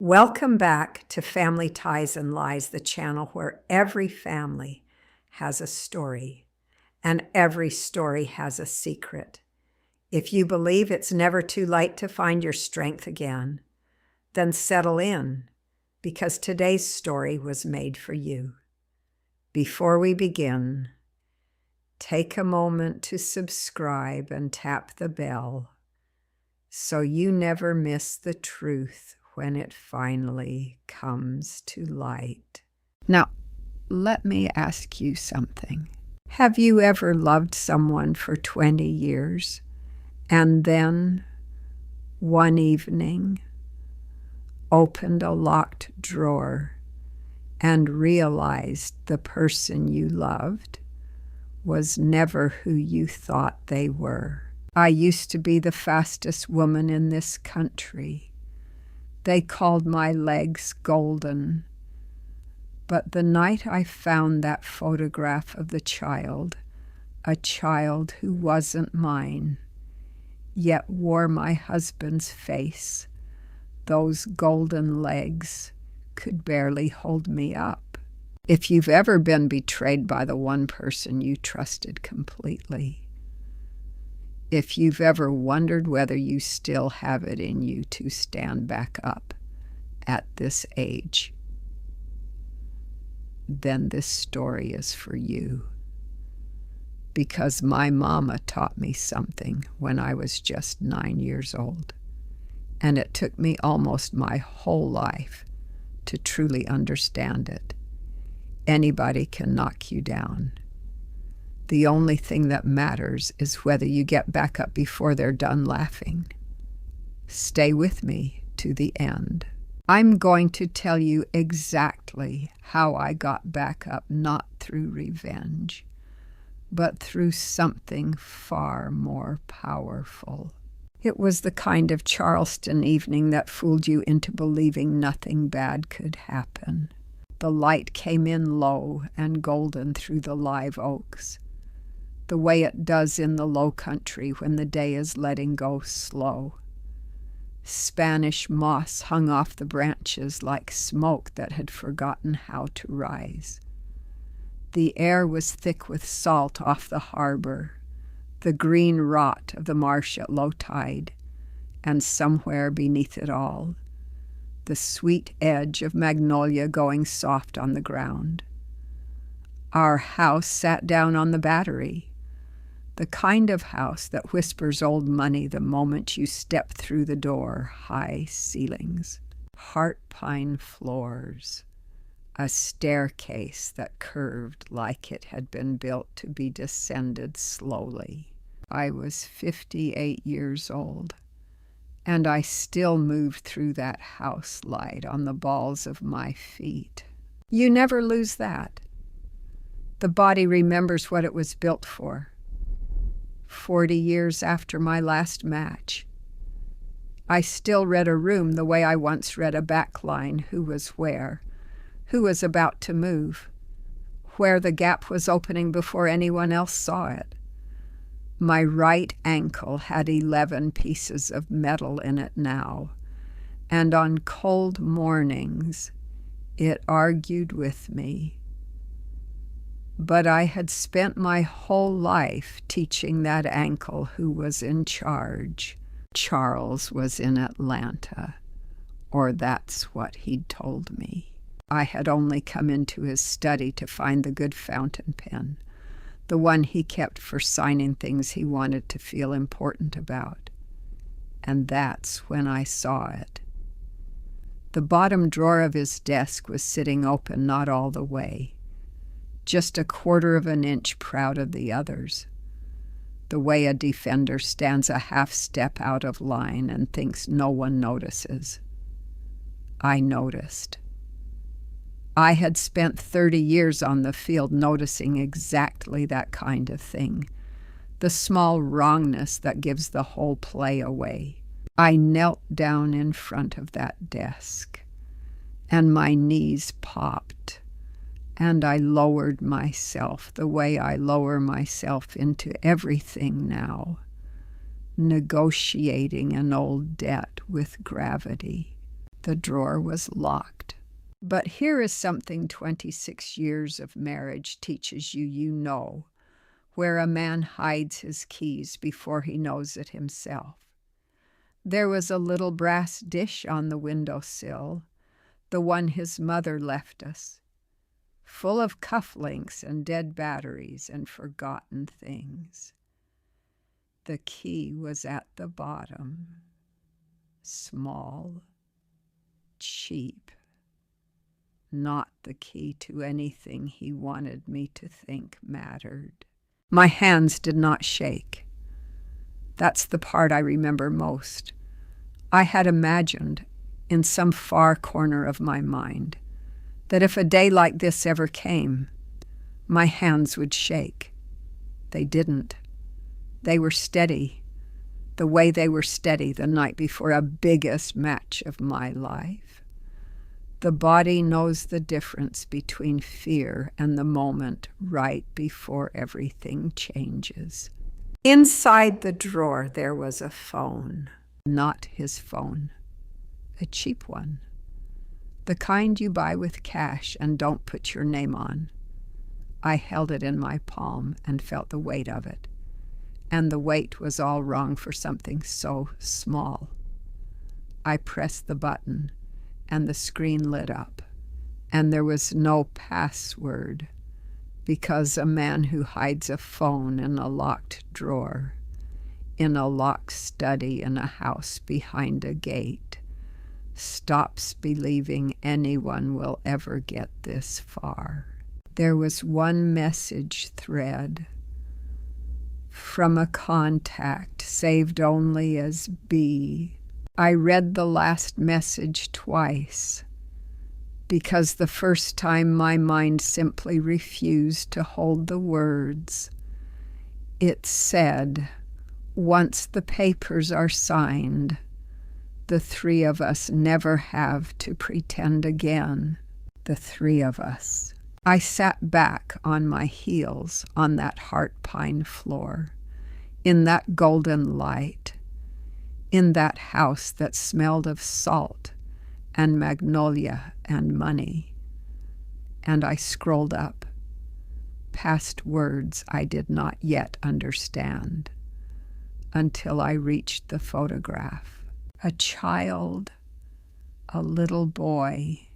Welcome back to Family Ties and Lies, the channel where every family has a story and every story has a secret. If you believe it's never too late to find your strength again, then settle in, because today's story was made for you. Before we begin, take a moment to subscribe and tap the bell so you never miss the truth when it finally comes to light. Now, let me ask you something. Have you ever loved someone for 20 years and then, one evening, opened a locked drawer and realized the person you loved was never who you thought they were? I used to be the fastest woman in this country. They called my legs golden. But the night I found that photograph of the child, a child who wasn't mine, yet wore my husband's face, those golden legs could barely hold me up. If you've ever been betrayed by the one person you trusted completely, if you've ever wondered whether you still have it in you to stand back up at this age, then this story is for you. Because my mama taught me something when I was just 9 years old, and it took me almost my whole life to truly understand it. Anybody can knock you down. The only thing that matters is whether you get back up before they're done laughing. Stay with me to the end. I'm going to tell you exactly how I got back up, not through revenge, but through something far more powerful. It was the kind of Charleston evening that fooled you into believing nothing bad could happen. The light came in low and golden through the live oaks, the way it does in the low country when the day is letting go slow. Spanish moss hung off the branches like smoke that had forgotten how to rise. The air was thick with salt off the harbor, the green rot of the marsh at low tide, and somewhere beneath it all, the sweet edge of magnolia going soft on the ground. Our house sat down on the Battery, the kind of house that whispers old money the moment you step through the door. High ceilings, heart pine floors, a staircase that curved like it had been built to be descended slowly. I was 58 years old, and I still moved through that house light on the balls of my feet. You never lose that. The body remembers what it was built for. 40 years after my last match, I still read a room the way I once read a backline, who was where, who was about to move, where the gap was opening before anyone else saw it. My right ankle had 11 pieces of metal in it now, and on cold mornings it argued with me. But I had spent my whole life teaching that ankle who was in charge. Charles was in Atlanta, or that's what he'd told me. I had only come into his study to find the good fountain pen, the one he kept for signing things he wanted to feel important about. And that's when I saw it. The bottom drawer of his desk was sitting open not all the way, just a quarter of an inch proud of the others, the way a defender stands a half step out of line and thinks no one notices. I noticed. I had spent 30 years on the field noticing exactly that kind of thing, the small wrongness that gives the whole play away. I knelt down in front of that desk, and my knees popped, and I lowered myself the way I lower myself into everything now, negotiating an old debt with gravity. The drawer was locked. But here is something 26 years of marriage teaches you, where a man hides his keys before he knows it himself. There was a little brass dish on the windowsill, the one his mother left us, full of cufflinks and dead batteries and forgotten things. The key was at the bottom, small, cheap, not the key to anything he wanted me to think mattered. My hands did not shake. That's the part I remember most. I had imagined, in some far corner of my mind, that if a day like this ever came, my hands would shake. They didn't. They were steady, the way they were steady the night before a biggest match of my life. The body knows the difference between fear and the moment right before everything changes. Inside the drawer there was a phone, not his phone, a cheap one, the kind you buy with cash and don't put your name on. I held it in my palm and felt the weight of it, and the weight was all wrong for something so small. I pressed the button, and the screen lit up, and there was no password, because a man who hides a phone in a locked drawer, in a locked study in a house behind a gate, stops believing anyone will ever get this far. There was one message thread from a contact saved only as B. I read the last message twice, because the first time my mind simply refused to hold the words. It said, once the papers are signed, the three of us never have to pretend again. The three of us. I sat back on my heels on that heart pine floor, in that golden light, in that house that smelled of salt and magnolia and money. And I scrolled up, past words I did not yet understand, until I reached the photograph. A child, a little boy,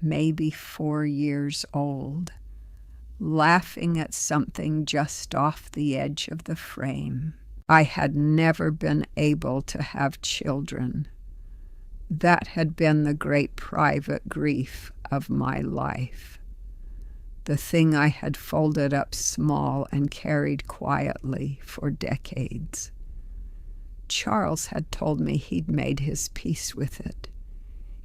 maybe 4 years old, laughing at something just off the edge of the frame. I had never been able to have children. That had been the great private grief of my life. The thing I had folded up small and carried quietly for decades. Charles had told me he'd made his peace with it.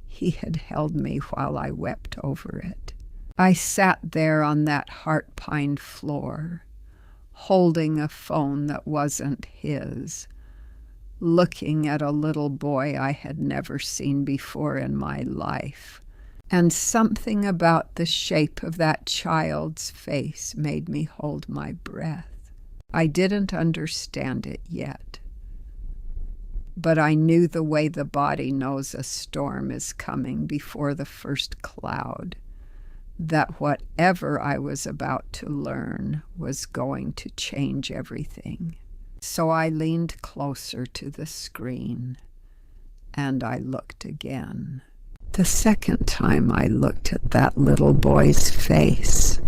He had held me while I wept over it. I sat there on that heart pine floor, holding a phone that wasn't his, looking at a little boy I had never seen before in my life. And something about the shape of that child's face made me hold my breath. I didn't understand it yet, but I knew the way the body knows a storm is coming before the first cloud, that whatever I was about to learn was going to change everything. So I leaned closer to the screen, and I looked again. The second time I looked at that little boy's face,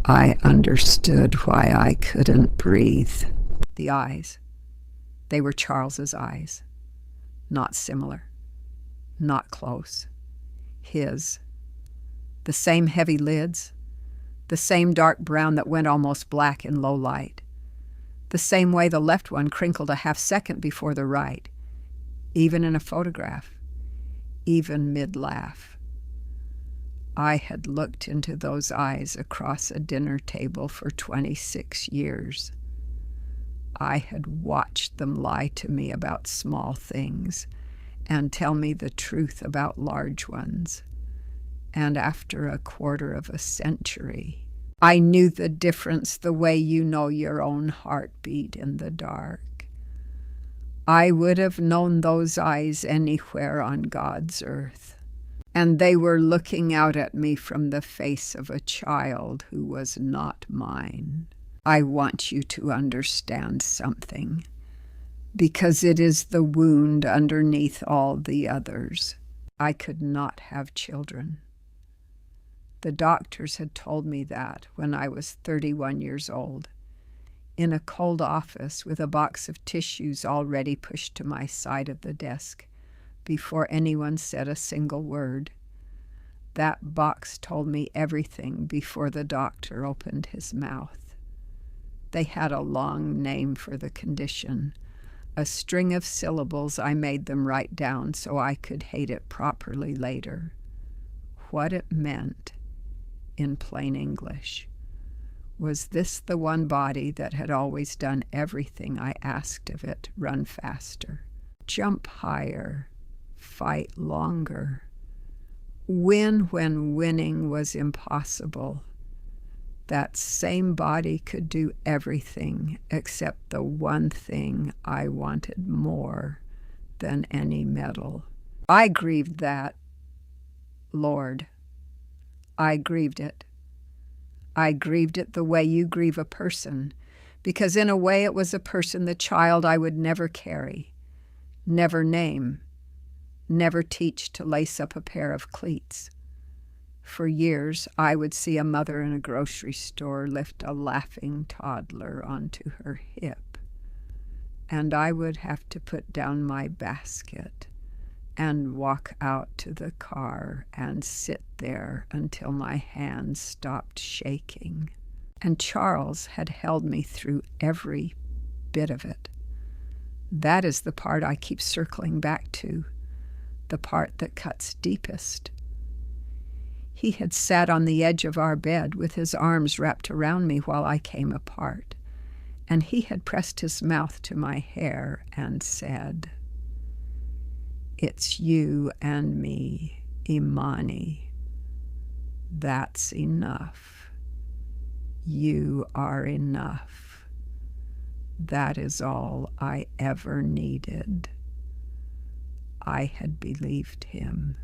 I understood why I couldn't breathe. The eyes. They were Charles's eyes. Not similar. Not close. His. The same heavy lids. The same dark brown that went almost black in low light. The same way the left one crinkled a half second before the right. Even in a photograph. Even mid-laugh. I had looked into those eyes across a dinner table for 26 years. I had watched them lie to me about small things and tell me the truth about large ones. And after a quarter of a century, I knew the difference the way you know your own heartbeat in the dark. I would have known those eyes anywhere on God's earth. And they were looking out at me from the face of a child who was not mine. I want you to understand something, because it is the wound underneath all the others. I could not have children. The doctors had told me that when I was 31 years old, in a cold office with a box of tissues already pushed to my side of the desk, before anyone said a single word. That box told me everything before the doctor opened his mouth. They had a long name for the condition, a string of syllables I made them write down so I could hate it properly later. What it meant, in plain English, was this the one body that had always done everything I asked of it: run faster, jump higher, fight longer, win when winning was impossible? That same body could do everything except the one thing I wanted more than any medal. I grieved that, Lord. I grieved it. I grieved it the way you grieve a person, because in a way it was a person, the child I would never carry, never name, never teach to lace up a pair of cleats. For years, I would see a mother in a grocery store lift a laughing toddler onto her hip, and I would have to put down my basket and walk out to the car and sit there until my hands stopped shaking. And Charles had held me through every bit of it. That is the part I keep circling back to, the part that cuts deepest. He had sat on the edge of our bed with his arms wrapped around me while I came apart, and he had pressed his mouth to my hair and said, "It's you and me, Imani. That's enough. You are enough. That is all I ever needed." I had believed him.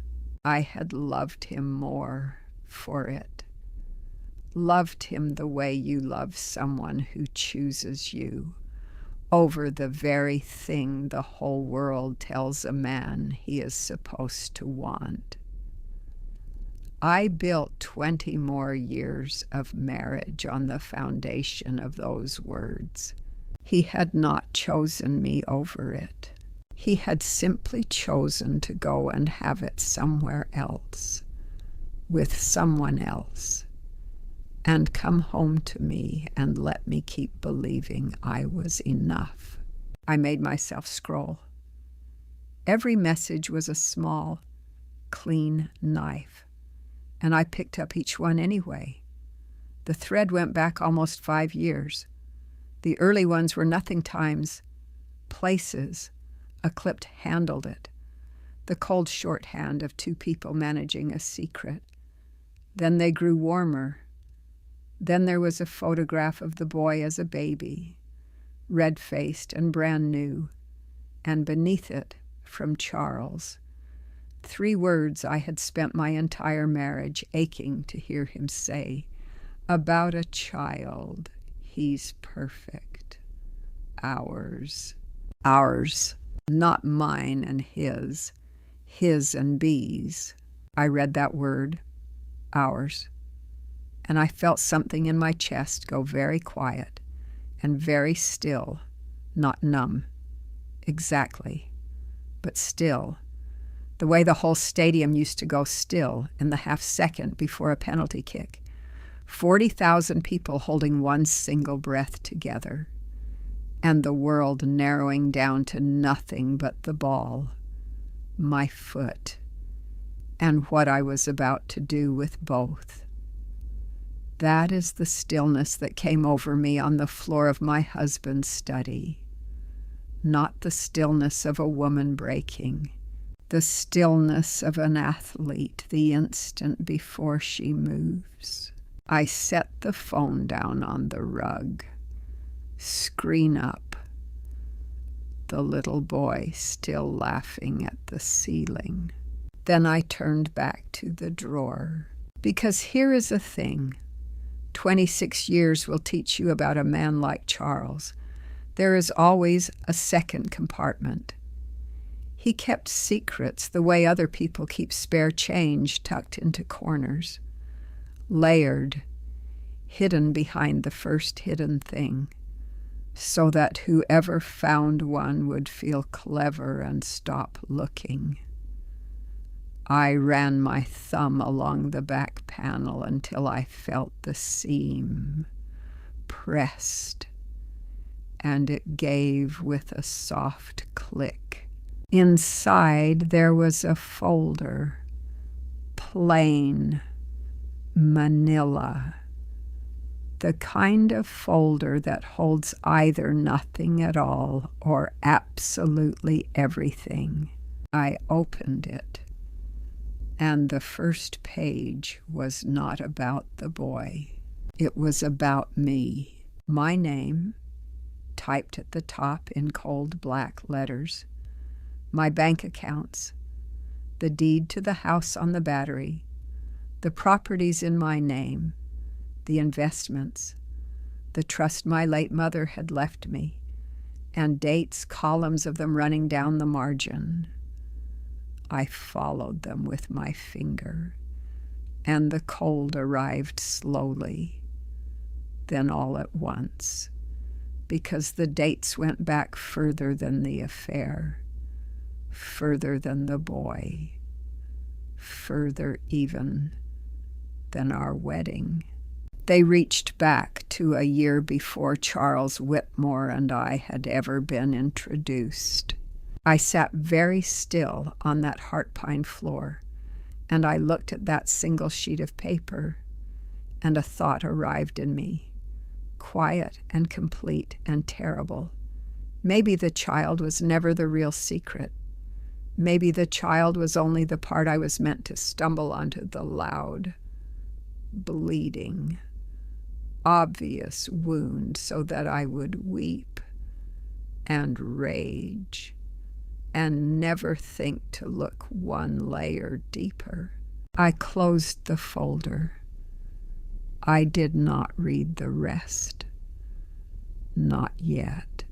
I had loved him more for it. Loved him the way you love someone who chooses you over the very thing the whole world tells a man he is supposed to want. I built 20 more years of marriage on the foundation of those words. He had not chosen me over it. He had simply chosen to go and have it somewhere else, with someone else, and come home to me and let me keep believing I was enough. I made myself scroll. Every message was a small, clean knife, and I picked up each one anyway. The thread went back almost 5 years. The early ones were nothing times, places. A clipped handled it, the cold shorthand of two people managing a secret. Then they grew warmer. Then there was a photograph of the boy as a baby, red-faced and brand new, and beneath it, from Charles, 3 words I had spent my entire marriage aching to hear him say, about a child. He's perfect. Ours. Ours. Not mine and his and B's. I read that word, ours, and I felt something in my chest go very quiet and very still, not numb, exactly, but still, the way the whole stadium used to go still in the half-second before a penalty kick. 40,000 people holding one single breath together, and the world narrowing down to nothing but the ball, my foot, and what I was about to do with both. That is the stillness that came over me on the floor of my husband's study, not the stillness of a woman breaking, the stillness of an athlete the instant before she moves. I set the phone down on the rug. Screen up. the little boy still laughing at the ceiling. Then I turned back to the drawer. Because here is a thing. 26 years will teach you about a man like Charles. There is always a second compartment. He kept secrets the way other people keep spare change tucked into corners, layered, hidden behind the first hidden thing, so that whoever found one would feel clever and stop looking. I ran my thumb along the back panel until I felt the seam pressed, and it gave with a soft click. Inside there was a folder, plain, manila, the kind of folder that holds either nothing at all or absolutely everything. I opened it, and the first page was not about the boy. It was about me. My name, typed at the top in cold black letters, my bank accounts, the deed to the house on the Battery, the properties in my name, the investments, the trust my late mother had left me, and dates, columns of them running down the margin. I followed them with my finger, and the cold arrived slowly, then all at once, because the dates went back further than the affair, further than the boy, further even than our wedding. They reached back to a year before Charles Whitmore and I had ever been introduced. I sat very still on that heart pine floor, and I looked at that single sheet of paper, and a thought arrived in me, quiet and complete and terrible. Maybe the child was never the real secret. Maybe the child was only the part I was meant to stumble onto, the loud, bleeding, obvious wound, so that I would weep and rage and never think to look one layer deeper. I closed the folder. I did not read the rest. Not yet.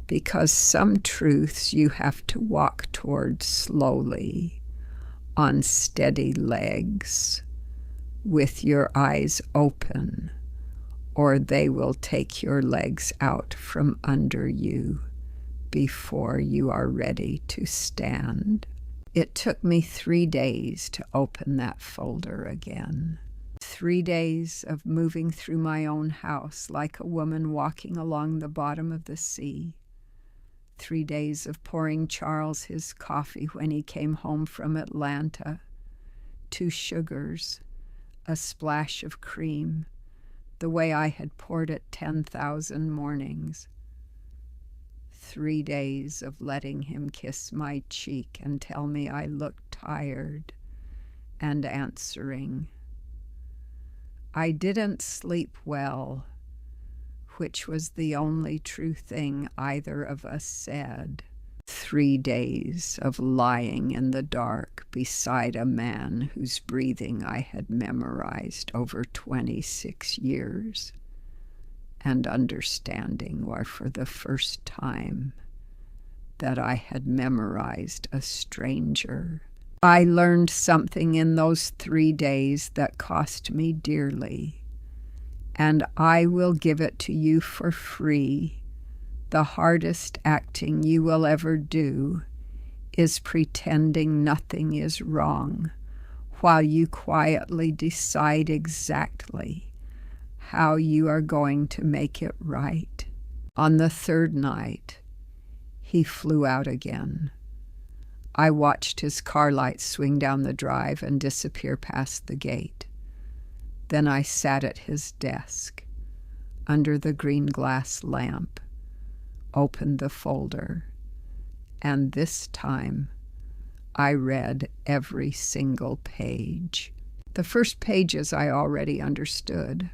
Because some truths you have to walk toward slowly, on steady legs, with your eyes open, or they will take your legs out from under you before you are ready to stand. It took me 3 days to open that folder again. 3 days of moving through my own house like a woman walking along the bottom of the sea. 3 days of pouring Charles his coffee when he came home from Atlanta. 2 sugars, a splash of cream, the way I had poured it 10,000 mornings. 3 days of letting him kiss my cheek and tell me I looked tired, and answering. I didn't sleep well, which was the only true thing either of us said. 3 days of lying in the dark beside a man whose breathing I had memorized over 26 years, and understanding, or for the first time, that I had memorized a stranger. I learned something in those 3 days that cost me dearly, and I will give it to you for free. The hardest acting you will ever do is pretending nothing is wrong while you quietly decide exactly how you are going to make it right. On the 3rd night, he flew out again. I watched his car lights swing down the drive and disappear past the gate. Then I sat at his desk, under the green glass lamp, opened the folder, and this time I read every single page. The first pages I already understood.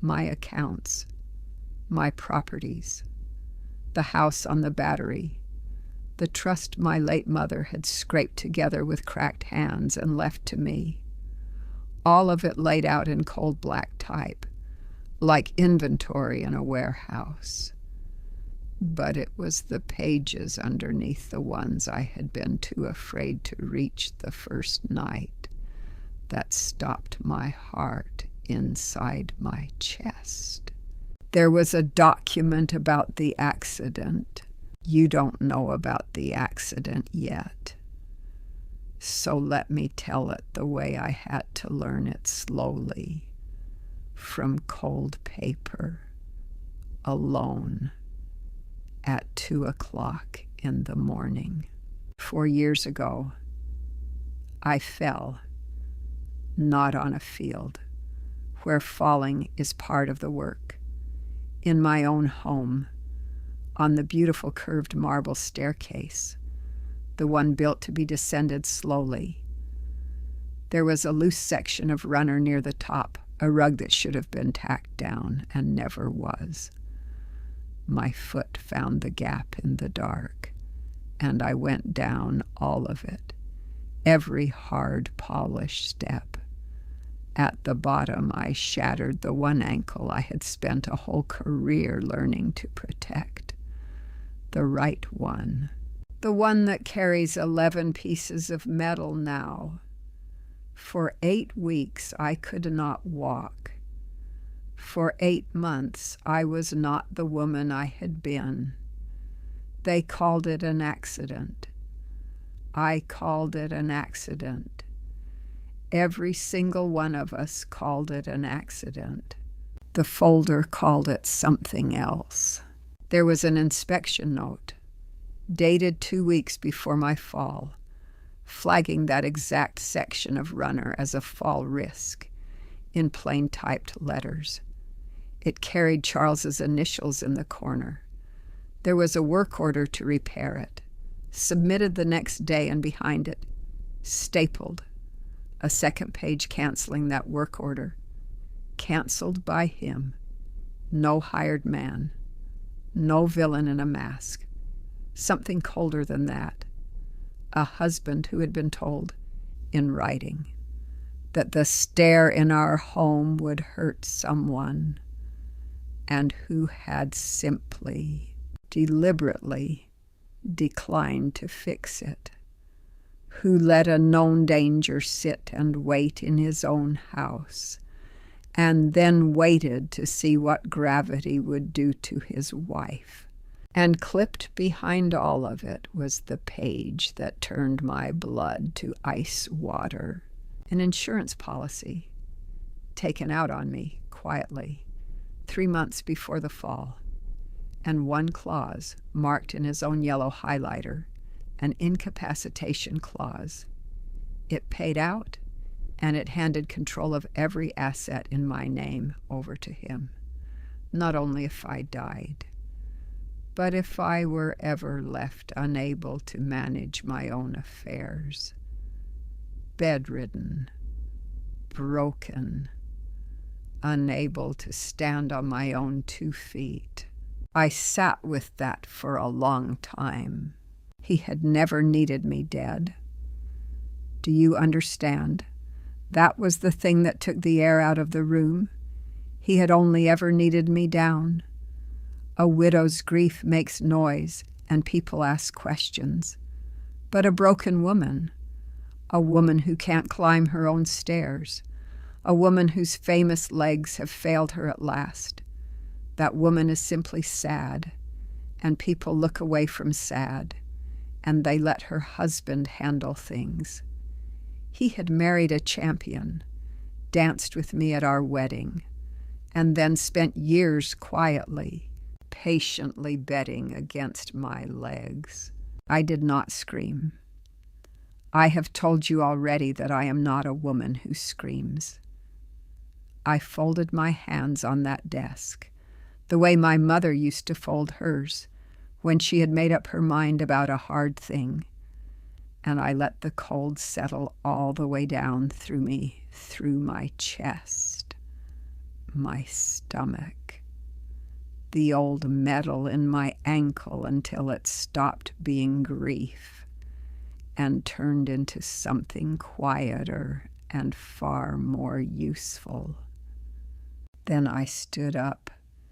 My accounts, my properties, the house on the Battery, the trust my late mother had scraped together with cracked hands and left to me, all of it laid out in cold black type, like inventory in a warehouse. But it was the pages underneath the ones I had been too afraid to reach the first night that stopped my heart inside my chest. There was a document about the accident. You don't know about the accident yet. So let me tell it the way I had to learn it slowly, from cold paper, alone, at 2:00 in the morning. 4 years ago, I fell, not on a field, where falling is part of the work, in my own home, on the beautiful curved marble staircase, the one built to be descended slowly. There was a loose section of runner near the top, a rug that should have been tacked down and never was. My foot found the gap in the dark, and I went down all of it, every hard, polished step. At the bottom, I shattered the one ankle I had spent a whole career learning to protect. The right one. The one that carries 11 pieces of metal now. For 8 weeks, I could not walk. For 8 months, I was not the woman I had been. They called it an accident. I called it an accident. Every single one of us called it an accident. The folder called it something else. There was an inspection note, dated 2 weeks before my fall, flagging that exact section of runner as a fall risk, in plain typed letters. It carried Charles's initials in the corner. There was a work order to repair it, submitted the next day, and behind it, stapled, a second page canceling that work order. Canceled by him. No hired man. No villain in a mask. Something colder than that. A husband who had been told, in writing, that the stair in our home would hurt someone, and who had simply, deliberately declined to fix it, who let a known danger sit and wait in his own house, and then waited to see what gravity would do to his wife. And clipped behind all of it was the page that turned my blood to ice water. An insurance policy, taken out on me quietly, 3 months before the fall, and one clause marked in his own yellow highlighter, an incapacitation clause. It paid out, and it handed control of every asset in my name over to him, not only if I died, but if I were ever left unable to manage my own affairs, bedridden, broken, unable to stand on my own 2 feet. I sat with that for a long time. He had never needed me dead. Do you understand? That was the thing that took the air out of the room. He had only ever needed me down. A widow's grief makes noise, and people ask questions. But a broken woman, a woman who can't climb her own stairs, a woman whose famous legs have failed her at last, that woman is simply sad, and people look away from sad, and they let her husband handle things. He had married a champion, danced with me at our wedding, and then spent years quietly, patiently betting against my legs. I did not scream. I have told you already that I am not a woman who screams. I folded my hands on that desk, the way my mother used to fold hers when she had made up her mind about a hard thing, and I let the cold settle all the way down through me, through my chest, my stomach, the old metal in my ankle until it stopped being grief and turned into something quieter and far more useful. Then I stood up.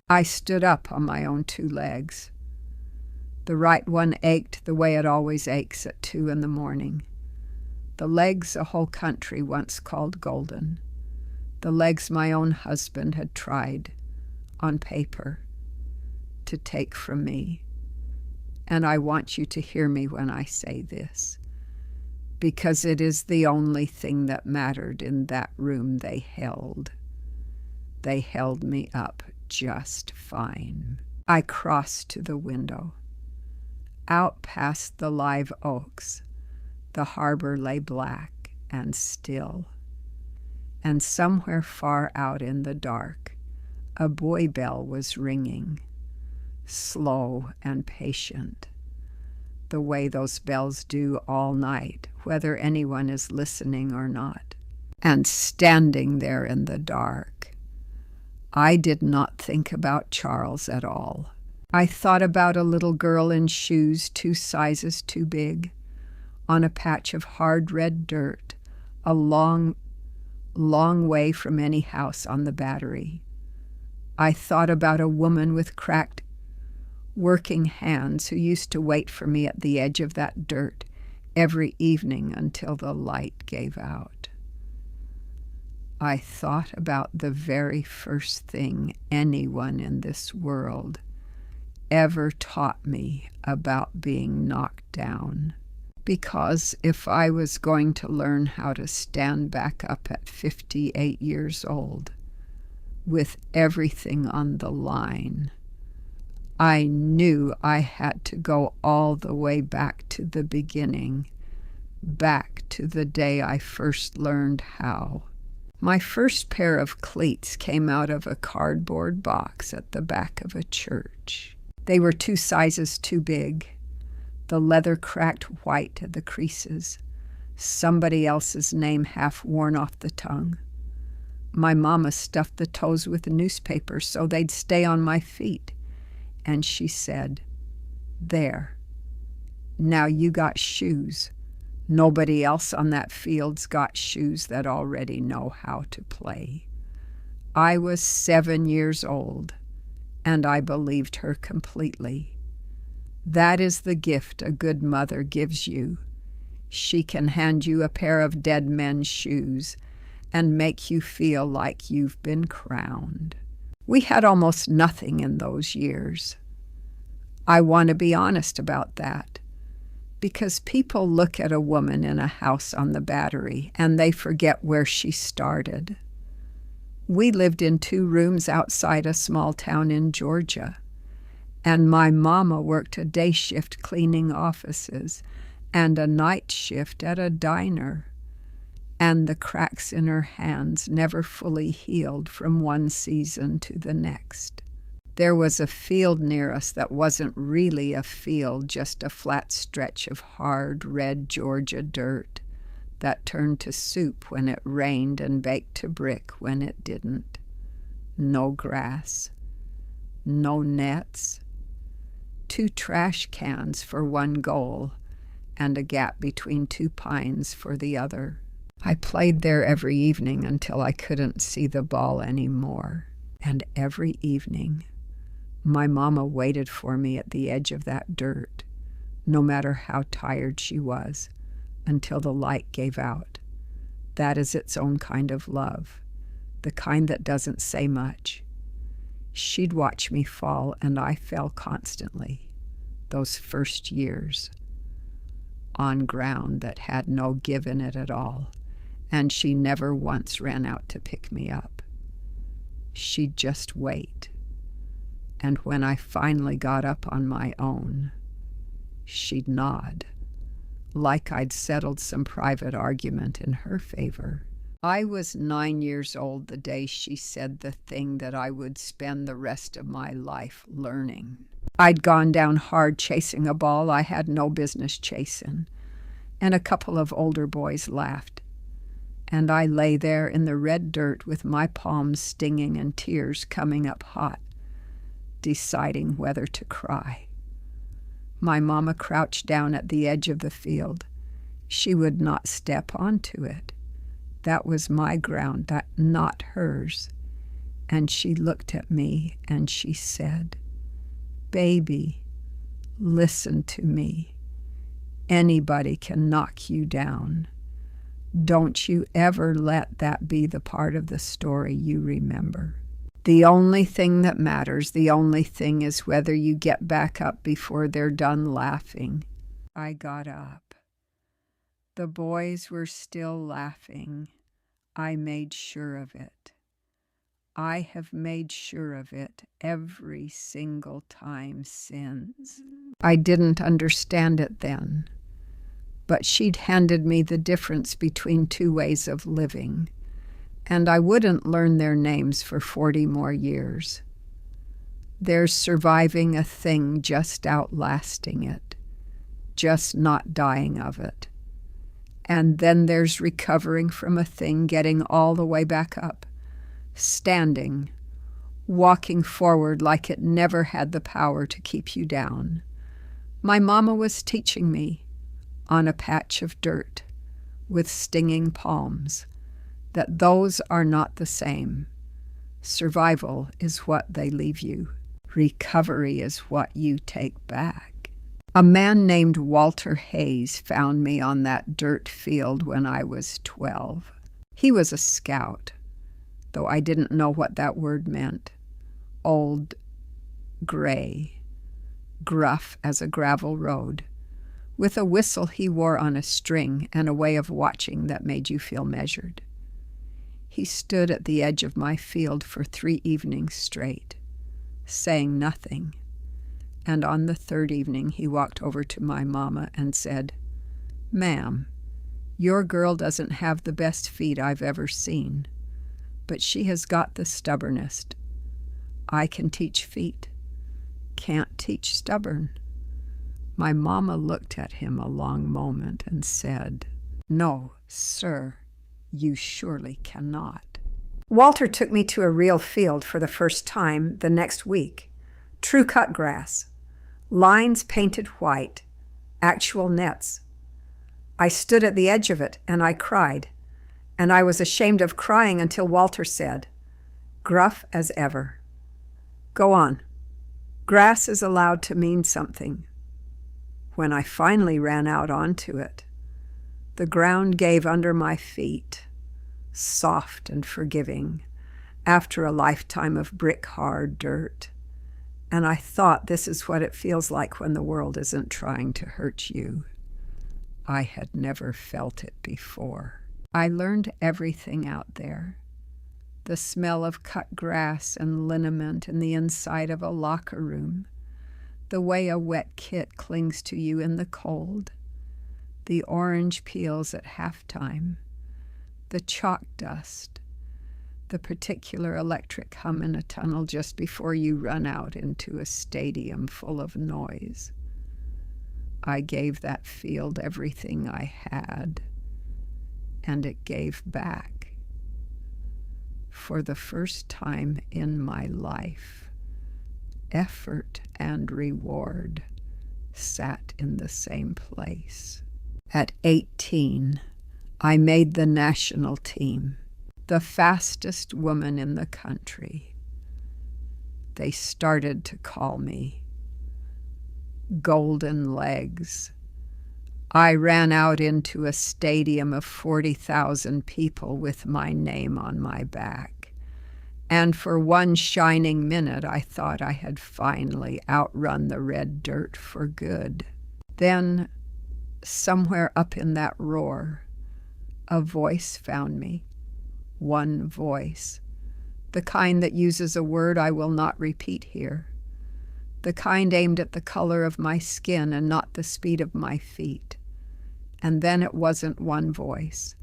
I stood up on my own two legs. The right one ached the way it always aches at 2 a.m. The legs a whole country once called golden. The legs my own husband had tried, on paper, to take from me. And I want you to hear me when I say this, because it is the only thing that mattered in that room they held. They held me up just fine. I crossed to the window. Out past the live oaks, the harbor lay black and still. And somewhere far out in the dark, a buoy bell was ringing, slow and patient, the way those bells do all night, whether anyone is listening or not. And standing there in the dark, I did not think about Charles at all. I thought about a little girl in shoes 2 sizes too big, on a patch of hard red dirt, a long way from any house on the Battery. I thought about a woman with cracked working hands who used to wait for me at the edge of that dirt every evening until the light gave out. I thought about the very first thing anyone in this world ever taught me about being knocked down. Because if I was going to learn how to stand back up at 58 years old, with everything on the line, I knew I had to go all the way back to the beginning, back to the day I first learned how. My first pair of cleats came out of a cardboard box at the back of a church. They were 2 sizes too big, the leather cracked white at the creases, somebody else's name half worn off the tongue. My mama stuffed the toes with newspaper so they'd stay on my feet, and she said, "There, now you got shoes. Nobody else on that field's got shoes that already know how to play." I was 7 years old, and I believed her completely. That is the gift a good mother gives you. She can hand you a pair of dead men's shoes and make you feel like you've been crowned. We had almost nothing in those years. I want to be honest about that, because people look at a woman in a house on the Battery and they forget where she started. We lived in 2 rooms outside a small town in Georgia, and my mama worked a day shift cleaning offices and a night shift at a diner, and the cracks in her hands never fully healed from one season to the next. There was a field near us that wasn't really a field, just a flat stretch of hard red Georgia dirt that turned to soup when it rained and baked to brick when it didn't. No grass, no nets, 2 trash cans for one goal, and a gap between 2 pines for the other. I played there every evening until I couldn't see the ball anymore, and every evening my mama waited for me at the edge of that dirt, no matter how tired she was, until the light gave out. That is its own kind of love, the kind that doesn't say much. She'd watch me fall, and I fell constantly, those first years, on ground that had no give in it at all, and she never once ran out to pick me up. She'd just wait, and when I finally got up on my own, she'd nod, like I'd settled some private argument in her favor. I was 9 years old the day she said the thing that I would spend the rest of my life learning. I'd gone down hard chasing a ball I had no business chasing, and a couple of older boys laughed, and I lay there in the red dirt with my palms stinging and tears coming up hot. deciding whether to cry. My mama crouched down at the edge of the field. She would not step onto it. That was my ground, not hers. And she looked at me and she said, "Baby, listen to me. Anybody can knock you down. Don't you ever let that be the part of the story you remember. The only thing that matters, the only thing is whether you get back up before they're done laughing." I got up. The boys were still laughing. I made sure of it. I have made sure of it every single time since. I didn't understand it then, but she'd handed me the difference between two ways of living, and I wouldn't learn their names for 40 more years. There's surviving a thing, just outlasting it, just not dying of it. And then there's recovering from a thing, getting all the way back up, standing, walking forward like it never had the power to keep you down. My mama was teaching me, on a patch of dirt with stinging palms, that those are not the same. Survival is what they leave you. Recovery is what you take back. A man named Walter Hayes found me on that dirt field when I was 12. He was a scout, though I didn't know what that word meant. Old, gray, gruff as a gravel road, with a whistle he wore on a string and a way of watching that made you feel measured. He stood at the edge of my field for 3 evenings straight, saying nothing. And on the 3rd evening, he walked over to my mama and said, "Ma'am, your girl doesn't have the best feet I've ever seen, but she has got the stubbornest. I can teach feet, can't teach stubborn." My mama looked at him a long moment and said, "No, sir, you surely cannot." Walter took me to a real field for the first time the next week. True cut grass. Lines painted white. Actual nets. I stood at the edge of it and I cried. And I was ashamed of crying until Walter said, gruff as ever, "Go on. Grass is allowed to mean something." When I finally ran out onto it, the ground gave under my feet, soft and forgiving, after a lifetime of brick-hard dirt. And I thought, this is what it feels like when the world isn't trying to hurt you. I had never felt it before. I learned everything out there. The smell of cut grass and liniment in the inside of a locker room. The way a wet kit clings to you in the cold. The orange peels at halftime. The chalk dust. The particular electric hum in a tunnel just before you run out into a stadium full of noise. I gave that field everything I had, and it gave back. For the first time in my life, effort and reward sat in the same place. At 18, I made the national team. The fastest woman in the country. They started to call me Golden Legs. I ran out into a stadium of 40,000 people with my name on my back, and for one shining minute I thought I had finally outrun the red dirt for good. Then, somewhere up in that roar, a voice found me. One voice, the kind that uses a word I will not repeat here, the kind aimed at the color of my skin and not the speed of my feet. And then it wasn't one voice,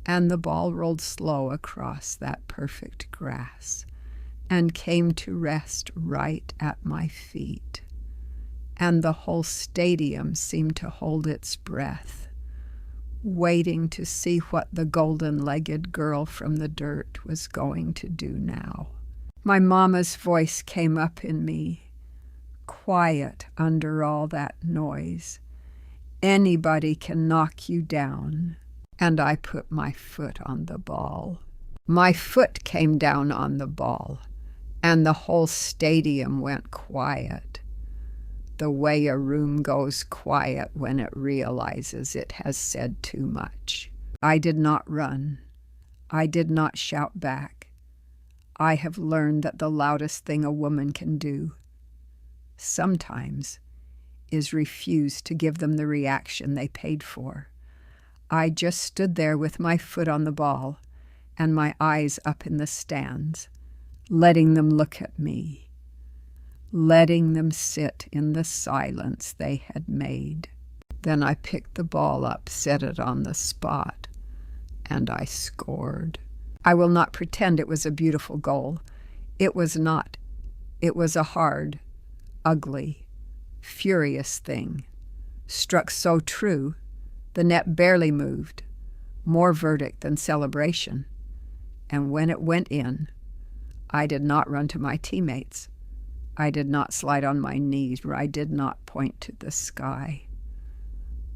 and the ball rolled slow across that perfect grass and came to rest right at my feet, and the whole stadium seemed to hold its breath, waiting to see what the golden-legged girl from the dirt was going to do now. My mama's voice came up in me, quiet under all that noise. Anybody can knock you down. And I put my foot on the ball. My foot came down on the ball, and the whole stadium went quiet, the way a room goes quiet when it realizes it has said too much. I did not run. I did not shout back. I have learned that the loudest thing a woman can do, sometimes, is refuse to give them the reaction they paid for. I just stood there with my foot on the ball and my eyes up in the stands, letting them look at me, letting them sit in the silence they had made. Then I picked the ball up, set it on the spot, and I scored. I will not pretend it was a beautiful goal. It was not. It was a hard, ugly, furious thing, struck so true, the net barely moved, more verdict than celebration. And when it went in, I did not run to my teammates. I did not slide on my knees, or I did not point to the sky.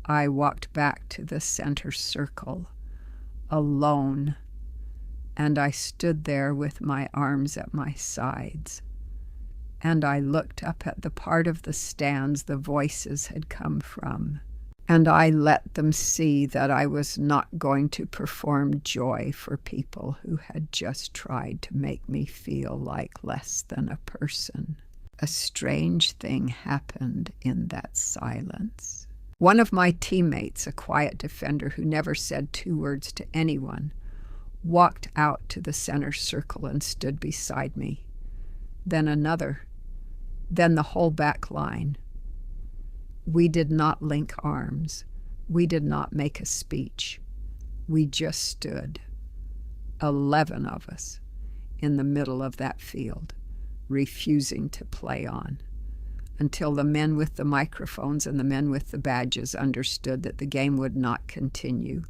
I walked back to the center circle, alone, and I stood there with my arms at my sides. And I looked up at the part of the stands the voices had come from, and I let them see that I was not going to perform joy for people who had just tried to make me feel like less than a person. A strange thing happened in that silence. One of my teammates, a quiet defender who never said 2 words to anyone, walked out to the center circle and stood beside me. Then another. Then the whole back line. We did not link arms. We did not make a speech. We just stood, 11 of us, in the middle of that field, refusing to play on, until the men with the microphones and the men with the badges understood that the game would not continue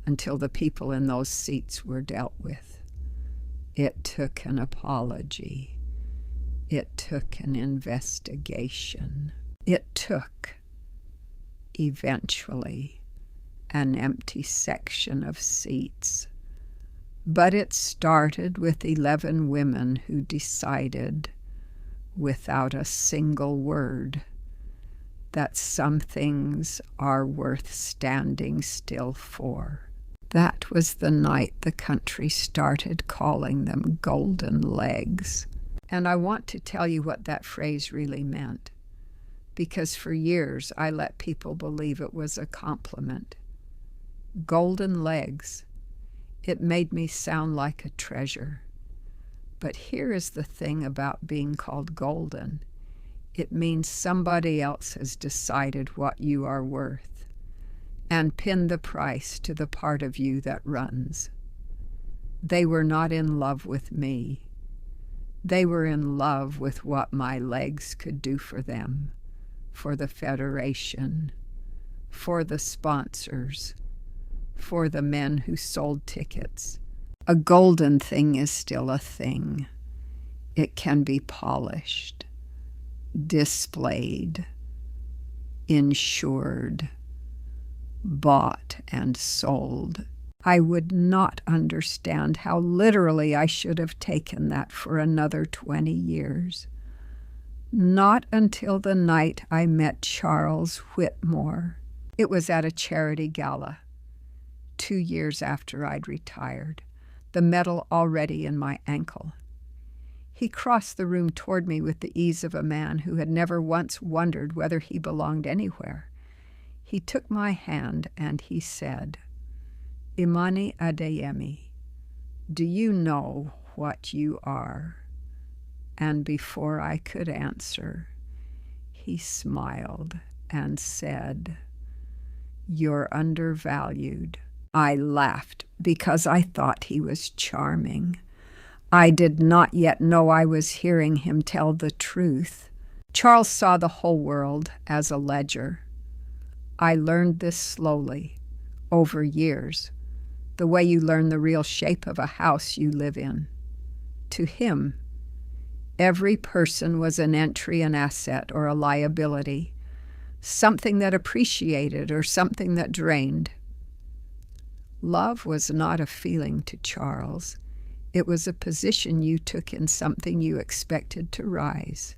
until the people in those seats were dealt with. It took an apology. It took an investigation. It took, eventually, an empty section of seats. But it started with 11 women who decided, without a single word, that some things are worth standing still for. That was the night the country started calling them golden legs. And I want to tell you what that phrase really meant, because for years I let people believe it was a compliment. Golden legs. It made me sound like a treasure. But here is the thing about being called golden. It means somebody else has decided what you are worth and pinned the price to the part of you that runs. They were not in love with me. They were in love with what my legs could do for them, for the Federation, for the sponsors, for the men who sold tickets. A golden thing is still a thing. It can be polished, displayed, insured, bought and sold. I would not understand how literally I should have taken that for another 20 years. Not until the night I met Charles Whitmore. It was at a charity gala, 2 years after I'd retired, the medal already in my ankle. He crossed the room toward me with the ease of a man who had never once wondered whether he belonged anywhere. He took my hand and he said, "Imani Adeyemi, do you know what you are?" And before I could answer, he smiled and said, "You're undervalued." I laughed because I thought he was charming. I did not yet know I was hearing him tell the truth. Charles saw the whole world as a ledger. I learned this slowly, over years, the way you learn the real shape of a house you live in. To him, Every person was an entry, an asset, or a liability, something that appreciated or something that drained. Love was not a feeling to Charles. It was a position you took in something you expected to rise.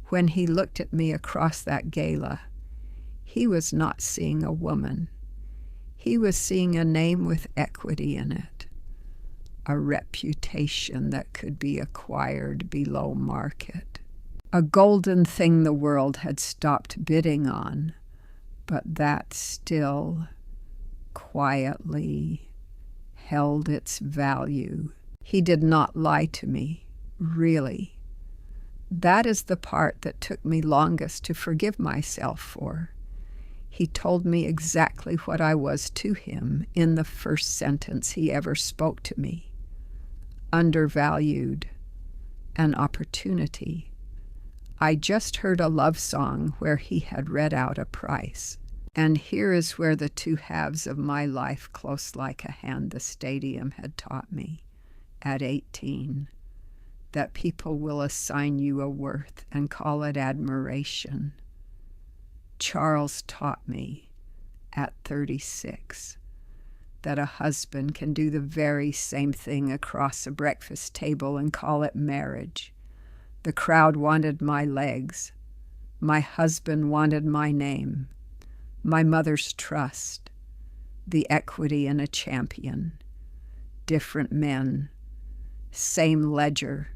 When he looked at me across that gala, he was not seeing a woman. He was seeing a name with equity in it, a reputation that could be acquired below market, a golden thing the world had stopped bidding on, but that still, quietly, held its value. He did not lie to me, really. That is the part that took me longest to forgive myself for. He told me exactly what I was to him in the first sentence he ever spoke to me. Undervalued, an opportunity. I just heard a love song where he had read out a price. And here is where the two halves of my life close like a hand the stadium had taught me, at 18, that people will assign you a worth and call it admiration. Charles taught me, at 36, that a husband can do the very same thing across a breakfast table and call it marriage. The crowd wanted my legs. My husband wanted my name. My mother's trust, the equity in a champion, different men, same ledger,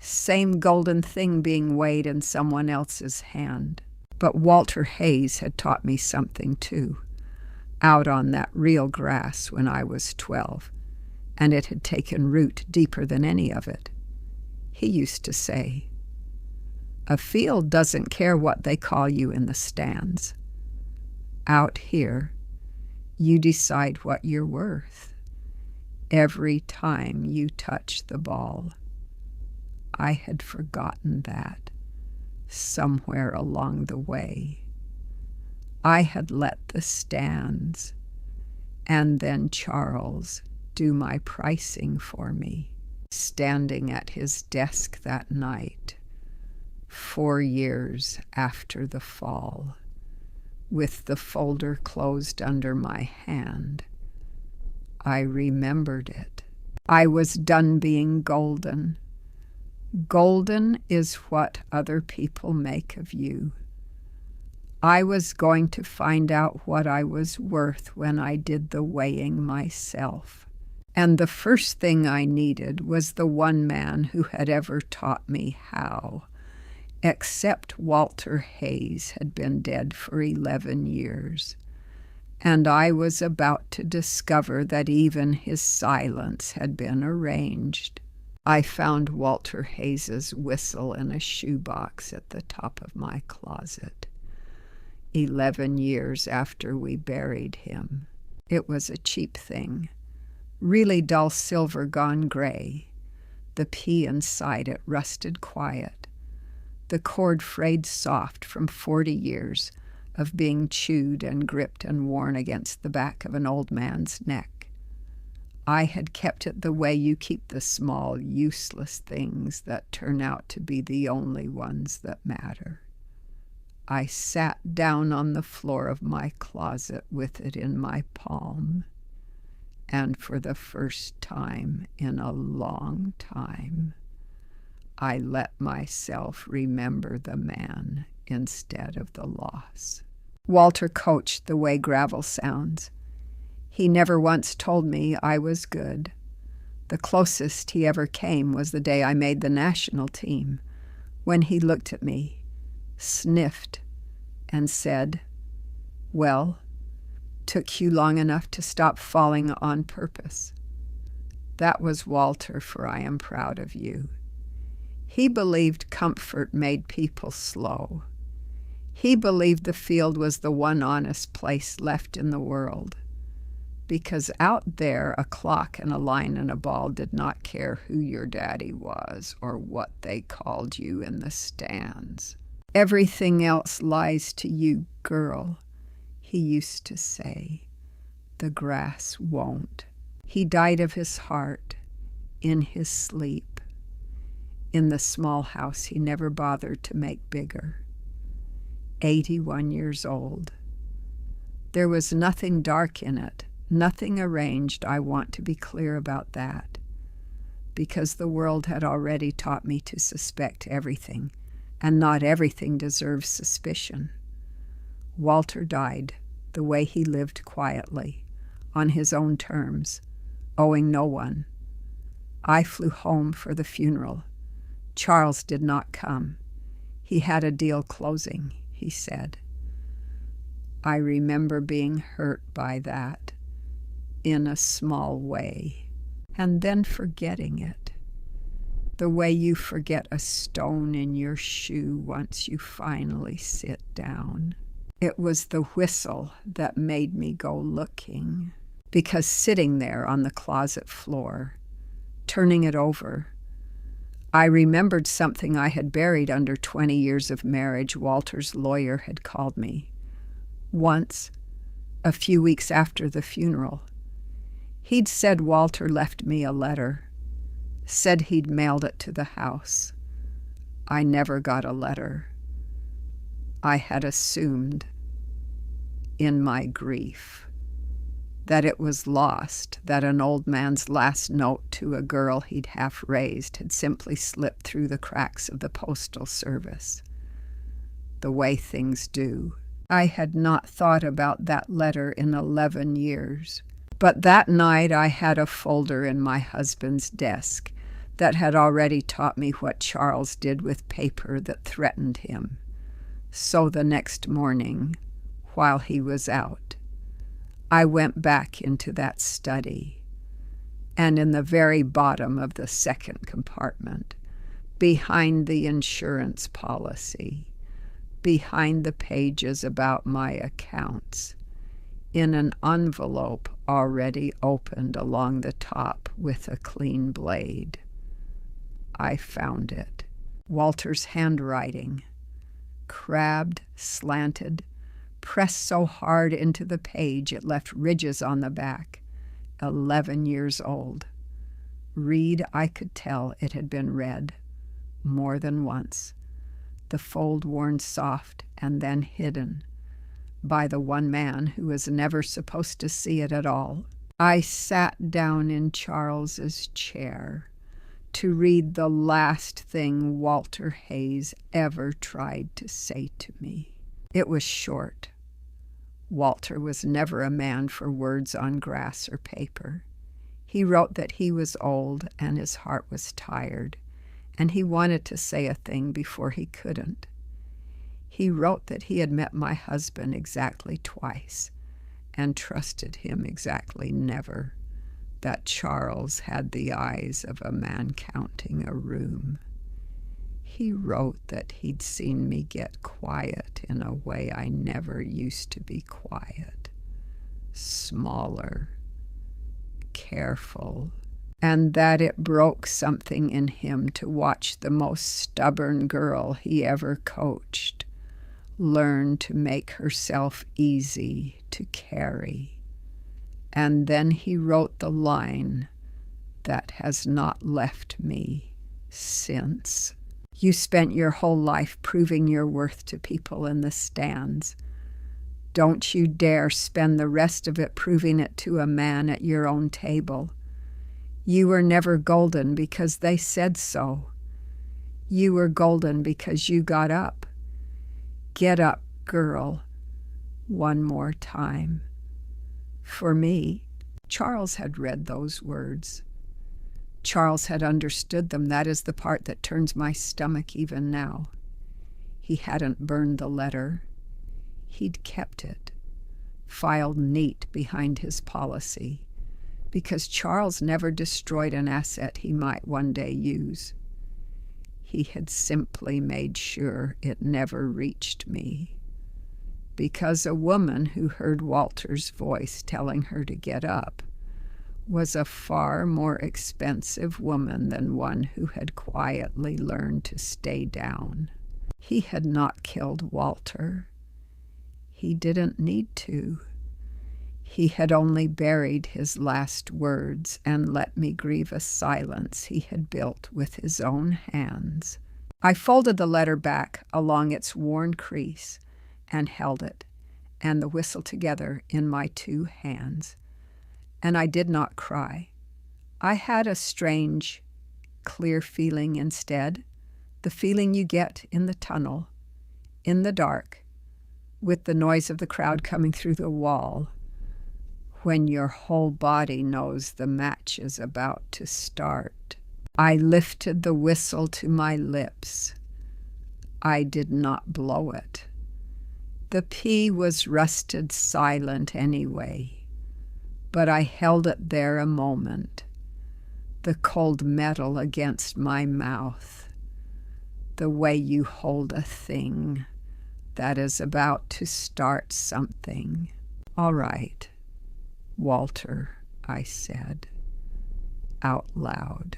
same golden thing being weighed in someone else's hand. But Walter Hayes had taught me something too, out on that real grass when I was 12, and it had taken root deeper than any of it. He used to say, "A field doesn't care what they call you in the stands. Out here, you decide what you're worth every time you touch the ball." I had forgotten that somewhere along the way. I had let the stands and then Charles do my pricing for me, standing at his desk that night, 4 years after the fall, with the folder closed under my hand. I remembered it. I was done being golden. Golden is what other people make of you. I was going to find out what I was worth when I did the weighing myself. And the first thing I needed was the one man who had ever taught me how, except Walter Hayes had been dead for 11 years, and I was about to discover that even his silence had been arranged. I found Walter Hayes's whistle in a shoebox at the top of my closet, 11 years after we buried him. It was a cheap thing, really dull silver gone gray. The P inside it rusted quiet. The cord frayed soft from 40 years of being chewed and gripped and worn against the back of an old man's neck. I had kept it the way you keep the small, useless things that turn out to be the only ones that matter. I sat down on the floor of my closet with it in my palm, and for the first time in a long time, I let myself remember the man instead of the loss. Walter coached the way gravel sounds. He never once told me I was good. The closest he ever came was the day I made the national team, when he looked at me, sniffed, and said, "Well, took you long enough to stop falling on purpose." That was Walter, for I am proud of you. He believed comfort made people slow. He believed the field was the one honest place left in the world, because out there a clock and a line and a ball did not care who your daddy was or what they called you in the stands. "Everything else lies to you, girl," he used to say. "The grass won't." He died of his heart, in his sleep. in the small house he never bothered to make bigger. 81 years old. There was nothing dark in it, nothing arranged. I want to be clear about that, because the world had already taught me to suspect everything, and not everything deserves suspicion. Walter died the way he lived, quietly, on his own terms, owing no one. I flew home for the funeral. Charles did not come. He had a deal closing, he said. I remember being hurt by that, in a small way, and then forgetting it, the way you forget a stone in your shoe once you finally sit down. It was the whistle that made me go looking, because sitting there on the closet floor, turning it over, I remembered something I had buried under 20 years of marriage. Walter's lawyer had called me once, a few weeks after the funeral. He'd said Walter left me a letter, said he'd mailed it to the house. I never got a letter. I had assumed, in my grief, that it was lost, that an old man's last note to a girl he'd half raised had simply slipped through the cracks of the postal service, the way things do. I had not thought about that letter in 11 years. But that night I had a folder in my husband's desk that had already taught me what Charles did with paper that threatened him. So the next morning, while he was out, I went back into that study, and in the very bottom of the second compartment, behind the insurance policy, behind the pages about my accounts, in an envelope already opened along the top with a clean blade, I found it. Walter's handwriting, crabbed, slanted, pressed so hard into the page it left ridges on the back. 11 years old. Read, I could tell it had been read more than once. The fold worn soft and then hidden by the one man who was never supposed to see it at all. I sat down in Charles's chair to read the last thing Walter Hayes ever tried to say to me. It was short. Walter was never a man for words on grass or paper. He wrote that he was old and his heart was tired, and he wanted to say a thing before he couldn't. He wrote that he had met my husband exactly twice and trusted him exactly never, that Charles had the eyes of a man counting a room. He wrote that he'd seen me get quiet in a way I never used to be quiet, smaller, careful, and that it broke something in him to watch the most stubborn girl he ever coached learn to make herself easy to carry. And then he wrote the line that has not left me since. You spent your whole life proving your worth to people in the stands. Don't you dare spend the rest of it proving it to a man at your own table. You were never golden because they said so. You were golden because you got up. Get up, girl, one more time. For me, Charles had read those words. Charles had understood them. That is the part that turns my stomach even now. He hadn't burned the letter. He'd kept it, filed neat behind his policy, because Charles never destroyed an asset he might one day use. He had simply made sure it never reached me, because a woman who heard Walter's voice telling her to get up was a far more expensive woman than one who had quietly learned to stay down. He had not killed Walter. He didn't need to. He had only buried his last words and let me grieve a silence he had built with his own hands. I folded the letter back along its worn crease and held it and the whistle together in my two hands. And I did not cry. I had a strange, clear feeling instead, the feeling you get in the tunnel, in the dark, with the noise of the crowd coming through the wall, when your whole body knows the match is about to start. I lifted the whistle to my lips. I did not blow it. The P was rusted silent anyway, but I held it there a moment, the cold metal against my mouth, the way you hold a thing that is about to start something. All right, Walter, I said, out loud,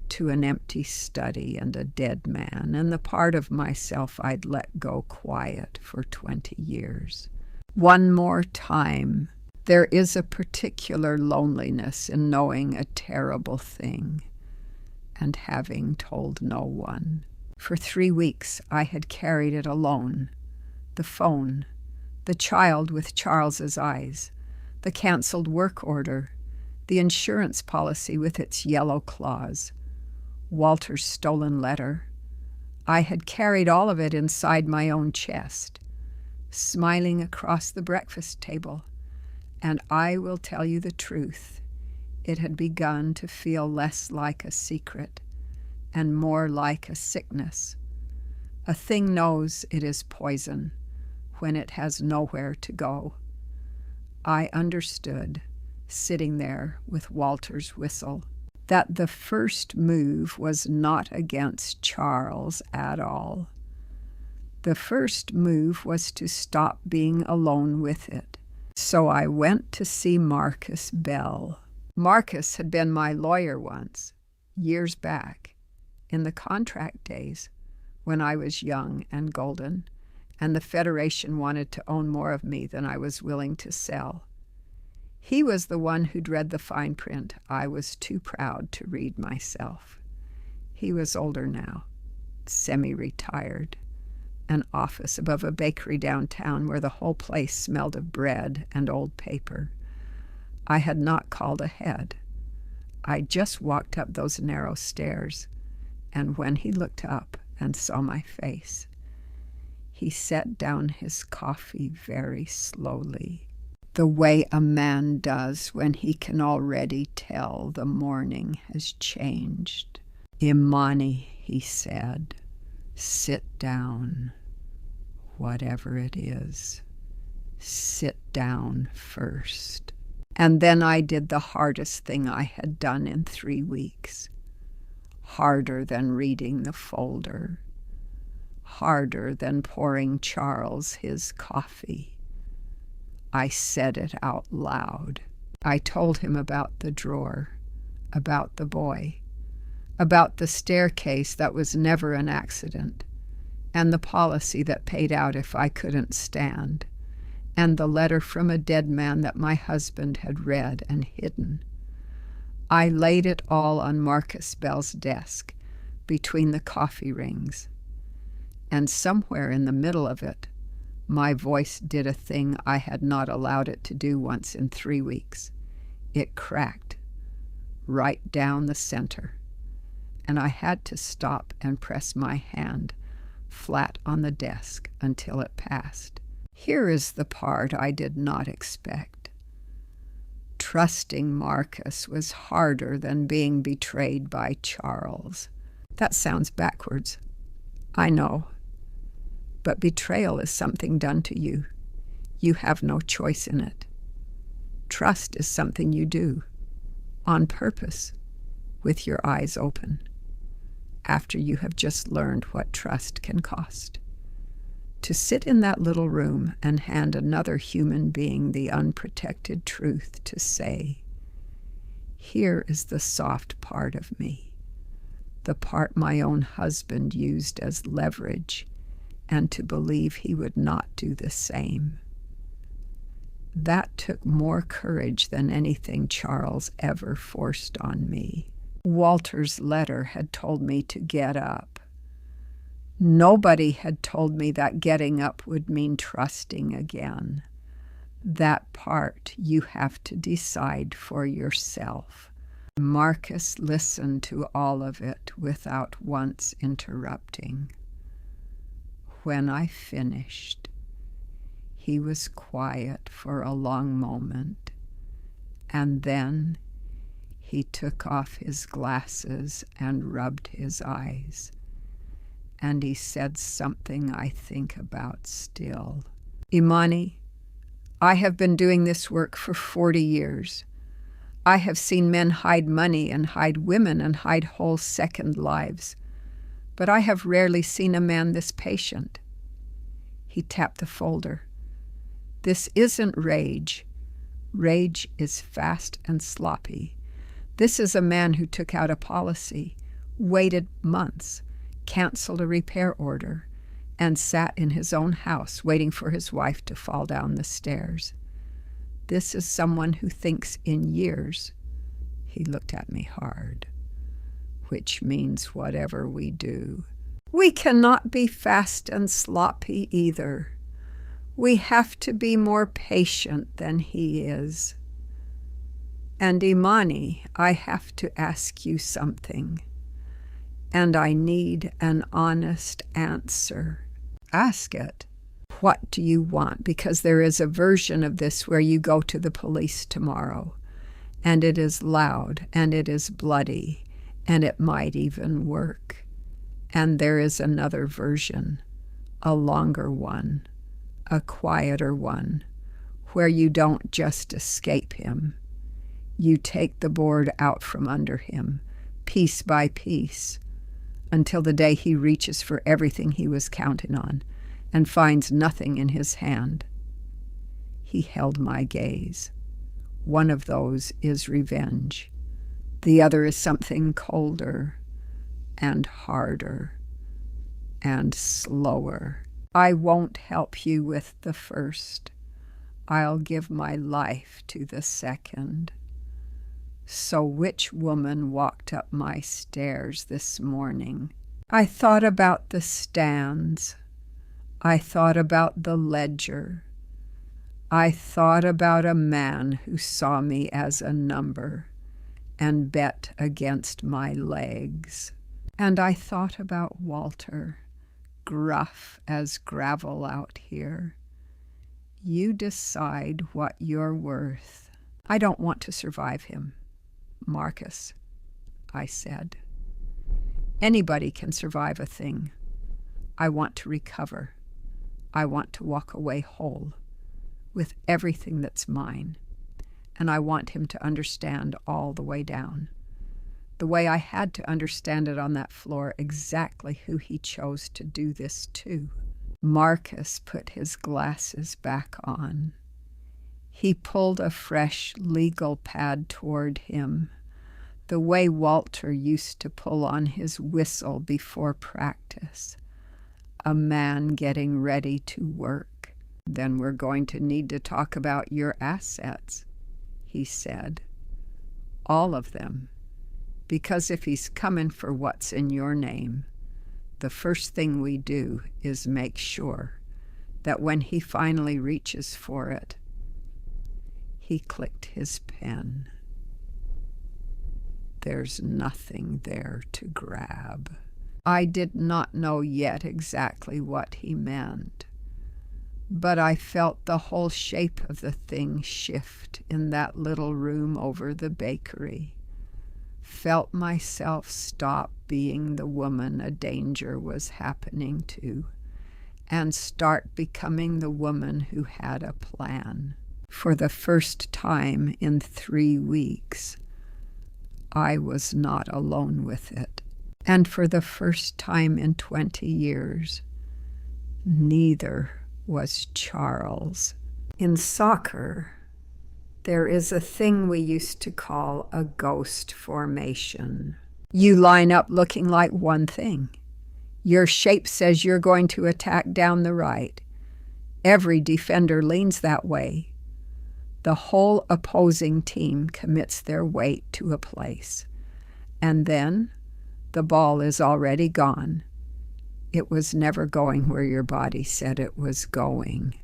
to an empty study and a dead man, and the part of myself I'd let go quiet for 20 years. One more time, there is a particular loneliness in knowing a terrible thing and having told no one. For 3 weeks I had carried it alone. The phone, the child with Charles's eyes, the canceled work order, the insurance policy with its yellow clause, Walter's stolen letter. I had carried all of it inside my own chest, smiling across the breakfast table, and I will tell you the truth. It had begun to feel less like a secret and more like a sickness. A thing knows it is poison when it has nowhere to go. I understood, sitting there with Walter's whistle, that the first move was not against Charles at all. The first move was to stop being alone with it. So I went to see Marcus Bell. Marcus had been my lawyer once, years back, in the contract days, when I was young and golden, and the Federation wanted to own more of me than I was willing to sell. He was the one who'd read the fine print. I was too proud to read myself. He was older now, semi-retired, an office above a bakery downtown where the whole place smelled of bread and old paper. I had not called ahead. I just walked up those narrow stairs, and when he looked up and saw my face, he set down his coffee very slowly, the way a man does when he can already tell the morning has changed. "Imani," he said, "sit down. Whatever it is, sit down first." And then I did the hardest thing I had done in 3 weeks. Harder than reading the folder. Harder than pouring Charles his coffee. I said it out loud. I told him about the drawer, about the boy, about the staircase that was never an accident, and the policy that paid out if I couldn't stand, and the letter from a dead man that my husband had read and hidden. I laid it all on Marcus Bell's desk, between the coffee rings, and somewhere in the middle of it, my voice did a thing I had not allowed it to do once in 3 weeks. It cracked, right down the center, and I had to stop and press my hand flat on the desk until it passed. Here is the part I did not expect. Trusting Marcus was harder than being betrayed by Charles. That sounds backwards, I know. But betrayal is something done to you. You have no choice in it. Trust is something you do, on purpose, with your eyes open, after you have just learned what trust can cost. To sit in that little room and hand another human being the unprotected truth to say, "Here is the soft part of me, the part my own husband used as leverage, and to believe he would not do the same." That took more courage than anything Charles ever forced on me. Walter's letter had told me to get up. Nobody had told me that getting up would mean trusting again. That part you have to decide for yourself. Marcus listened to all of it without once interrupting. When I finished, he was quiet for a long moment, and then he took off his glasses and rubbed his eyes, and he said something I think about still. Imani, I have been doing this work for 40 years. I have seen men hide money and hide women and hide whole second lives, but I have rarely seen a man this patient. He tapped the folder. This isn't rage. Rage is fast and sloppy. This is a man who took out a policy, waited months, canceled a repair order, and sat in his own house waiting for his wife to fall down the stairs. This is someone who thinks in years. He looked at me hard, which means whatever we do. We cannot be fast and sloppy either. We have to be more patient than he is. And Imani, I have to ask you something, and I need an honest answer. Ask it. What do you want? Because there is a version of this where you go to the police tomorrow, and it is loud, and it is bloody, and it might even work. And there is another version, a longer one, a quieter one, where you don't just escape him. You take the board out from under him, piece by piece, until the day he reaches for everything he was counting on and finds nothing in his hand. He held my gaze. One of those is revenge. The other is something colder and harder and slower. I won't help you with the first. I'll give my life to the second. So which woman walked up my stairs this morning? I thought about the stands. I thought about the ledger. I thought about a man who saw me as a number and bet against my legs. And I thought about Walter, gruff as gravel out here. You decide what you're worth. I don't want to survive him. Marcus, I said. Anybody can survive a thing. I want to recover. I want to walk away whole, with everything that's mine. And I want him to understand all the way down. The way I had to understand it on that floor, exactly who he chose to do this to. Marcus put his glasses back on. He pulled a fresh legal pad toward him, the way Walter used to pull on his whistle before practice. A man getting ready to work. Then we're going to need to talk about your assets, he said. All of them. Because if he's coming for what's in your name, the first thing we do is make sure that when he finally reaches for it, he clicked his pen. There's nothing there to grab. I did not know yet exactly what he meant, but I felt the whole shape of the thing shift in that little room over the bakery. Felt myself stop being the woman a danger was happening to and start becoming the woman who had a plan. For the first time in 3 weeks, I was not alone with it. And for the first time in 20 years, neither was Charles. In soccer, there is a thing we used to call a ghost formation. You line up looking like one thing. Your shape says you're going to attack down the right. Every defender leans that way. The whole opposing team commits their weight to a place, and then the ball is already gone. It was never going where your body said it was going.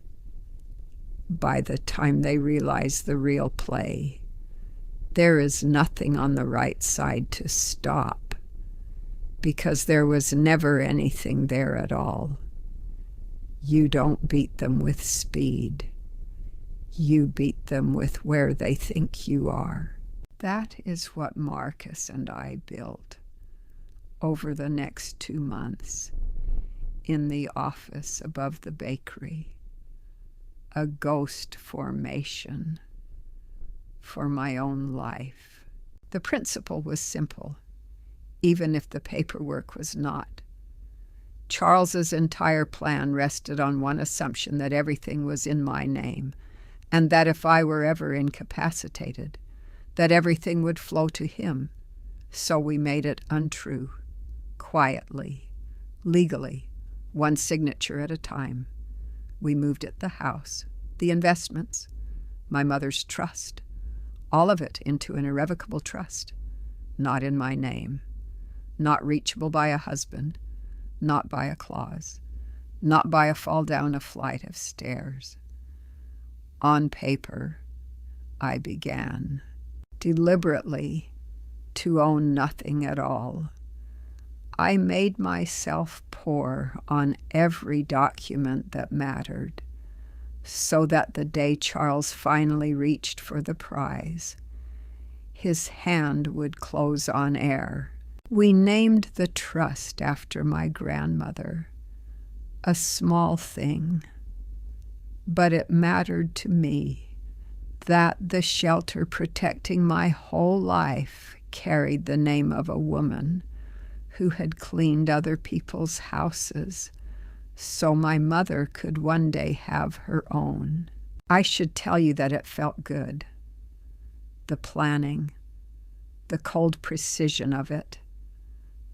By the time they realize the real play, there is nothing on the right side to stop, because there was never anything there at all. You don't beat them with speed. You beat them with where they think you are. That is what Marcus and I built over the next 2 months in the office above the bakery. A ghost formation for my own life. The principle was simple, even if the paperwork was not. Charles's entire plan rested on one assumption, that everything was in my name, and that if I were ever incapacitated, that everything would flow to him. So we made it untrue, quietly, legally, one signature at a time. We moved it, the house, the investments, my mother's trust, all of it into an irrevocable trust, not in my name, not reachable by a husband, not by a clause, not by a fall down a flight of stairs. On paper, I began deliberately to own nothing at all. I made myself poor on every document that mattered, so that the day Charles finally reached for the prize, his hand would close on air. We named the trust after my grandmother, a small thing, but it mattered to me that the shelter protecting my whole life carried the name of a woman who had cleaned other people's houses, so my mother could one day have her own. I should tell you that it felt good. The planning, the cold precision of it,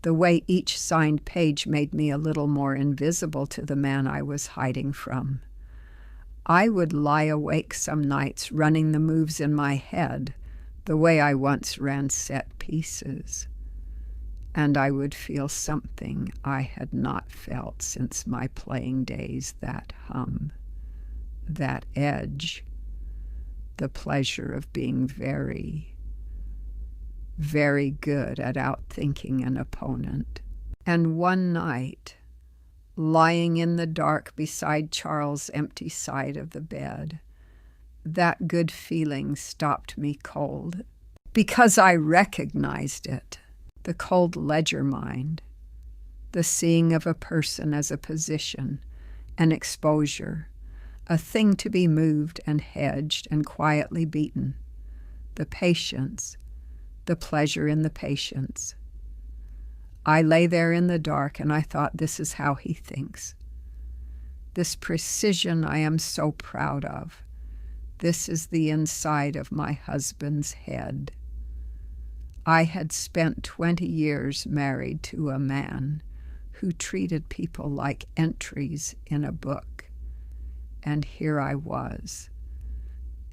the way each signed page made me a little more invisible to the man I was hiding from. I would lie awake some nights running the moves in my head the way I once ran set pieces, and I would feel something I had not felt since my playing days, that hum, that edge, the pleasure of being very, very good at outthinking an opponent. And one night, lying in the dark beside Charles' empty side of the bed, that good feeling stopped me cold, because I recognized it. The cold ledger mind, the seeing of a person as a position, an exposure, a thing to be moved and hedged and quietly beaten, the patience, the pleasure in the patience. I lay there in the dark and I thought, this is how he thinks. This precision I am so proud of. This is the inside of my husband's head. I had spent 20 years married to a man who treated people like entries in a book. And here I was,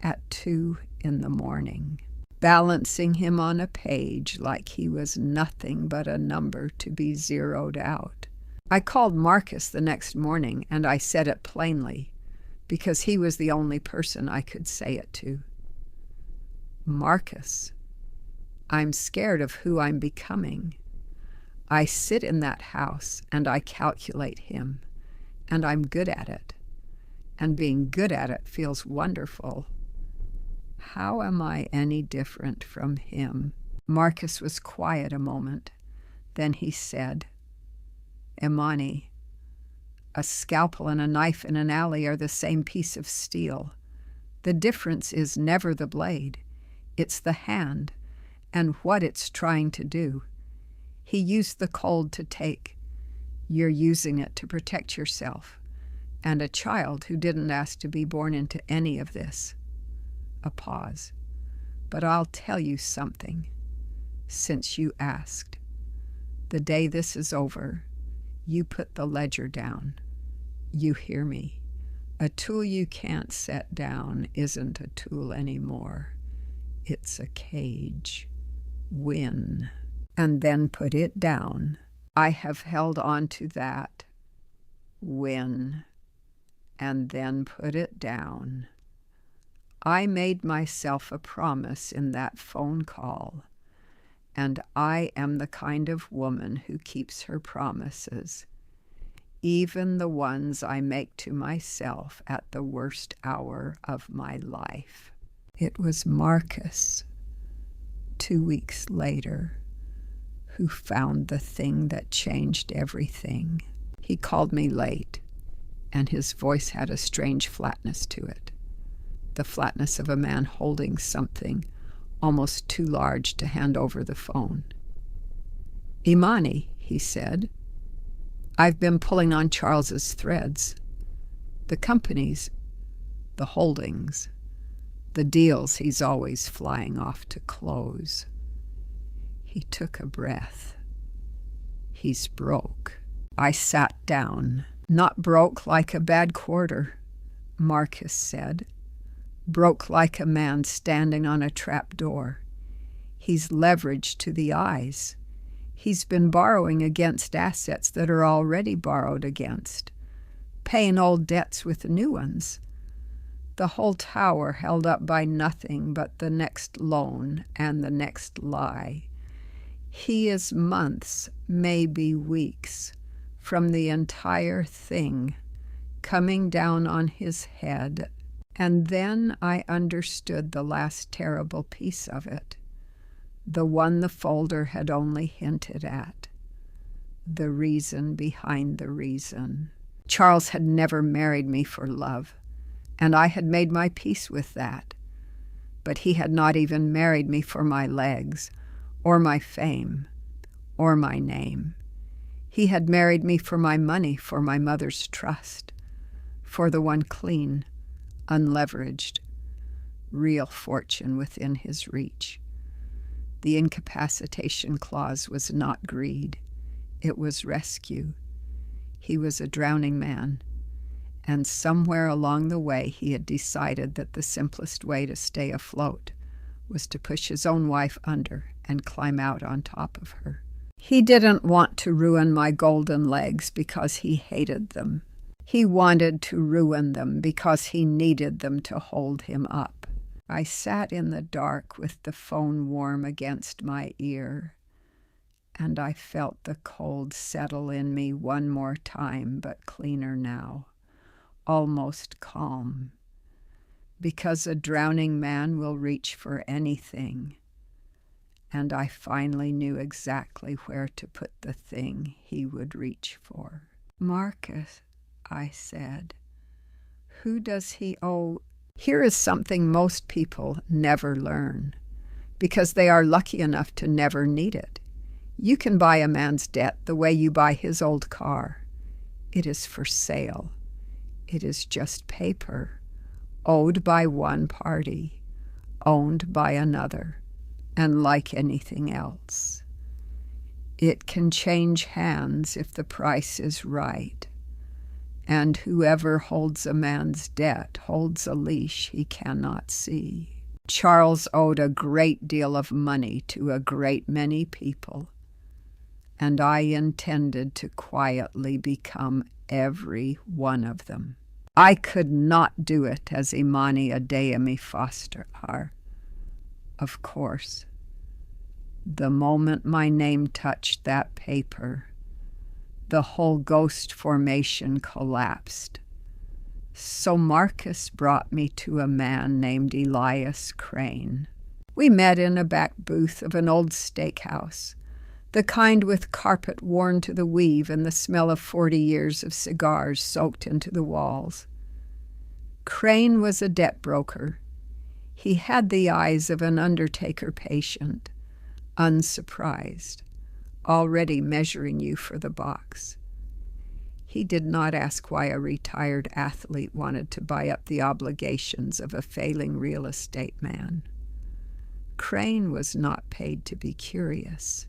at 2 a.m, balancing him on a page like he was nothing but a number to be zeroed out. I called Marcus the next morning, and I said it plainly, because he was the only person I could say it to. Marcus, I'm scared of who I'm becoming. I sit in that house and I calculate him, and I'm good at it. And being good at it feels wonderful. How am I any different from him? Marcus was quiet a moment. Then he said, Imani, a scalpel and a knife in an alley are the same piece of steel. The difference is never the blade. It's the hand and what it's trying to do. He used the cold to take. You're using it to protect yourself. And a child who didn't ask to be born into any of this. A pause. But I'll tell you something, since you asked. The day this is over, you put the ledger down. You hear me. A tool you can't set down isn't a tool anymore. It's a cage. Win. And then put it down. I have held on to that. Win. And then put it down. I made myself a promise in that phone call, and I am the kind of woman who keeps her promises, even the ones I make to myself at the worst hour of my life. It was Marcus, 2 weeks later, who found the thing that changed everything. He called me late, and his voice had a strange flatness to it, the flatness of a man holding something almost too large to hand over the phone. "Imani," he said, "I've been pulling on Charles's threads. The companies, the holdings, the deals he's always flying off to close." He took a breath. "He's broke." I sat down. "Not broke like a bad quarter," Marcus said. "Broke like a man standing on a trap door. He's leveraged to the eyes. He's been borrowing against assets that are already borrowed against, paying old debts with new ones. The whole tower held up by nothing but the next loan and the next lie. He is months, maybe weeks, from the entire thing coming down on his head. And then I understood the last terrible piece of it, the one the folder had only hinted at, the reason behind the reason. Charles had never married me for love, and I had made my peace with that. But he had not even married me for my legs, or my fame, or my name. He had married me for my money, for my mother's trust, for the one clean, unleveraged, real fortune within his reach. The incapacitation clause was not greed. It was rescue. He was a drowning man, and somewhere along the way he had decided that the simplest way to stay afloat was to push his own wife under and climb out on top of her. He didn't want to ruin my golden legs because he hated them. He wanted to ruin them because he needed them to hold him up. I sat in the dark with the phone warm against my ear, and I felt the cold settle in me one more time, but cleaner now, almost calm, because a drowning man will reach for anything, and I finally knew exactly where to put the thing he would reach for. "Marcus," I said, "who does he owe?" Here is something most people never learn, because they are lucky enough to never need it. You can buy a man's debt the way you buy his old car. It is for sale. It is just paper, owed by one party, owned by another, and like anything else, it can change hands if the price is right. And whoever holds a man's debt holds a leash he cannot see. Charles owed a great deal of money to a great many people, and I intended to quietly become every one of them. I could not do it as Imani Adeyemi Foster are. Of course, the moment my name touched that paper, the whole ghost formation collapsed. So Marcus brought me to a man named Elias Crane. We met in a back booth of an old steakhouse, the kind with carpet worn to the weave and the smell of 40 years of cigars soaked into the walls. Crane was a debt broker. He had the eyes of an undertaker patient, unsurprised, already measuring you for the box. He did not ask why a retired athlete wanted to buy up the obligations of a failing real estate man. Crane was not paid to be curious.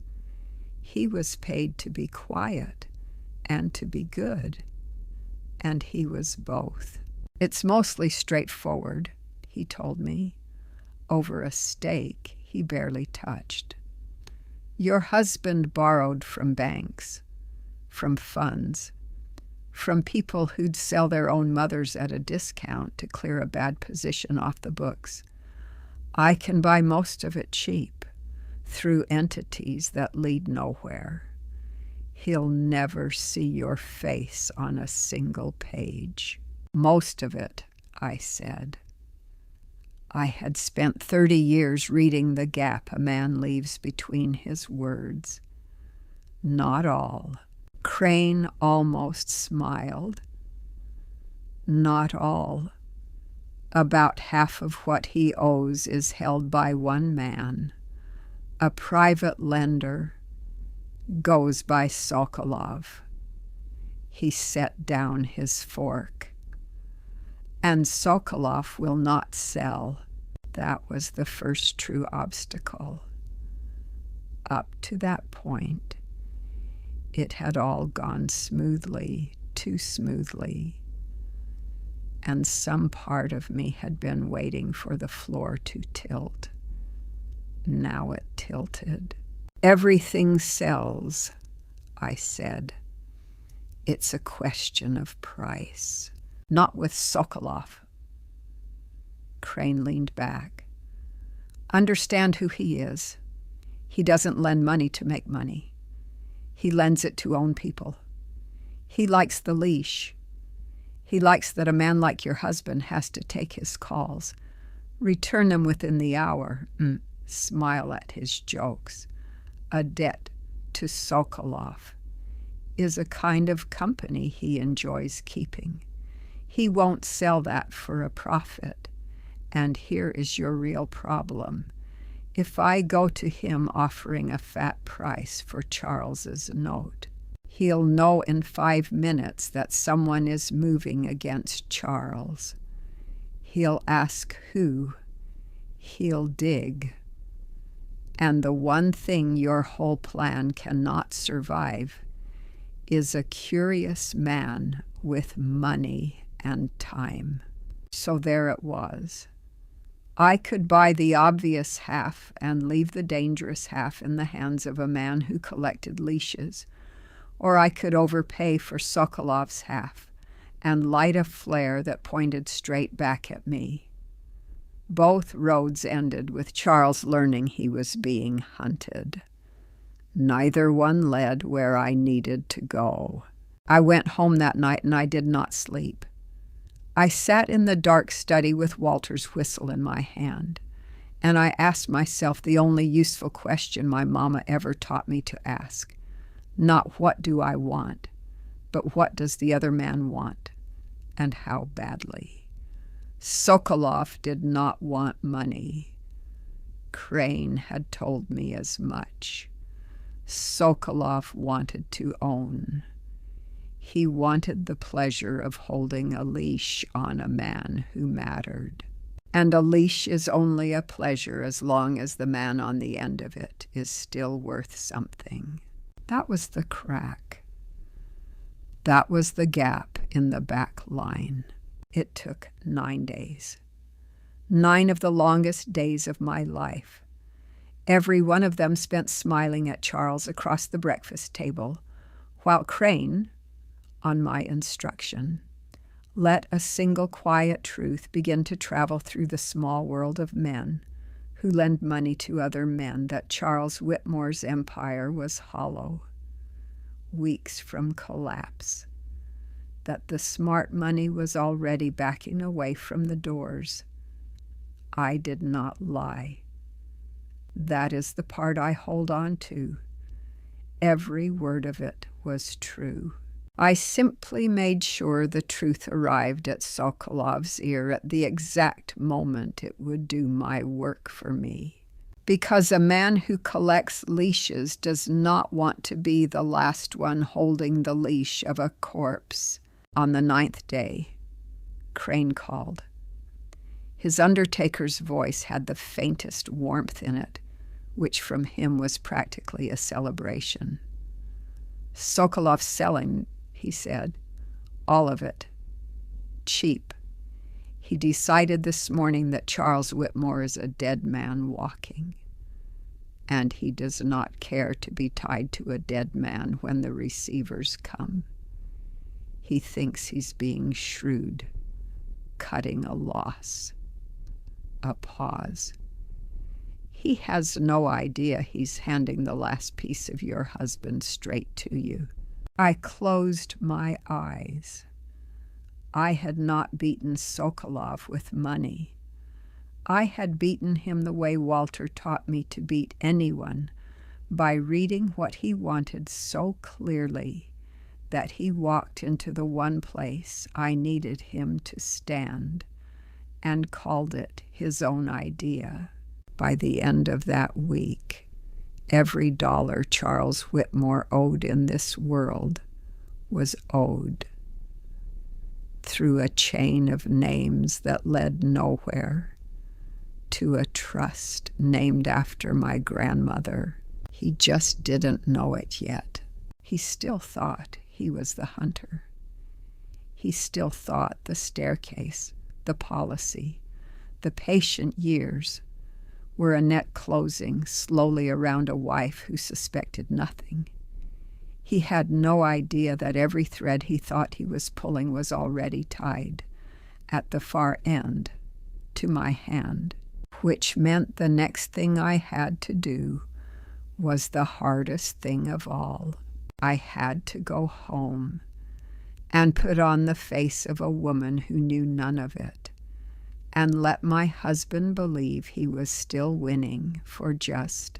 He was paid to be quiet and to be good, and he was both. It's mostly straightforward, he told me. Over a steak he barely touched. Your husband borrowed from banks, from funds, from people who'd sell their own mothers at a discount to clear a bad position off the books. I can buy most of it cheap, through entities that lead nowhere. He'll never see your face on a single page. Most of it, I said. I had spent 30 years reading the gap a man leaves between his words. Not all. Crane almost smiled. Not all. About half of what he owes is held by one man, a private lender, goes by Sokolov. He set down his fork. And Sokolov will not sell. That was the first true obstacle. Up to that point, it had all gone smoothly, too smoothly, and some part of me had been waiting for the floor to tilt. Now it tilted. Everything sells, I said. It's a question of price. Not with Sokolov. Crane leaned back. Understand who he is. He doesn't lend money to make money. He lends it to own people. He likes the leash. He likes that a man like your husband has to take his calls, return them within the hour, smile at his jokes. A debt to Sokolov is a kind of company he enjoys keeping. He won't sell that for a profit. And here is your real problem. If I go to him offering a fat price for Charles's note, he'll know in 5 minutes that someone is moving against Charles. He'll ask who. He'll dig. And the one thing your whole plan cannot survive is a curious man with money and time. So there it was. I could buy the obvious half and leave the dangerous half in the hands of a man who collected leashes, or I could overpay for Sokolov's half and light a flare that pointed straight back at me. Both roads ended with Charles learning he was being hunted. Neither one led where I needed to go. I went home that night and I did not sleep. I sat in the dark study with Walter's whistle in my hand, and I asked myself the only useful question my mama ever taught me to ask. Not what do I want, but what does the other man want, and how badly. Sokolov did not want money. Crane had told me as much. Sokolov wanted to own. He wanted the pleasure of holding a leash on a man who mattered. And a leash is only a pleasure as long as the man on the end of it is still worth something. That was the crack. That was the gap in the back line. It took 9 days. 9 of the longest days of my life. Every one of them spent smiling at Charles across the breakfast table, while Crane, on my instruction, let a single quiet truth begin to travel through the small world of men who lend money to other men that Charles Whitmore's empire was hollow, weeks from collapse, that the smart money was already backing away from the doors. I did not lie. That is the part I hold on to. Every word of it was true. I simply made sure the truth arrived at Sokolov's ear at the exact moment it would do my work for me. Because a man who collects leashes does not want to be the last one holding the leash of a corpse. On the 9th day, Crane called. His undertaker's voice had the faintest warmth in it, which from him was practically a celebration. Sokolov's selling, he said. All of it. Cheap. He decided this morning that Charles Whitmore is a dead man walking, and he does not care to be tied to a dead man when the receivers come. He thinks he's being shrewd, cutting a loss. A pause. He has no idea he's handing the last piece of your husband straight to you. I closed my eyes. I had not beaten Sokolov with money. I had beaten him the way Walter taught me to beat anyone, by reading what he wanted so clearly that he walked into the one place I needed him to stand and called it his own idea. By the end of that week, every dollar Charles Whitmore owed in this world was owed through a chain of names that led nowhere to a trust named after my grandmother. He just didn't know it yet. He still thought he was the hunter. He still thought the staircase, the policy, the patient years were a net closing slowly around a wife who suspected nothing. He had no idea that every thread he thought he was pulling was already tied, at the far end, to my hand, which meant the next thing I had to do was the hardest thing of all. I had to go home and put on the face of a woman who knew none of it, and let my husband believe he was still winning for just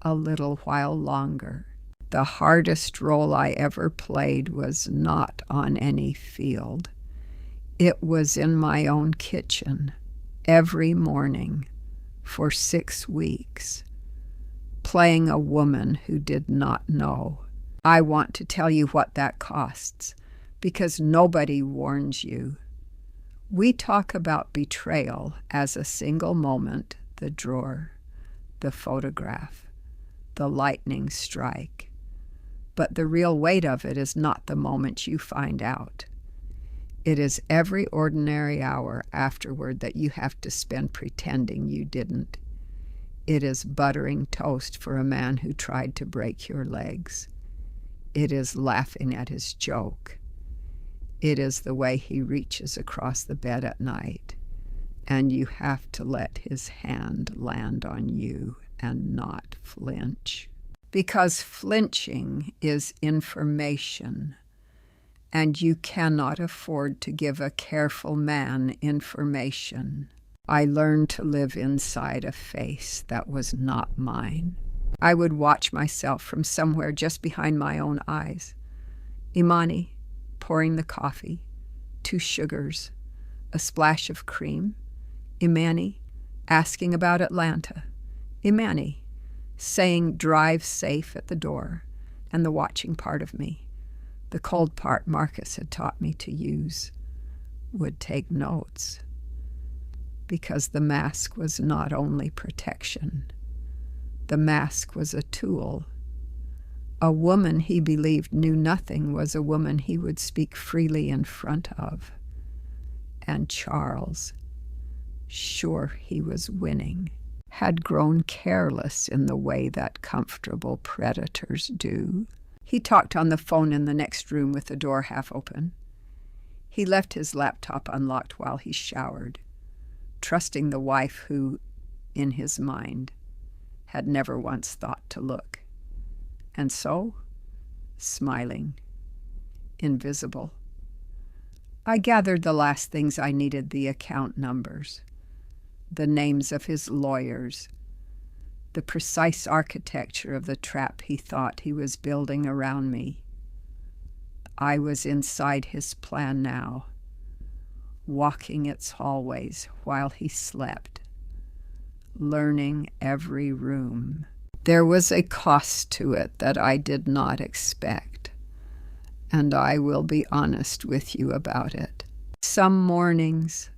a little while longer. The hardest role I ever played was not on any field. It was in my own kitchen, every morning, for 6 weeks, playing a woman who did not know. I want to tell you what that costs, because nobody warns you. We talk about betrayal as a single moment, the drawer, the photograph, the lightning strike. But the real weight of it is not the moment you find out. It is every ordinary hour afterward that you have to spend pretending you didn't. It is buttering toast for a man who tried to break your legs. It is laughing at his joke. It is the way he reaches across the bed at night, and you have to let his hand land on you and not flinch. Because flinching is information, and you cannot afford to give a careful man information. I learned to live inside a face that was not mine. I would watch myself from somewhere just behind my own eyes. Imani, pouring the coffee, 2 sugars, a splash of cream. Imani, asking about Atlanta. Imani, saying drive safe at the door, and the watching part of me, the cold part Marcus had taught me to use, would take notes. Because the mask was not only protection. The mask was a tool. A woman he believed knew nothing was a woman he would speak freely in front of. And Charles, sure he was winning, had grown careless in the way that comfortable predators do. He talked on the phone in the next room with the door half open. He left his laptop unlocked while he showered, trusting the wife who, in his mind, had never once thought to look. And so, smiling, invisible, I gathered the last things I needed: the account numbers, the names of his lawyers, the precise architecture of the trap he thought he was building around me. I was inside his plan now, walking its hallways while he slept, learning every room. There was a cost to it that I did not expect, and I will be honest with you about it. Some mornings,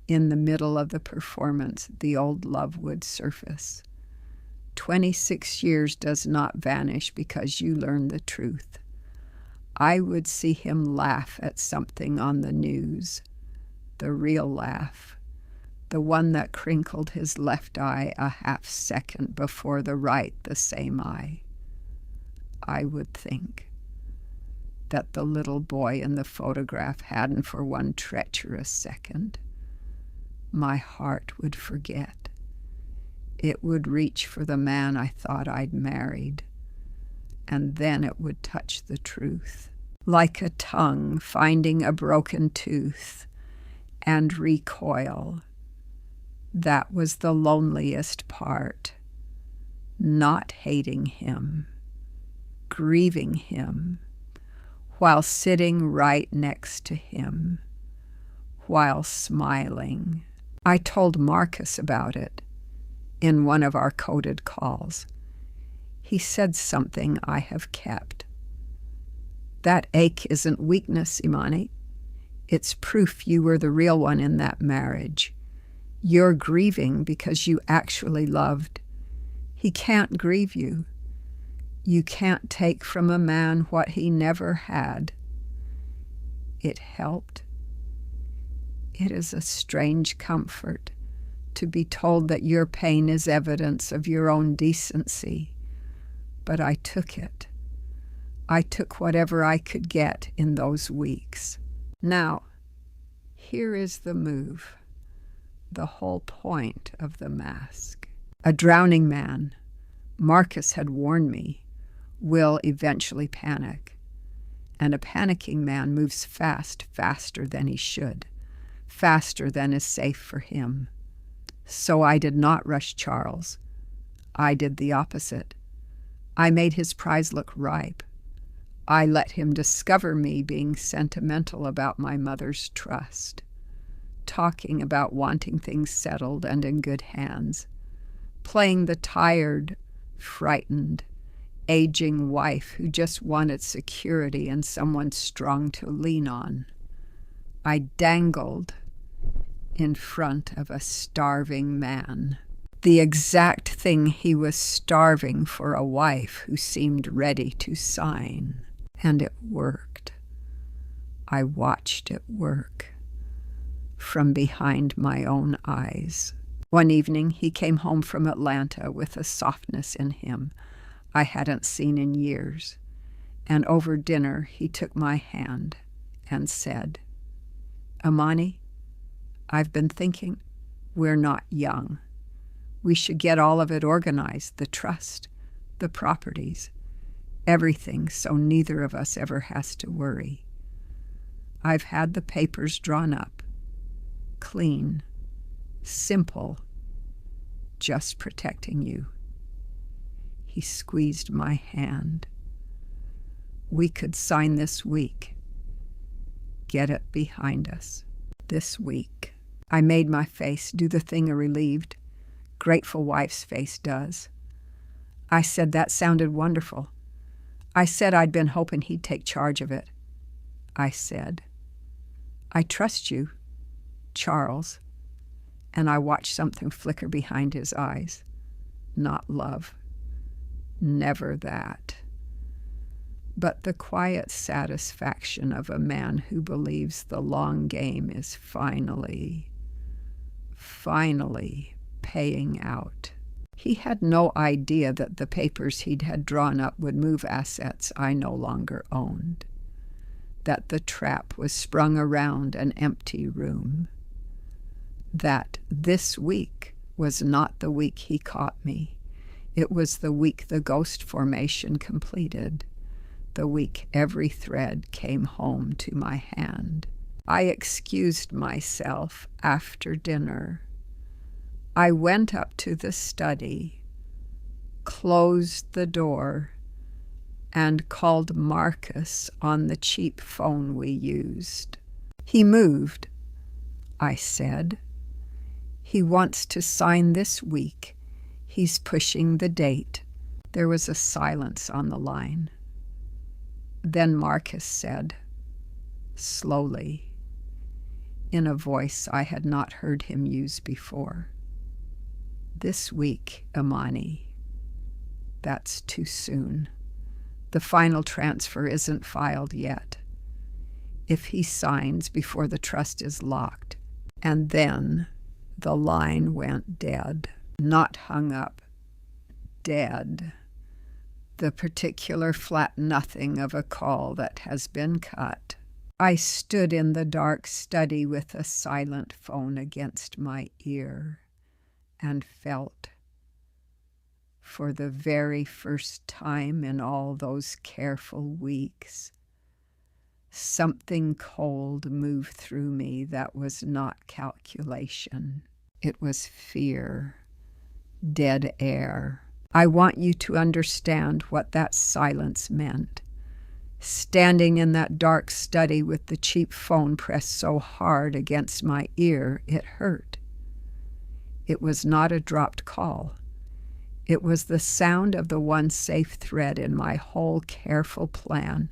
in the middle of the performance, the old love would surface. 26 years does not vanish because you learn the truth. I would see him laugh at something on the news, the real laugh, the one that crinkled his left eye a half second before the right the same eye, I would think that the little boy in the photograph hadn't for one treacherous second. My heart would forget. It would reach for the man I thought I'd married, and then it would touch the truth, like a tongue finding a broken tooth, and recoil. That was the loneliest part, not hating him, grieving him, while sitting right next to him, while smiling. I told Marcus about it in one of our coded calls. He said something I have kept. That ache isn't weakness, Imani. It's proof you were the real one in that marriage. You're grieving because you actually loved. He can't grieve you. You can't take from a man what he never had. It helped. It is a strange comfort to be told that your pain is evidence of your own decency. But I took it. I took whatever I could get in those weeks. Now, here is the move, the whole point of the mask. A drowning man, Marcus had warned me, will eventually panic. And a panicking man moves faster than he should, faster than is safe for him. So I did not rush Charles. I did the opposite. I made his prize look ripe. I let him discover me being sentimental about my mother's trust, talking about wanting things settled and in good hands, playing the tired, frightened, aging wife who just wanted security and someone strong to lean on. I dangled in front of a starving man, the exact thing he was starving for, a wife who seemed ready to sign. And it worked. I watched it work from behind my own eyes. One evening, he came home from Atlanta with a softness in him I hadn't seen in years, and over dinner he took my hand and said, "Imani, I've been thinking, we're not young. We should get all of it organized, the trust, the properties, everything, so neither of us ever has to worry. I've had the papers drawn up, clean, simple, just protecting you." He squeezed my hand. "We could sign this week. Get it behind us. This week." I made my face do the thing a relieved, grateful wife's face does. I said that sounded wonderful. I said I'd been hoping he'd take charge of it. I said, "I trust you, Charles." And I watched something flicker behind his eyes. Not love. Never that. But the quiet satisfaction of a man who believes the long game is finally paying out. He had no idea that the papers he'd had drawn up would move assets I no longer owned, that the trap was sprung around an empty room, that this week was not the week he caught me. It was the week the ghost formation completed, the week every thread came home to my hand. I excused myself after dinner. I went up to the study, closed the door, and called Marcus on the cheap phone we used. "He moved," I said. "He wants to sign this week. He's pushing the date." There was a silence on the line. Then Marcus said, slowly, in a voice I had not heard him use before, "This week, Imani. That's too soon. The final transfer isn't filed yet. If he signs before the trust is locked, And then the line went dead. Not hung up, dead. The particular flat nothing of a call that has been cut. I stood in the dark study with a silent phone against my ear and felt, for the very first time in all those careful weeks, something cold move through me that was not calculation. It was fear, dead air. I want you to understand what that silence meant. Standing in that dark study with the cheap phone pressed so hard against my ear, it hurt. It was not a dropped call. It was the sound of the one safe thread in my whole careful plan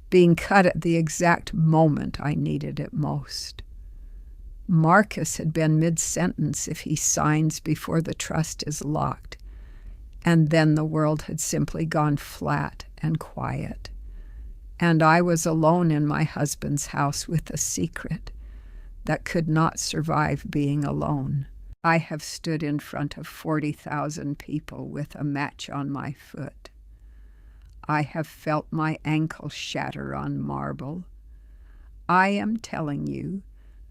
being cut at the exact moment I needed it most. Marcus had been mid-sentence if he signs before the trust is locked, and then the world had simply gone flat and quiet. And I was alone in my husband's house with a secret that could not survive being alone. I have stood in front of 40,000 people with a match on my foot. I have felt my ankle shatter on marble. I am telling you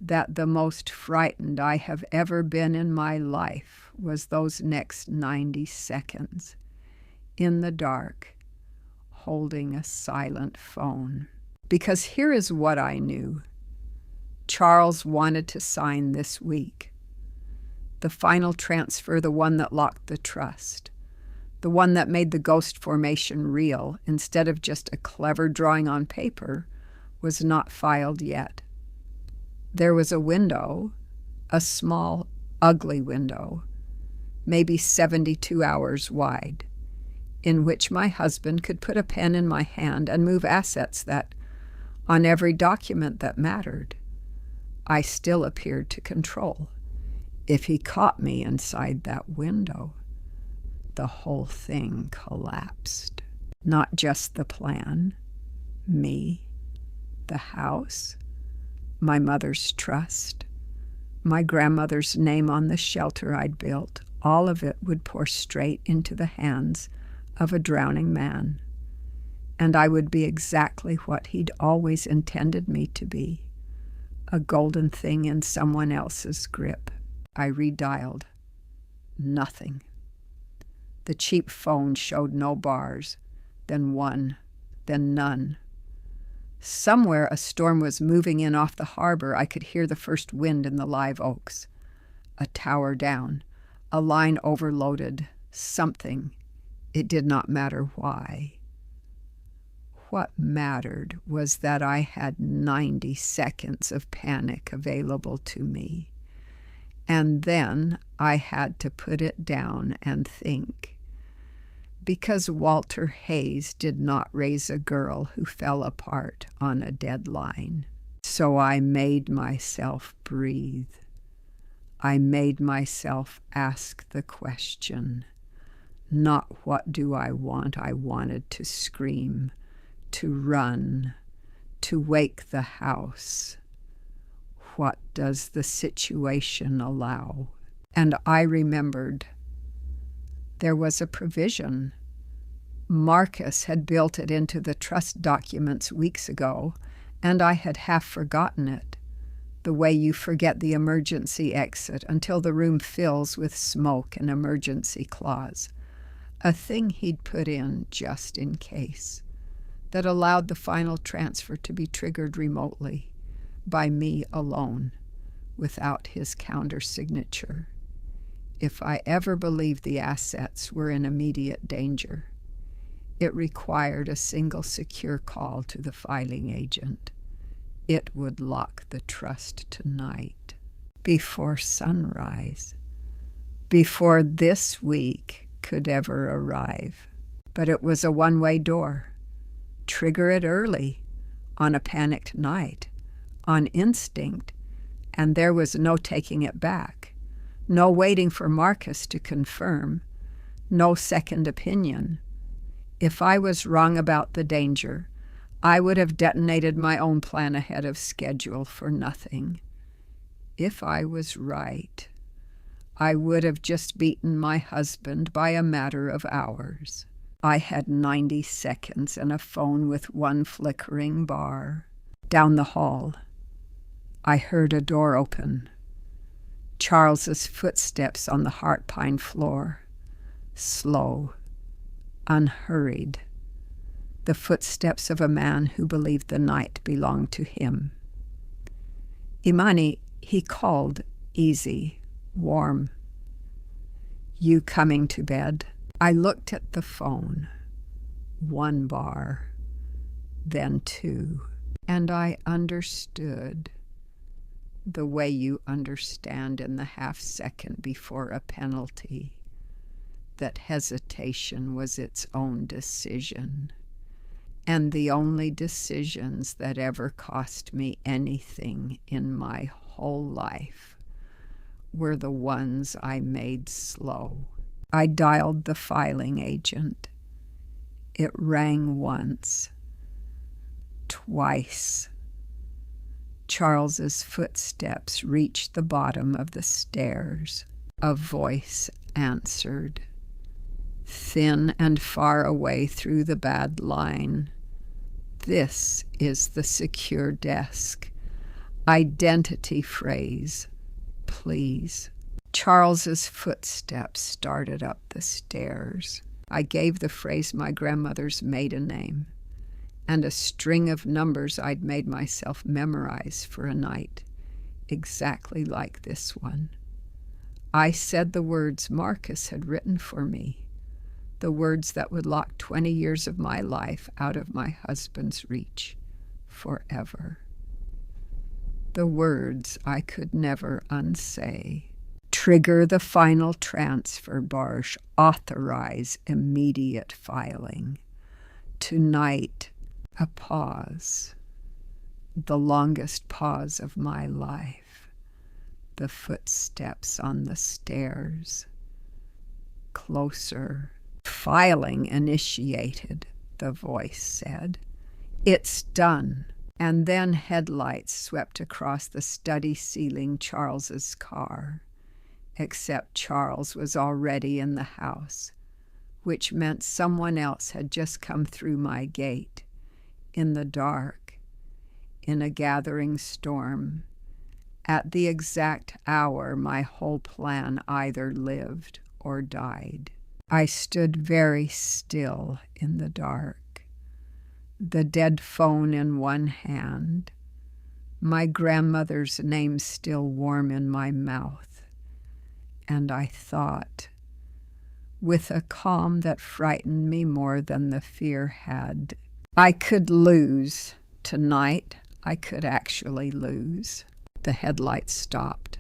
that the most frightened I have ever been in my life was those next 90 seconds, in the dark, holding a silent phone. Because here is what I knew. Charles wanted to sign this week. The final transfer, the one that locked the trust. The one that made the ghost formation real instead of just a clever drawing on paper, was not filed yet. There was a window, a small, ugly window, maybe 72 hours wide, in which my husband could put a pen in my hand and move assets that, on every document that mattered, I still appeared to control. If he caught me inside that window, the whole thing collapsed. Not just the plan, me, the house, my mother's trust, my grandmother's name on the shelter I'd built, all of it would pour straight into the hands of a drowning man. And I would be exactly what he'd always intended me to be, a golden thing in someone else's grip. I redialed. Nothing. The cheap phone showed no bars, then one, then none. Somewhere a storm was moving in off the harbor. I could hear the first wind in the live oaks. A tower down, a line overloaded, something. It did not matter why. What mattered was that I had 90 seconds of panic available to me. And then I had to put it down and think. Because Walter Hayes did not raise a girl who fell apart on a deadline. So I made myself breathe. I made myself ask the question. Not what do I want? I wanted to scream, to run, to wake the house. What does the situation allow? And I remembered there was a provision. Marcus had built it into the trust documents weeks ago, and I had half forgotten it, the way you forget the emergency exit until the room fills with smoke and emergency clause, a thing he'd put in just in case, that allowed the final transfer to be triggered remotely by me alone, without his counter-signature. If I ever believed the assets were in immediate danger, it required a single secure call to the filing agent. It would lock the trust tonight, before sunrise, before this week could ever arrive. But it was a one-way door. Trigger it early, on a panicked night, on instinct, and there was no taking it back, no waiting for Marcus to confirm, no second opinion. If I was wrong about the danger, I would have detonated my own plan ahead of schedule for nothing. If I was right, I would have just beaten my husband by a matter of hours. I had 90 seconds and a phone with one flickering bar. Down the hall, I heard a door open. Charles's footsteps on the heart pine floor. Slow, unhurried. The footsteps of a man who believed the night belonged to him. Imani, he called, easy, warm. You coming to bed? I looked at the phone. 1 bar, then 2, and I understood the way you understand in the half-second before a penalty that hesitation was its own decision, and the only decisions that ever cost me anything in my whole life were the ones I made slow. I dialed the filing agent. It rang once, twice. Charles's footsteps reached the bottom of the stairs. A voice answered, thin and far away through the bad line. This is the secure desk. Identity phrase, please. Charles's footsteps started up the stairs. I gave the phrase my grandmother's maiden name and a string of numbers I'd made myself memorize for a night, exactly like this one. I said the words Marcus had written for me, the words that would lock 20 years of my life out of my husband's reach forever. The words I could never unsay. Trigger the final transfer bars. Authorize immediate filing. Tonight, a pause. The longest pause of my life. The footsteps on the stairs. Closer. Filing initiated, the voice said. It's done. And then headlights swept across the study ceiling Charles's car. Except Charles was already in the house, which meant someone else had just come through my gate, in the dark, in a gathering storm, at the exact hour my whole plan either lived or died. I stood very still in the dark, the dead phone in one hand, my grandmother's name still warm in my mouth. And I thought, with a calm that frightened me more than the fear had, I could lose. Tonight, I could actually lose. The headlights stopped.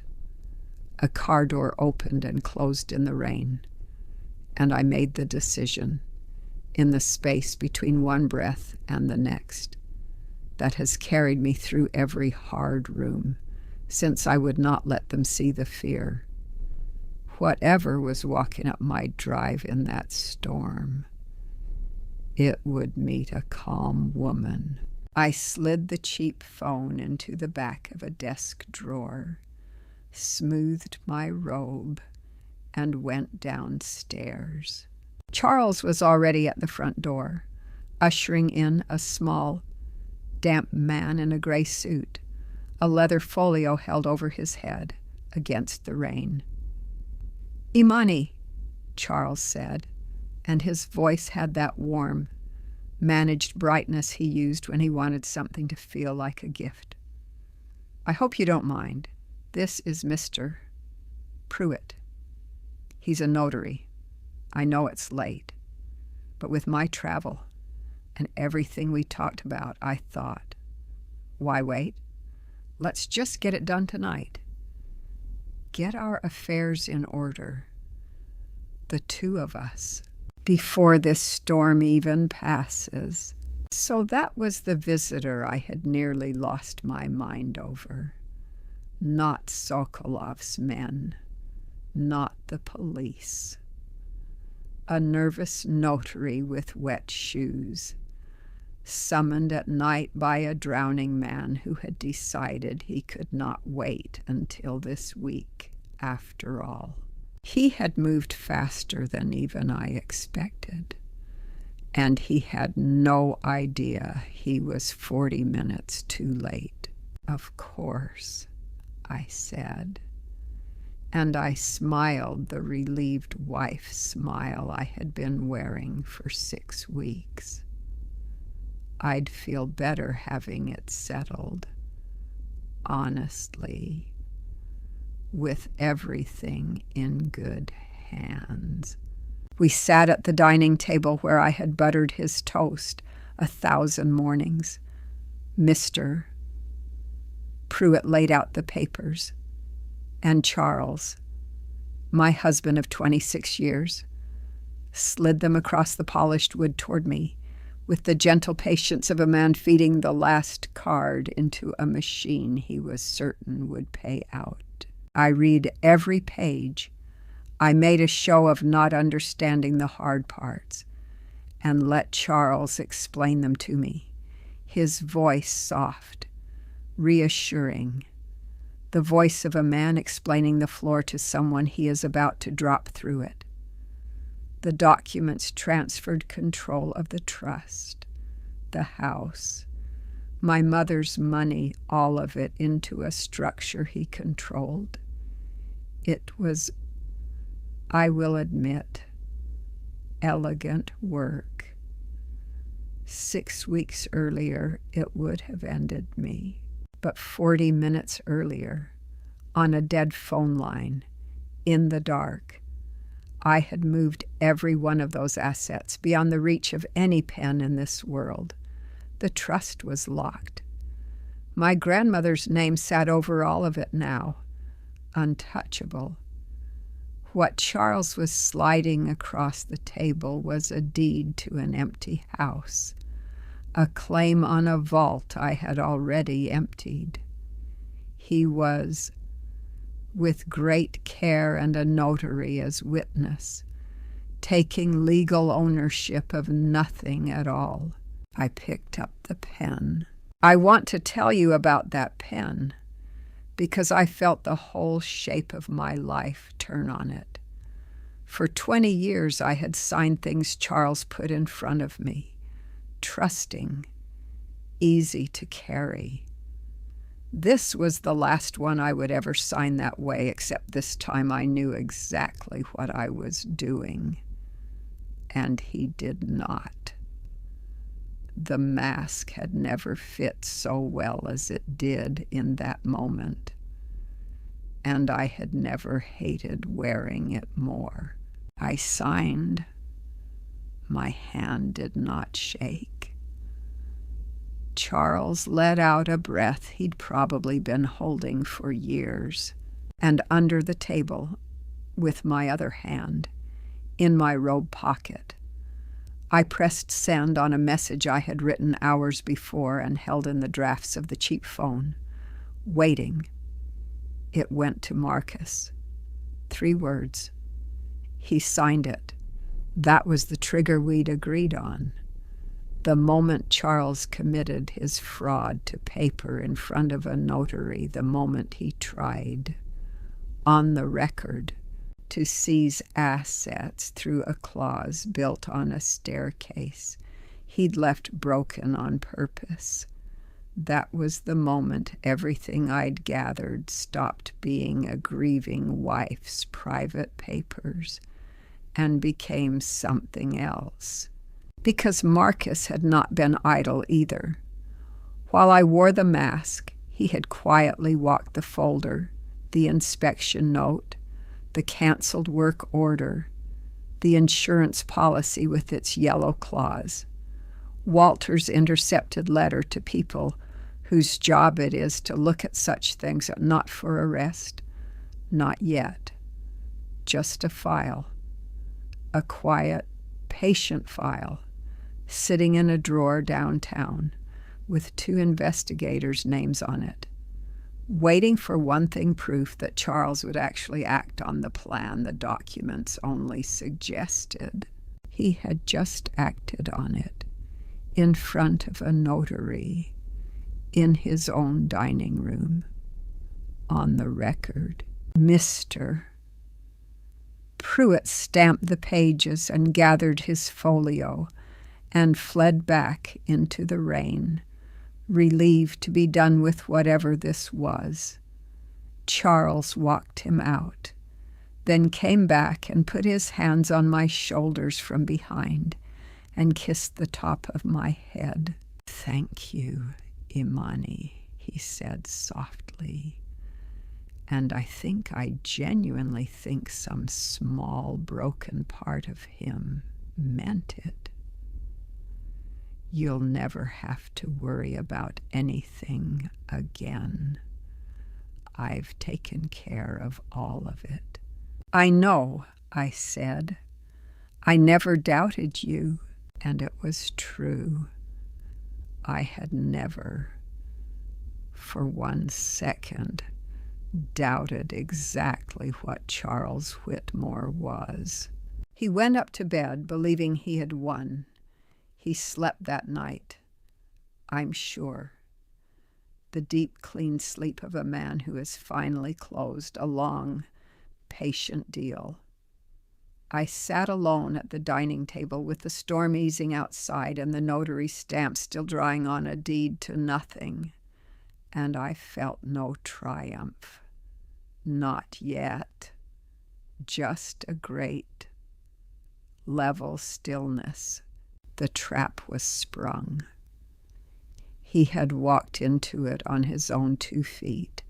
A car door opened and closed in the rain, and I made the decision, in the space between one breath and the next, that has carried me through every hard room, since I would not let them see the fear. Whatever was walking up my drive in that storm, it would meet a calm woman. I slid the cheap phone into the back of a desk drawer, smoothed my robe, and went downstairs. Charles was already at the front door, ushering in a small, damp man in a gray suit, a leather folio held over his head against the rain. Imani, Charles said, and his voice had that warm, managed brightness he used when he wanted something to feel like a gift. I hope you don't mind. This is Mr. Pruitt. He's a notary. I know it's late, but with my travel and everything we talked about, I thought, why wait? Let's just get it done tonight. Get our affairs in order, the two of us, before this storm even passes. So that was the visitor I had nearly lost my mind over. Not Sokolov's men, not the police. A nervous notary with wet shoes, summoned at night by a drowning man who had decided he could not wait until this week after all. He had moved faster than even I expected, and he had no idea he was 40 minutes too late. "Of course," I said, and I smiled the relieved wife smile I had been wearing for 6 weeks. I'd feel better having it settled, honestly, with everything in good hands. We sat at the dining table where I had buttered his toast 1,000 mornings. Mr. Pruitt laid out the papers, and Charles, my husband of 26 years, slid them across the polished wood toward me with the gentle patience of a man feeding the last card into a machine he was certain would pay out. I read every page. I made a show of not understanding the hard parts and let Charles explain them to me, his voice soft, reassuring, the voice of a man explaining the floor to someone he is about to drop through it. The documents transferred control of the trust, the house, my mother's money, all of it into a structure he controlled. It was, I will admit, elegant work. 6 weeks earlier, it would have ended me. But 40 minutes earlier, on a dead phone line, in the dark, I had moved every one of those assets beyond the reach of any pen in this world. The trust was locked. My grandmother's name sat over all of it now, untouchable. What Charles was sliding across the table was a deed to an empty house, a claim on a vault I had already emptied. He was, with great care and a notary as witness, taking legal ownership of nothing at all. I picked up the pen. I want to tell you about that pen because I felt the whole shape of my life turn on it. For 20 years I had signed things Charles put in front of me, trusting, easy to carry. This was the last one I would ever sign that way, except this time I knew exactly what I was doing, and he did not. The mask had never fit so well as it did in that moment, and I had never hated wearing it more. I signed. My hand did not shake. Charles let out a breath he'd probably been holding for years, and under the table, with my other hand, in my robe pocket, I pressed send on a message I had written hours before and held in the drafts of the cheap phone, waiting. It went to Marcus. 3 words. He signed it. That was the trigger we'd agreed on. The moment Charles committed his fraud to paper in front of a notary, the moment he tried, on the record, to seize assets through a clause built on a staircase he'd left broken on purpose. That was the moment everything I'd gathered stopped being a grieving wife's private papers and became something else. Because Marcus had not been idle either. While I wore the mask, he had quietly walked the folder, the inspection note, the canceled work order, the insurance policy with its yellow clause, Walter's intercepted letter to people whose job it is to look at such things, not for arrest, not yet, just a file, a quiet, patient file, sitting in a drawer downtown with 2 investigators' names on it, waiting for one thing proof that Charles would actually act on the plan the documents only suggested. He had just acted on it. in front of a notary in his own dining room. On the record, Mr. Pruitt stamped the pages and gathered his folio and fled back into the rain, relieved to be done with whatever this was. Charles walked him out, then came back and put his hands on my shoulders from behind and kissed the top of my head. "Thank you, Imani," he said softly. And I genuinely think some small broken part of him meant it. "You'll never have to worry about anything again. I've taken care of all of it." "I know," I said. "I never doubted you." And it was true. I had never, for 1 second, doubted exactly what Charles Whitmore was. He went up to bed believing he had won. He slept that night, I'm sure. The deep, clean sleep of a man who has finally closed a long, patient deal. I sat alone at the dining table with the storm easing outside and the notary stamp still drawing on a deed to nothing, and I felt no triumph. Not yet. Just a great, level stillness. The trap was sprung. He had walked into it on his own 2 feet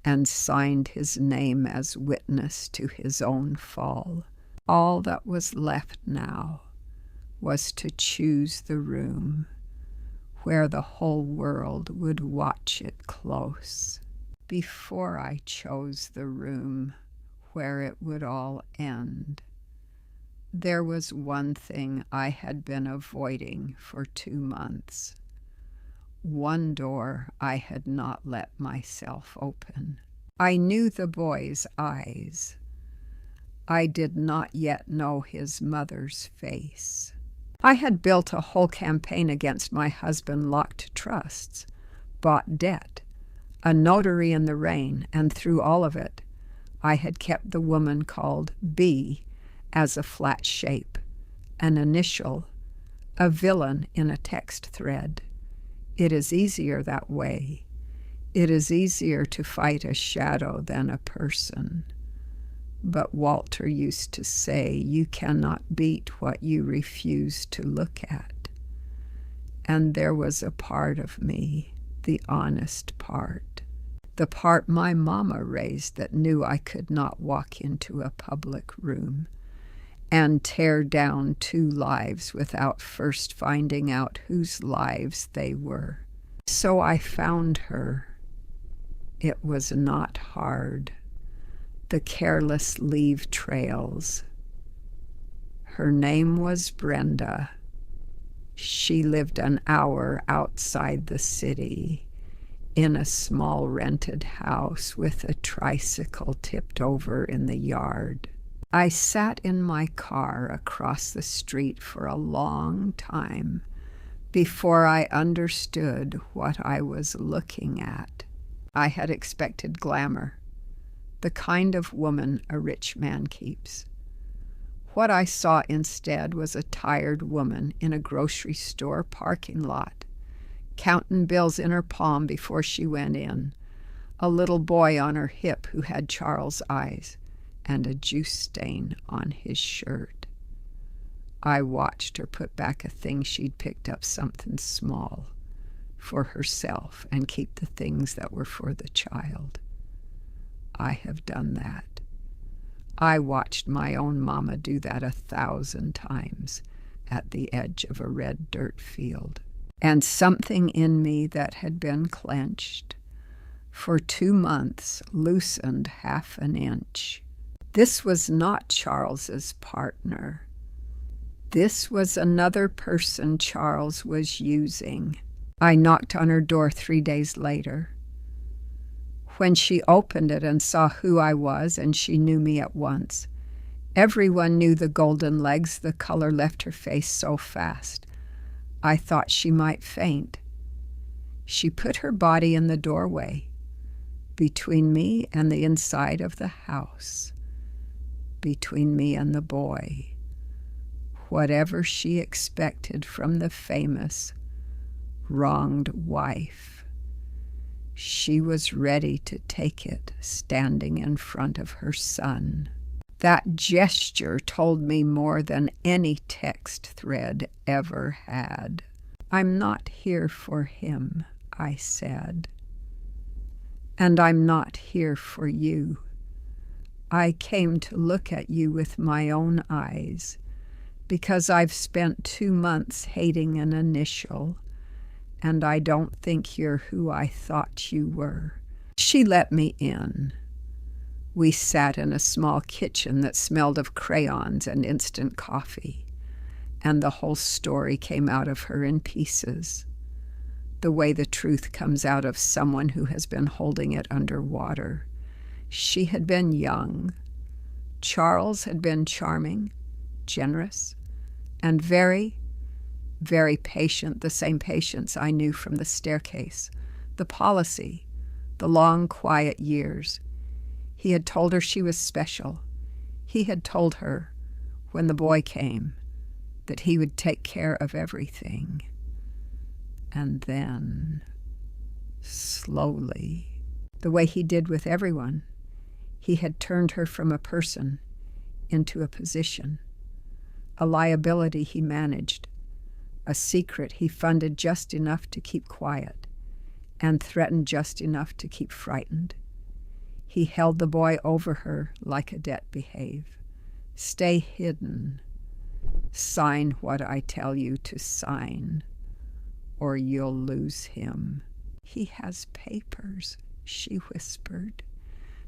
and signed his name as witness to his own fall. All that was left now was to choose the room where the whole world would watch it close. Before I chose the room where it would all end, there was one thing I had been avoiding for 2 months. One door I had not let myself open. I knew the boy's eyes. I did not yet know his mother's face. I had built a whole campaign against my husband-locked trusts, bought debt, a notary in the rain, and through all of it, I had kept the woman called B as a flat shape, an initial, a villain in a text thread. It is easier that way. It is easier to fight a shadow than a person. But Walter used to say, you cannot beat what you refuse to look at. And there was a part of me, the honest part, the part my mama raised that knew I could not walk into a public room and tear down 2 lives without first finding out whose lives they were. So I found her. It was not hard. The careless leave trails. Her name was Brenda. She lived an hour outside the city in a small rented house with a tricycle tipped over in the yard. I sat in my car across the street for a long time before I understood what I was looking at. I had expected glamour, the kind of woman a rich man keeps. What I saw instead was a tired woman in a grocery store parking lot, counting bills in her palm before she went in, a little boy on her hip who had Charles' eyes, and a juice stain on his shirt. I watched her put back a thing she'd picked up, something small, for herself, and keep the things that were for the child. I have done that. I watched my own mama do that 1,000 times at the edge of a red dirt field. And something in me that had been clenched for 2 months loosened 1/2 inch. This was not Charles's partner. This was another person Charles was using. I knocked on her door 3 days later. When she opened it and saw who I was, and she knew me at once, everyone knew the golden legs. The color left her face so fast. I thought she might faint. She put her body in the doorway, between me and the inside of the house, between me and the boy. Whatever she expected from the famous, wronged wife, she was ready to take it standing in front of her son. That gesture told me more than any text thread ever had. I'm not here for him, I said. And I'm not here for you. I came to look at you with my own eyes because I've spent 2 months hating an initial, and I don't think you're who I thought you were. She let me in. We sat in a small kitchen that smelled of crayons and instant coffee, and the whole story came out of her in pieces, the way the truth comes out of someone who has been holding it underwater. She had been young. Charles had been charming, generous, and very, very patient, the same patience I knew from the staircase, the policy, the long, quiet years. He had told her she was special. He had told her, when the boy came, that he would take care of everything. And then, slowly, the way he did with everyone, he had turned her from a person into a position, a liability he managed, a secret he funded just enough to keep quiet and threatened just enough to keep frightened. He held the boy over her like a debt behave. Stay hidden. Sign what I tell you to sign, or you'll lose him. He has papers, she whispered,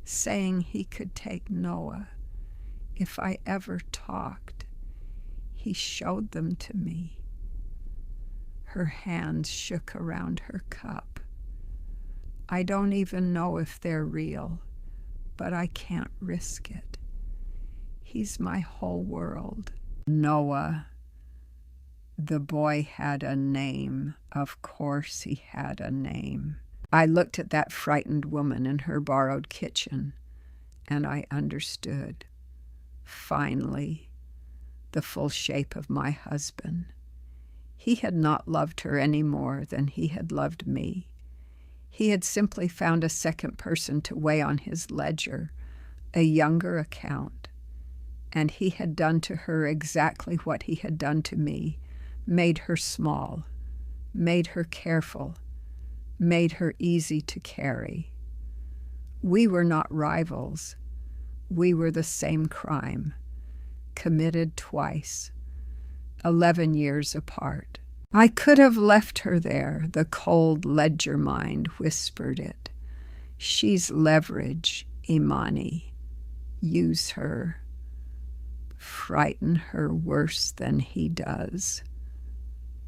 saying he could take Noah if I ever talked. He showed them to me. Her hands shook around her cup. I don't even know if they're real, but I can't risk it. He's my whole world. Noah. The boy had a name. Of course he had a name. I looked at that frightened woman in her borrowed kitchen, and I understood, finally, the full shape of my husband. He had not loved her any more than he had loved me. He had simply found a second person to weigh on his ledger, a younger account, and he had done to her exactly what he had done to me, made her small, made her careful, made her easy to carry. We were not rivals. We were the same crime, committed twice, 11 years apart. I could have left her there, the cold ledger mind whispered it. She's leverage, Imani. Use her. Frighten her worse than he does.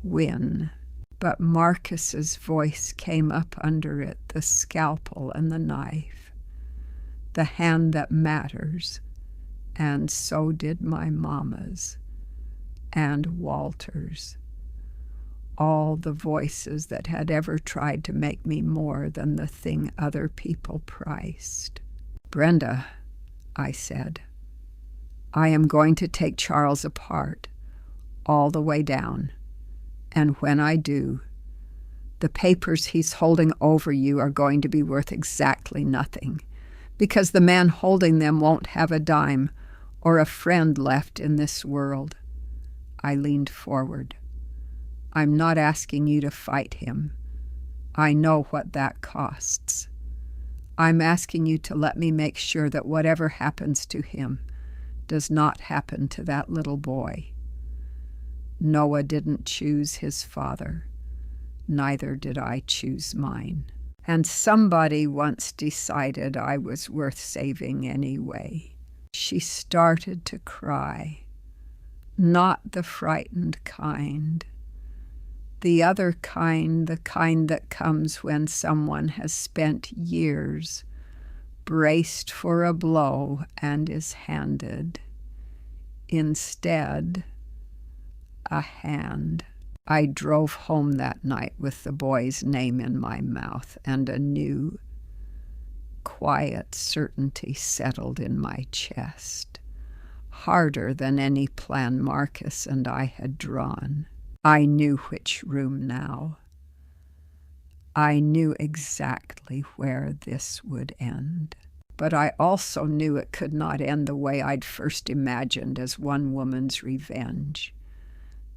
Win. But Marcus's voice came up under it, the scalpel and the knife, the hand that matters, and so did my mama's and Walter's. All the voices that had ever tried to make me more than the thing other people priced. Brenda, I said, I am going to take Charles apart, all the way down. And when I do, the papers he's holding over you are going to be worth exactly nothing, because the man holding them won't have a dime or a friend left in this world. I leaned forward. I'm not asking you to fight him. I know what that costs. I'm asking you to let me make sure that whatever happens to him does not happen to that little boy. Noah didn't choose his father. Neither did I choose mine. And somebody once decided I was worth saving anyway. She started to cry. Not the frightened kind. The other kind, the kind that comes when someone has spent years braced for a blow and is handed, instead, a hand. I drove home that night with the boy's name in my mouth, and a new, quiet certainty settled in my chest, harder than any plan Marcus and I had drawn. I knew which room now. I knew exactly where this would end. But I also knew it could not end the way I'd first imagined, as one woman's revenge.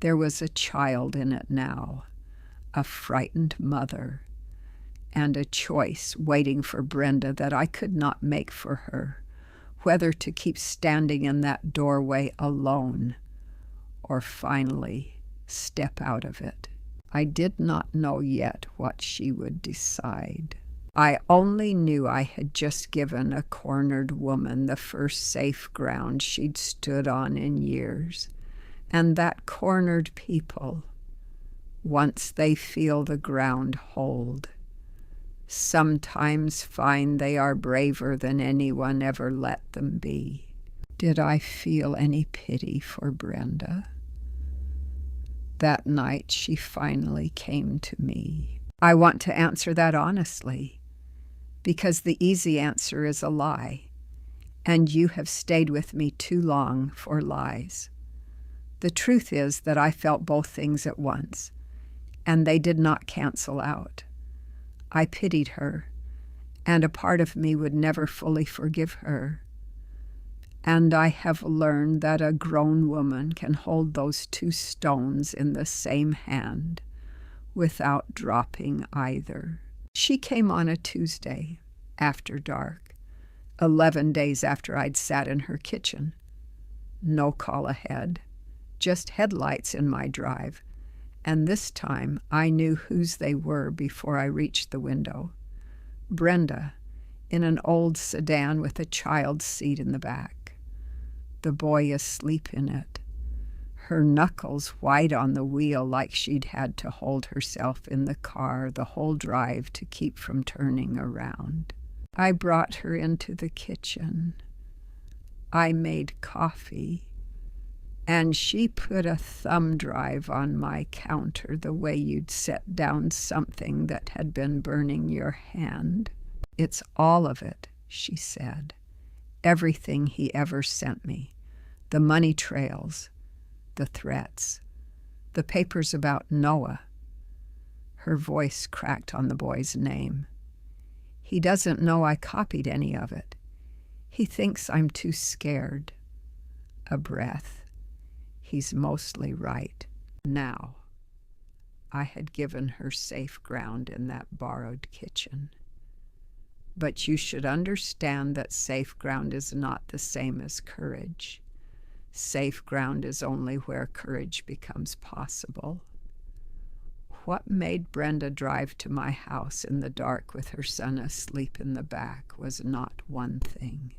There was a child in it now, a frightened mother, and a choice waiting for Brenda that I could not make for her, whether to keep standing in that doorway alone or finally step out of it. I did not know yet what she would decide. I only knew I had just given a cornered woman the first safe ground she'd stood on in years, and that cornered people, once they feel the ground hold, sometimes find they are braver than anyone ever let them be. Did I feel any pity for Brenda? That night she finally came to me. I want to answer that honestly, because the easy answer is a lie, and you have stayed with me too long for lies. The truth is that I felt both things at once, and they did not cancel out. I pitied her, and a part of me would never fully forgive her. And I have learned that a grown woman can hold those two stones in the same hand without dropping either. She came on a Tuesday, after dark, 11 days after I'd sat in her kitchen. No call ahead, just headlights in my drive, and this time I knew whose they were before I reached the window. Brenda, in an old sedan with a child's seat in the back. The boy asleep in it, her knuckles white on the wheel like she'd had to hold herself in the car the whole drive to keep from turning around. I brought her into the kitchen. I made coffee, and she put a thumb drive on my counter the way you'd set down something that had been burning your hand. "It's all of it," she said. "Everything he ever sent me. The money trails, the threats, the papers about Noah." Her voice cracked on the boy's name. "He doesn't know I copied any of it. He thinks I'm too scared." A breath. He's mostly right. Now, I had given her safe ground in that borrowed kitchen. But you should understand that safe ground is not the same as courage. Safe ground is only where courage becomes possible. What made Brenda drive to my house in the dark with her son asleep in the back was not one thing.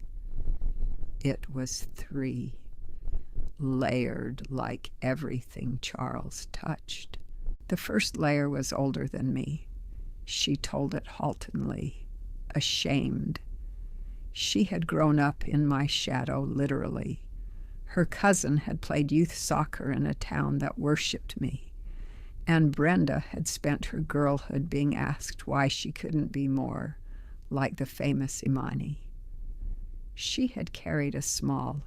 It was three, layered like everything Charles touched. The first layer was older than me. She told it haltingly, ashamed. She had grown up in my shadow, literally. Her cousin had played youth soccer in a town that worshipped me, and Brenda had spent her girlhood being asked why she couldn't be more like the famous Imani. She had carried a small,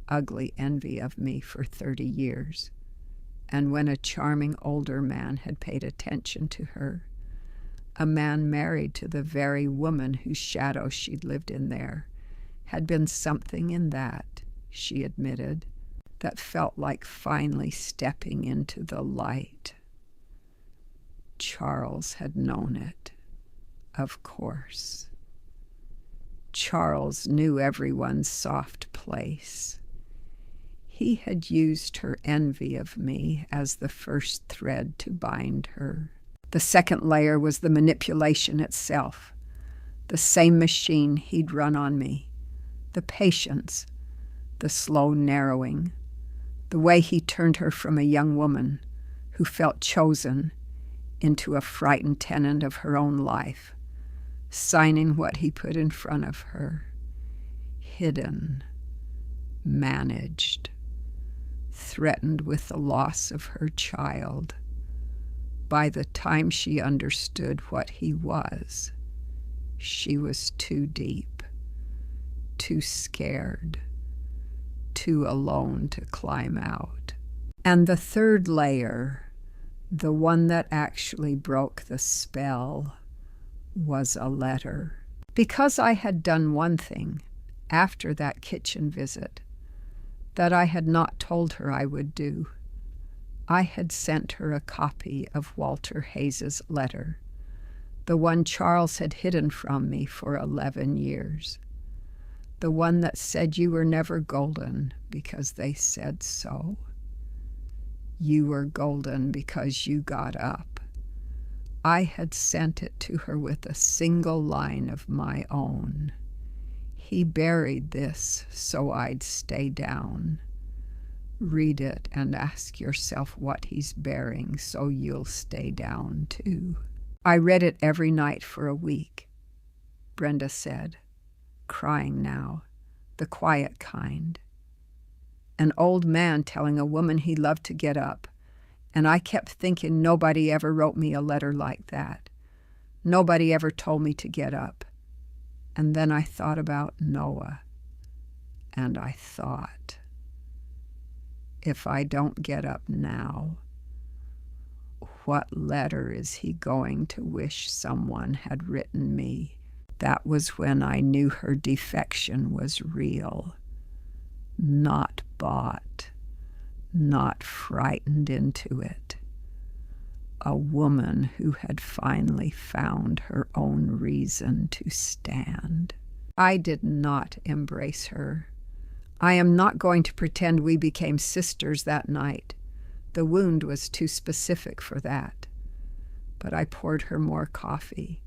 ugly envy of me for 30 years, and when a charming older man had paid attention to her, a man married to the very woman whose shadow she'd lived in there, had been something in that, she admitted, that felt like finally stepping into the light. Charles had known it, of course. Charles knew everyone's soft place. He had used her envy of me as the first thread to bind her. The second layer was the manipulation itself, the same machine he'd run on me, the patience, the slow narrowing, the way he turned her from a young woman who felt chosen into a frightened tenant of her own life, signing what he put in front of her, hidden, managed, threatened with the loss of her child. by the time she understood what he was, she was too deep, too scared, too alone to climb out. And the third layer, the one that actually broke the spell, was a letter. Because I had done one thing after that kitchen visit that I had not told her I would do, I had sent her a copy of Walter Hayes's letter, the one Charles had hidden from me for 11 years, the one that said you were never golden because they said so. You were golden because you got up. I had sent it to her with a single line of my own. He buried this so I'd stay down. Read it and ask yourself what he's burying so you'll stay down too. I read it every night for a week, Brenda said, crying now, the quiet kind. An old man telling a woman he loved to get up, and I kept thinking nobody ever wrote me a letter like that. Nobody ever told me to get up. And then I thought about Noah, and I thought, if I don't get up now, what letter is he going to wish someone had written me? That was when I knew her defection was real, not bought, not frightened into it. A woman who had finally found her own reason to stand. I did not embrace her. I am not going to pretend we became sisters that night. The wound was too specific for that. But I poured her more coffee,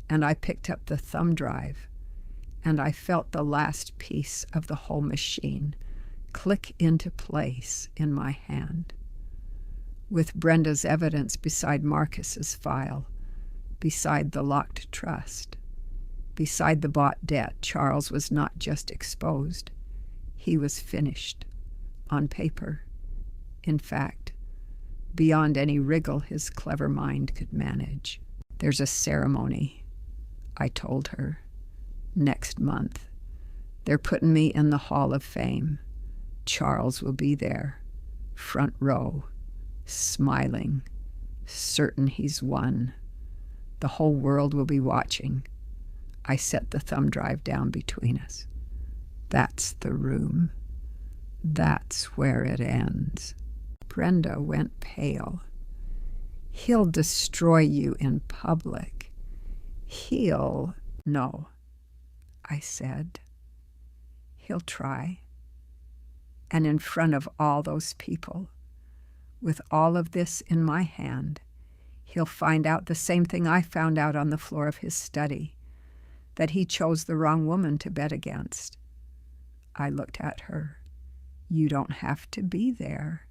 and I picked up the thumb drive, and I felt the last piece of the whole machine click into place in my hand, with Brenda's evidence beside Marcus's file, beside the locked trust, beside the bought debt. Charles was not just exposed. He was finished, on paper. In fact, beyond any wriggle his clever mind could manage. There's a ceremony, I told her, next month. They're putting me in the Hall of Fame. Charles will be there, front row, smiling, certain he's won. The whole world will be watching. I set the thumb drive down between us. That's the room. That's where it ends. Brenda went pale. He'll destroy you in public. No, I said. He'll try. And in front of all those people, with all of this in my hand, he'll find out the same thing I found out on the floor of his study, that he chose the wrong woman to bet against. I looked at her. You don't have to be there.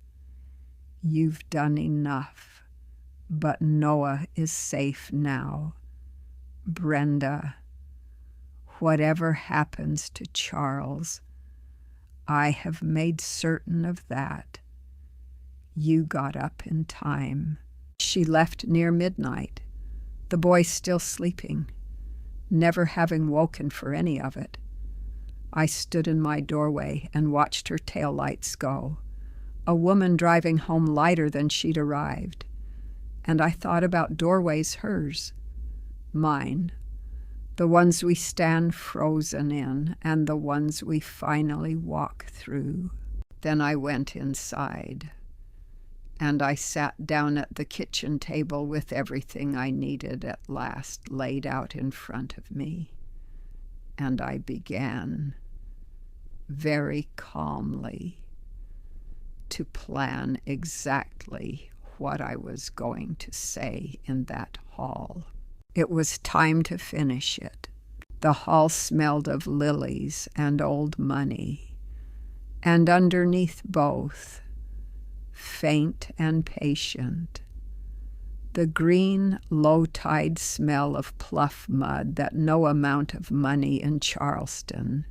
You've done enough. But Noah is safe now. Brenda, whatever happens to Charles, I have made certain of that. You got up in time. She left near midnight, the boy still sleeping, never having woken for any of it. I stood in my doorway and watched her taillights go, a woman driving home lighter than she'd arrived. And I thought about doorways hers, mine, the ones we stand frozen in and the ones we finally walk through. Then I went inside, and I sat down at the kitchen table with everything I needed at last laid out in front of me. And I began, very calmly, to plan exactly what I was going to say in that hall. It was time to finish it. The hall smelled of lilies and old money, and underneath both, faint and patient, the green, low-tide smell of pluff mud that no amount of money in Charleston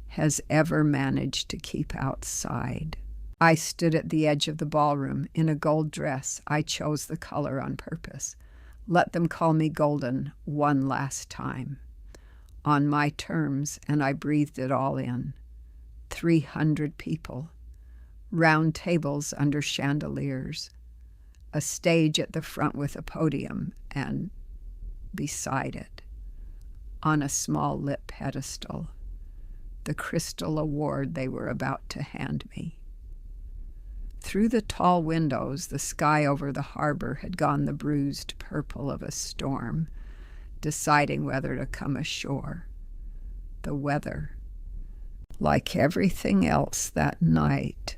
has ever managed to keep outside. I stood at the edge of the ballroom in a gold dress. I chose the color on purpose. Let them call me golden one last time. On my terms, and I breathed it all in. 300 people. Round tables under chandeliers. A stage at the front with a podium, and beside it, on a small lit pedestal, the crystal award they were about to hand me. Through the tall windows, the sky over the harbor had gone the bruised purple of a storm, deciding whether to come ashore. The weather, like everything else that night,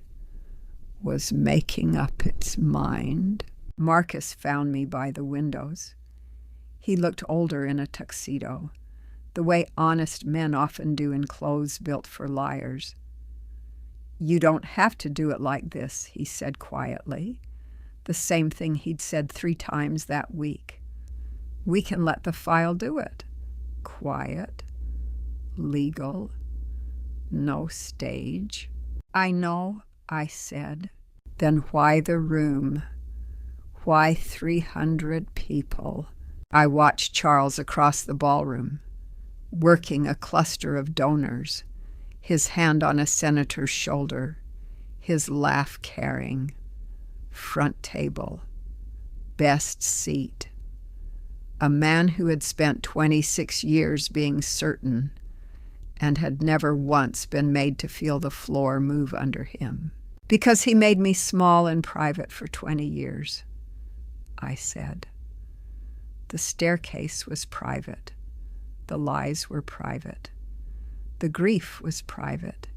was making up its mind. Marcus found me by the windows. He looked older in a tuxedo, the way honest men often do in clothes built for liars. "You don't have to do it like this," he said quietly, the same thing he'd said 3 times that week. "We can let the file do it. Quiet, legal, no stage." "I know," I said. "Then why the room? Why 300 people?" I watched Charles across the ballroom, working a cluster of donors, his hand on a senator's shoulder, his laugh carrying. Front table, best seat. A man who had spent 26 years being certain and had never once been made to feel the floor move under him. "Because he made me small and private for 20 years, I said. The staircase was private. The lies were private. The grief was private.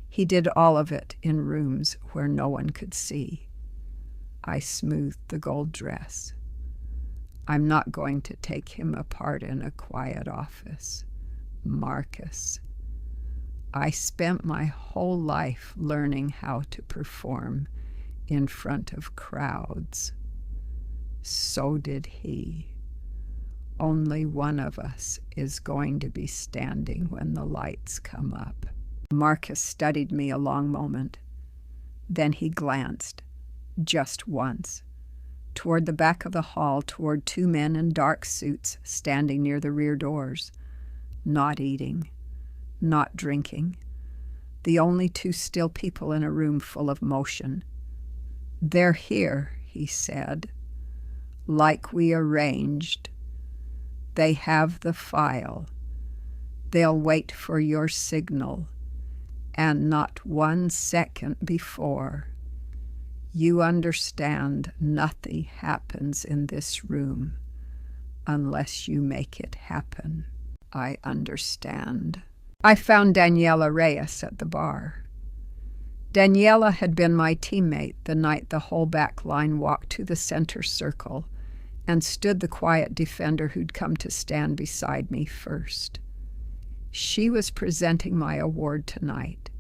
He did all of it in rooms where no one could see. I smoothed the gold dress. I'm not going to take him apart in a quiet office. Marcus. I spent my whole life learning how to perform in front of crowds. So did he. Only one of us is going to be standing when the lights come up." Marcus studied me a long moment. Then he glanced, just once, toward the back of the hall, toward 2 men in dark suits standing near the rear doors, not eating, not drinking, the only 2 still people in a room full of motion. "They're here," he said, "like we arranged. They have the file. They'll wait for your signal, and not 1 second before. You understand, nothing happens in this room unless you make it happen." "I understand." I found Daniela Reyes at the bar. Daniela had been my teammate the night the whole back line walked to the center circle and stood the quiet defender who'd come to stand beside me first. She was presenting my award tonight.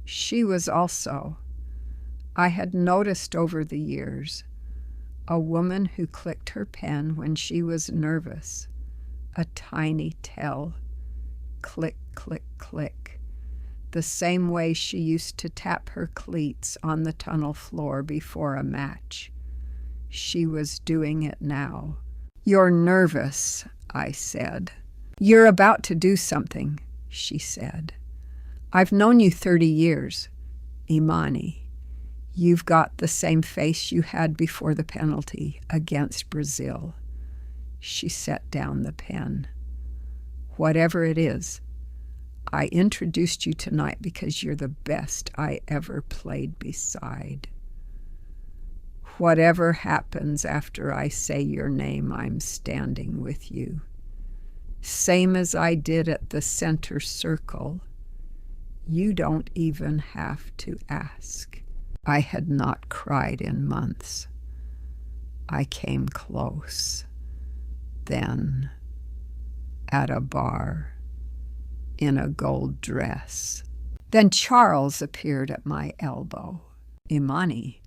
She was also, I had noticed over the years, a woman who clicked her pen when she was nervous, a tiny tell, click, click, click, the same way she used to tap her cleats on the tunnel floor before a match. She was doing it now. "You're nervous," I said. "You're about to do something," she said. "I've known you 30 years. Imani, you've got the same face you had before the penalty against Brazil." She set down the pen. "Whatever it is, I introduced you tonight because you're the best I ever played beside. Whatever happens after I say your name, I'm standing with you. Same as I did at the center circle. You don't even have to ask." I had not cried in months. I came close. Then, at a bar, in a gold dress. Then Charles appeared at my elbow. "Imani."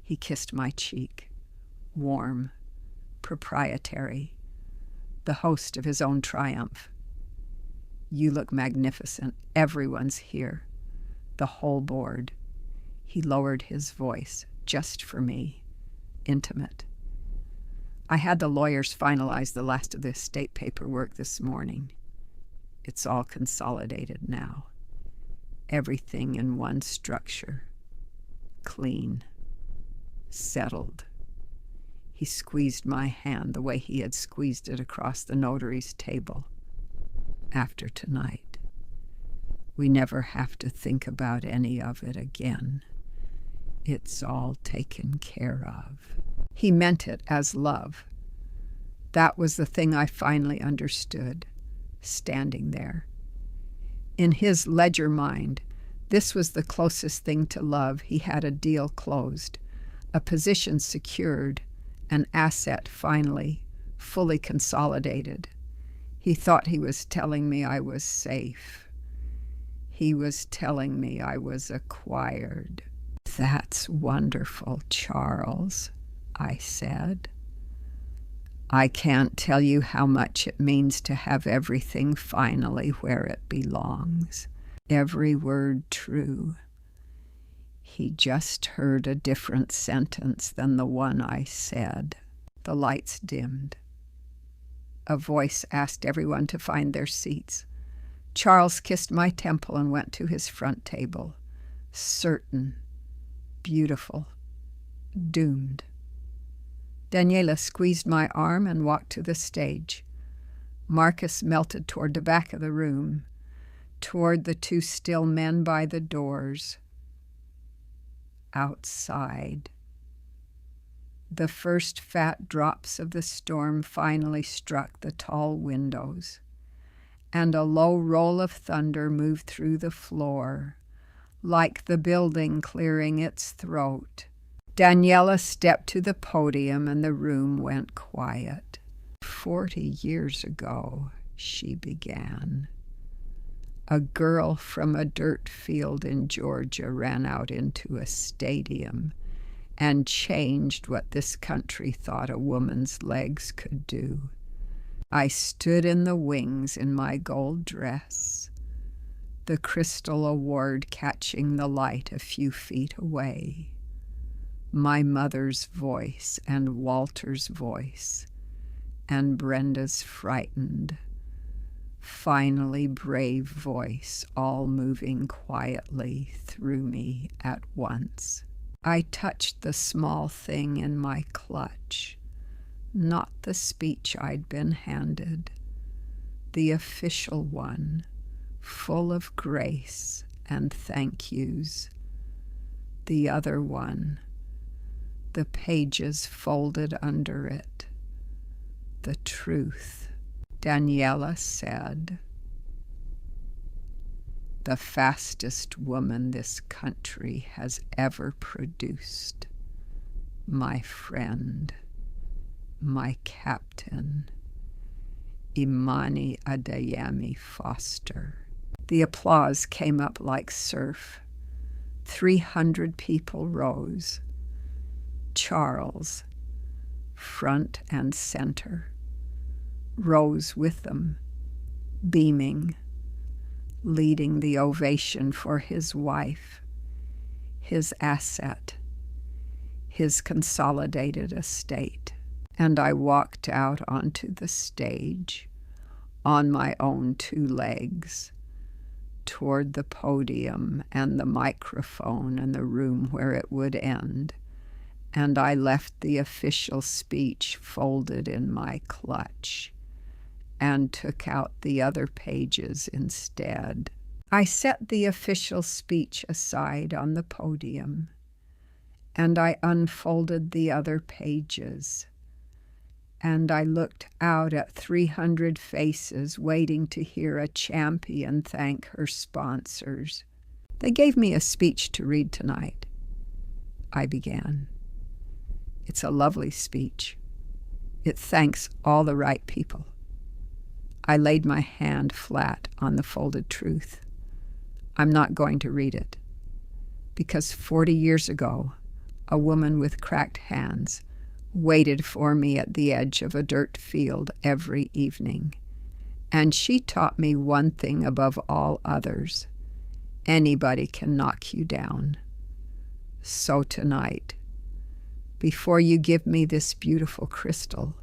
He kissed my cheek, warm, proprietary, the host of his own triumph. "You look magnificent. Everyone's here. The whole board." He lowered his voice, just for me, intimate. I had the lawyers finalize the last of the estate paperwork this morning. It's all consolidated now. Everything in one structure. Clean. Settled. He squeezed my hand the way he had squeezed it across the notary's table. After tonight, we never have to think about any of it again. It's all taken care of. He meant it as love. That was the thing I finally understood, standing there. In his ledger mind, this was the closest thing to love. He had a deal closed, a position secured, an asset finally, fully consolidated. He thought he was telling me I was safe. He was telling me I was acquired. That's wonderful, Charles, I said. I can't tell you how much it means to have everything finally where it belongs. Every word true. He just heard a different sentence than the one I said. The lights dimmed. A voice asked everyone to find their seats. Charles kissed my temple and went to his front table. Certain. Beautiful. Doomed. Daniela squeezed my arm and walked to the stage. Marcus melted toward the back of the room, toward the two still men by the doors. Outside. The first fat drops of the storm finally struck the tall windows, and a low roll of thunder moved through the floor, like the building clearing its throat. Daniela stepped to the podium and the room went quiet. 40 years ago, she began. A girl from a dirt field in Georgia ran out into a stadium and changed what this country thought a woman's legs could do. I stood in the wings in my gold dress, the crystal award catching the light a few feet away. My mother's voice and Walter's voice and Brenda's frightened, finally brave voice all moving quietly through me at once. I touched the small thing in my clutch, not the speech I'd been handed, the official one, full of grace and thank yous. The other one, the pages folded under it. The truth. Daniela said, the fastest woman this country has ever produced. My friend, my captain, Imani Adeyemi Foster. The applause came up like surf. 300 people rose. Charles, front and center, rose with them, beaming, leading the ovation for his wife, his asset, his consolidated estate. And I walked out onto the stage, on my own two legs, toward the podium and the microphone and the room where it would end. And I left the official speech folded in my clutch and took out the other pages instead. I set the official speech aside on the podium, and I unfolded the other pages, and I looked out at 300 faces waiting to hear a champion thank her sponsors. They gave me a speech to read tonight. I began. It's a lovely speech. It thanks all the right people. I laid my hand flat on the folded truth. I'm not going to read it, because 40 years ago, a woman with cracked hands waited for me at the edge of a dirt field every evening, and she taught me one thing above all others. Anybody can knock you down, So tonight, before you give me this beautiful crystal,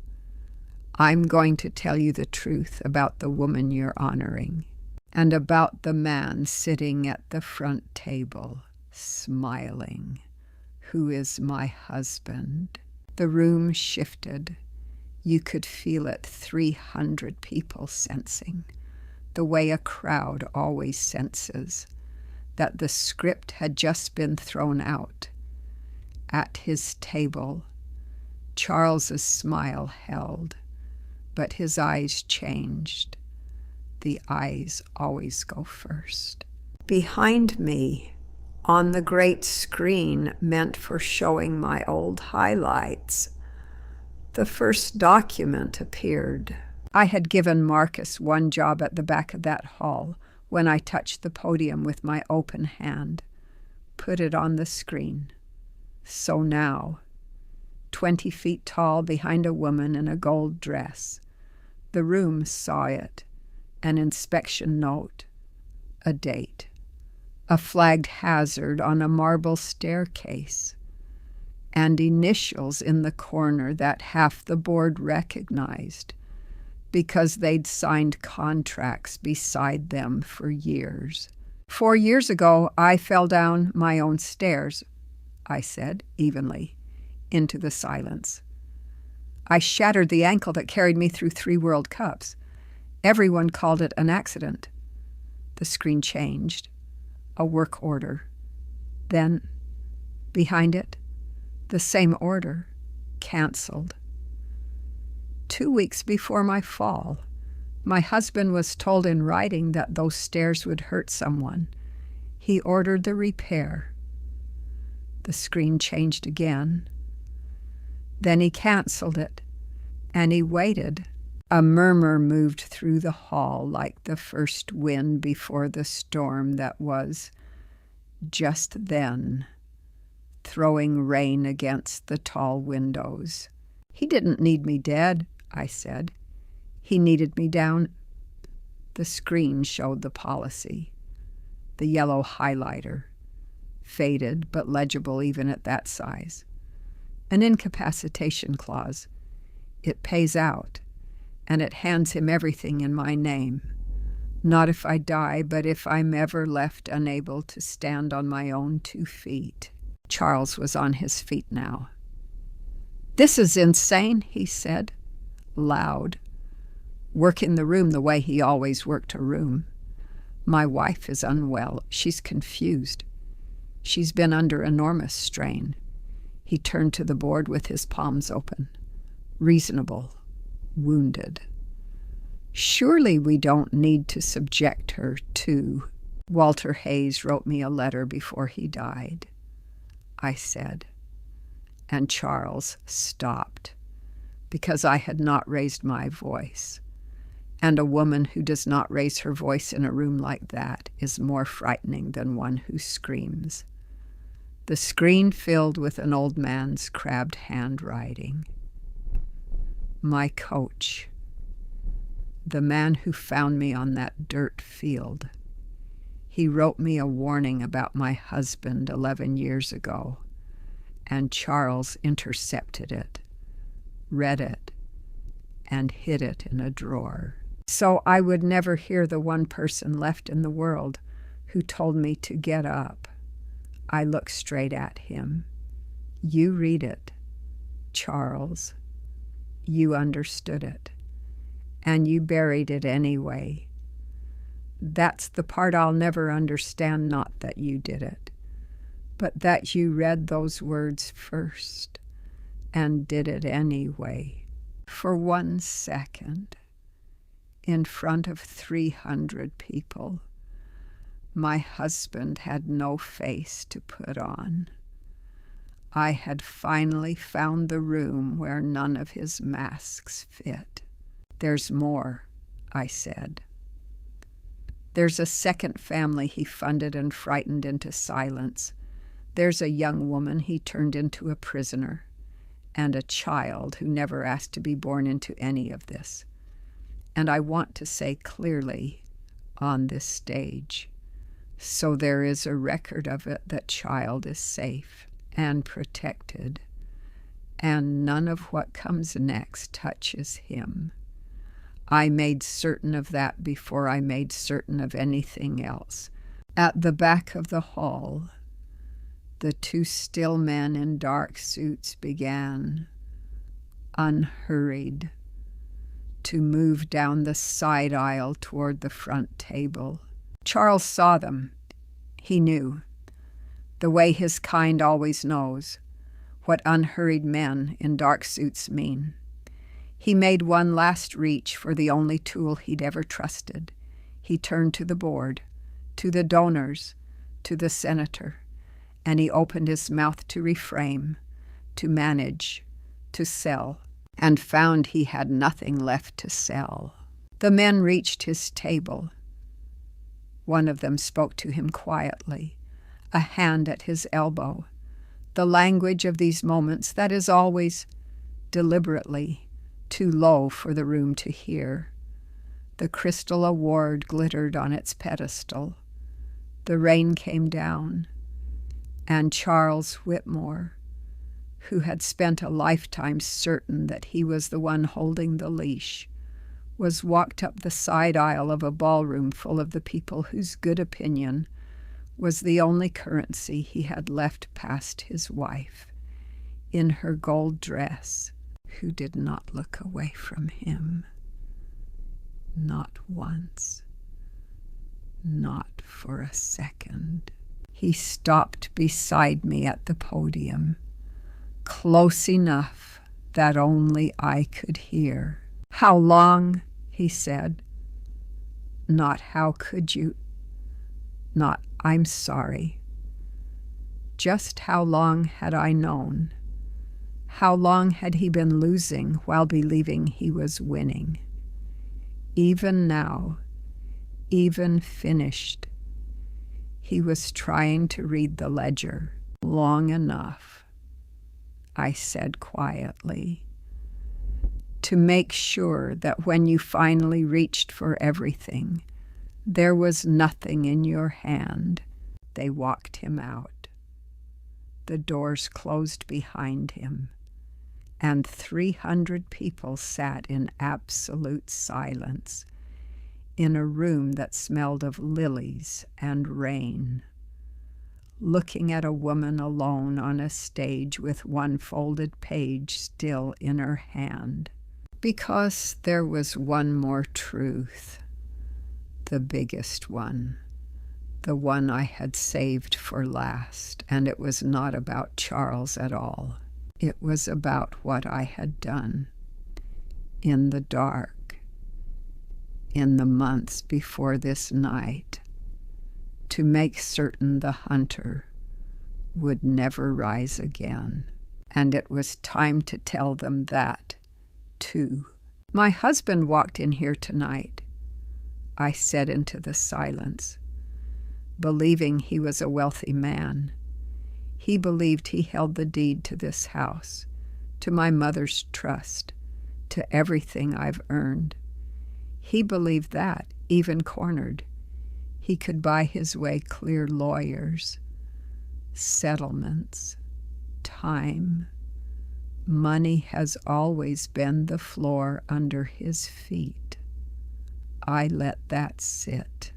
I'm going to tell you the truth about the woman you're honoring and about the man sitting at the front table, smiling, who is my husband. The room shifted. You could feel it, 300 people sensing, the way a crowd always senses, that the script had just been thrown out. At his table, Charles's smile held, but his eyes changed. The eyes always go first. Behind me, on the great screen meant for showing my old highlights, the first document appeared. I had given Marcus one job at the back of that hall when I touched the podium with my open hand, put it on the screen. So now, 20 feet tall behind a woman in a gold dress, the room saw it, an inspection note, a date, a flagged hazard on a marble staircase, and initials in the corner that half the board recognized because they'd signed contracts beside them for years. 4 years ago, I fell down my own stairs, I said evenly, into the silence. I shattered the ankle that carried me through 3 World Cups. Everyone called it an accident. The screen changed. A work order. Then, behind it, the same order, canceled. 2 weeks before my fall, my husband was told in writing that those stairs would hurt someone. He ordered the repair. The screen changed again. Then he canceled it, and he waited. A murmur moved through the hall like the first wind before the storm that was, just then, throwing rain against the tall windows. He didn't need me dead, I said. He needed me down. The screen showed the policy, the yellow highlighter, faded but legible even at that size. An incapacitation clause. It pays out, and it hands him everything in my name. Not if I die, but if I'm ever left unable to stand on my own 2 feet. Charles was on his feet now. "This is insane," he said, loud. "Work in the room the way he always worked a room. My wife is unwell. She's confused. She's been under enormous strain." He turned to the board with his palms open. Reasonable. Wounded. "Surely we don't need to subject her to..." Walter Hayes wrote me a letter before he died, I said. And Charles stopped, because I had not raised my voice. And a woman who does not raise her voice in a room like that is more frightening than one who screams. The screen filled with an old man's crabbed handwriting. My coach, the man who found me on that dirt field. He wrote me a warning about my husband 11 years ago, and Charles intercepted it, read it, and hid it in a drawer. So I would never hear the one person left in the world who told me to get up. I looked straight at him. "You read it, Charles. You understood it, and you buried it anyway. That's the part I'll never understand, not that you did it, but that you read those words first and did it anyway. For 1 second, in front of 300 people, my husband had no face to put on. I had finally found the room where none of his masks fit. There's more, I said. There's a second family he funded and frightened into silence. There's a young woman he turned into a prisoner, and a child who never asked to be born into any of this. And I want to say clearly on this stage, So there is a record of it that child is safe and protected, and none of what comes next touches him. I made certain of that before I made certain of anything else. At the back of the hall, the two still men in dark suits began, unhurried, to move down the side aisle toward the front table. Charles saw them. He knew, the way his kind always knows, what unhurried men in dark suits mean. He made one last reach for the only tool he'd ever trusted. He turned to the board, to the donors, to the senator, and he opened his mouth to reframe, to manage, to sell, and found he had nothing left to sell. The men reached his table. One of them spoke to him quietly, a hand at his elbow. The language of these moments that is always, deliberately, too low for the room to hear. The crystal award glittered on its pedestal. The rain came down, and Charles Whitmore, who had spent a lifetime certain that he was the one holding the leash, was walked up the side aisle of a ballroom full of the people whose good opinion was the only currency he had left past his wife, in her gold dress, who did not look away from him. Not once. Not for a second. He stopped beside me at the podium, close enough that only I could hear. "How long?" he said. Not "how could you?" Not "I'm sorry." Just how long had I known? How long had he been losing while believing he was winning? Even now, even finished, he was trying to read the ledger. "Long enough," I said quietly, "to make sure that when you finally reached for everything, there was nothing in your hand." They walked him out. The doors closed behind him, and 300 people sat in absolute silence in a room that smelled of lilies and rain, looking at a woman alone on a stage with one folded page still in her hand. Because there was one more truth, the biggest one, the one I had saved for last, and it was not about Charles at all. It was about what I had done in the dark, in the months before this night, to make certain the hunter would never rise again. And it was time to tell them that, too. "My husband walked in here tonight," I said into the silence, believing he was a wealthy man. He believed he held the deed to this house, to my mother's trust, to everything I've earned. He believed that, even cornered, he could buy his way clear lawyers, settlements, time. Money has always been the floor under his feet. I let that sit.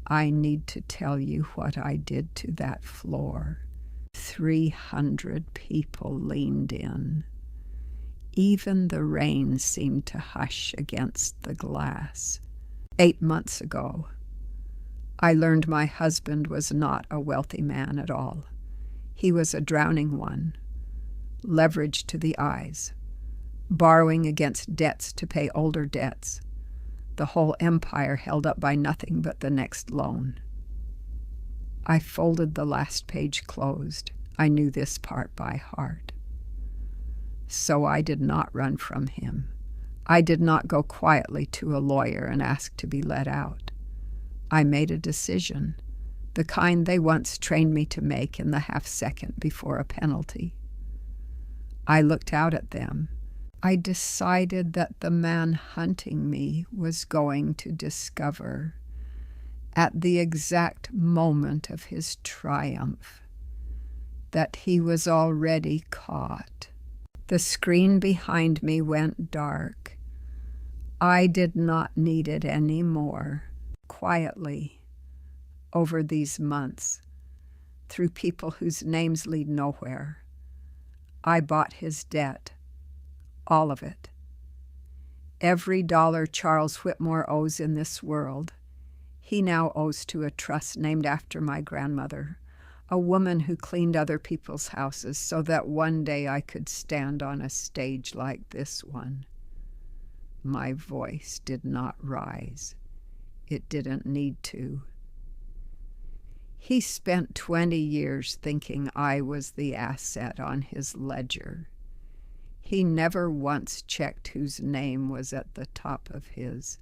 I need to tell you what I did to that floor. 300 people leaned in. Even the rain seemed to hush against the glass. 8 months ago, I learned my husband was not a wealthy man at all. He was a drowning one, leveraged to the eyes, borrowing against debts to pay older debts, the whole empire held up by nothing but the next loan. I folded the last page closed. I knew this part by heart. So I did not run from him. I did not go quietly to a lawyer and ask to be let out. I made a decision, the kind they once trained me to make in the half-second before a penalty. I looked out at them. I decided that the man hunting me was going to discover, at the exact moment of his triumph, that he was already caught. The screen behind me went dark. I did not need it any more. Quietly, over these months, through people whose names lead nowhere, I bought his debt, all of it. Every dollar Charles Whitmore owes in this world, he now owes to a trust named after my grandmother, a woman who cleaned other people's houses so that one day I could stand on a stage like this one. My voice did not rise. It didn't need to. He spent 20 years thinking I was the asset on his ledger. He never once checked whose name was at the top of his.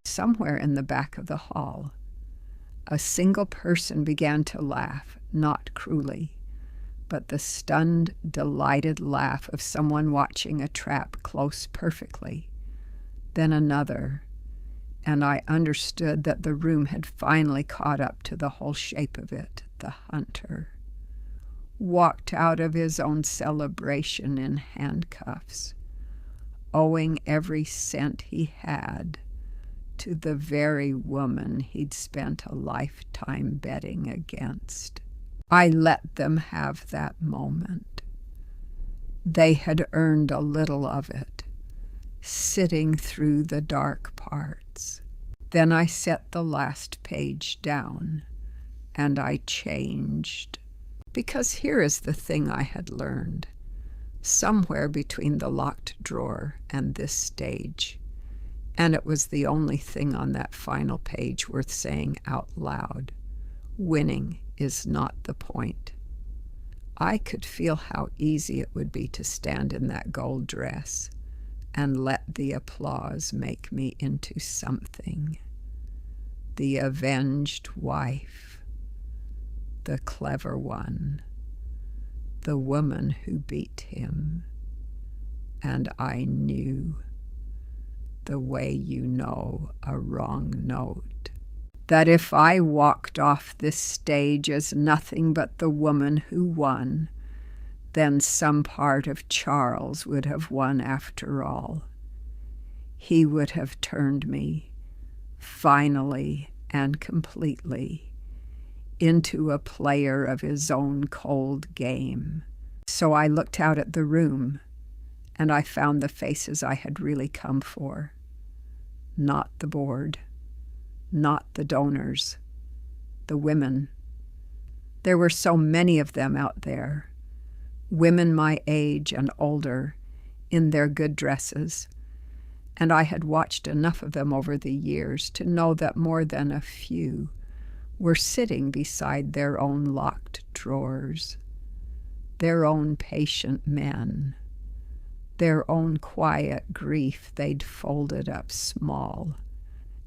Somewhere in the back of the hall, a single person began to laugh, not cruelly, but the stunned, delighted laugh of someone watching a trap close perfectly. Then another, and I understood that the room had finally caught up to the whole shape of it. The hunter walked out of his own celebration in handcuffs, owing every cent he had to the very woman he'd spent a lifetime betting against. I let them have that moment. They had earned a little of it, sitting through the dark parts. Then I set the last page down, and I changed. Because here is the thing I had learned. Somewhere between the locked drawer and this stage, and it was the only thing on that final page worth saying out loud, winning is not the point. I could feel how easy it would be to stand in that gold dress and let the applause make me into something. The avenged wife, the clever one, the woman who beat him. And I knew, the way you know a wrong note, that if I walked off this stage as nothing but the woman who won, then some part of Charles would have won after all. He would have turned me, finally and completely, into a player of his own cold game. So I looked out at the room, and I found the faces I had really come for. Not the board, not the donors, the women. There were so many of them out there, women my age and older, in their good dresses, and I had watched enough of them over the years to know that more than a few were sitting beside their own locked drawers, their own patient men, their own quiet grief they'd folded up small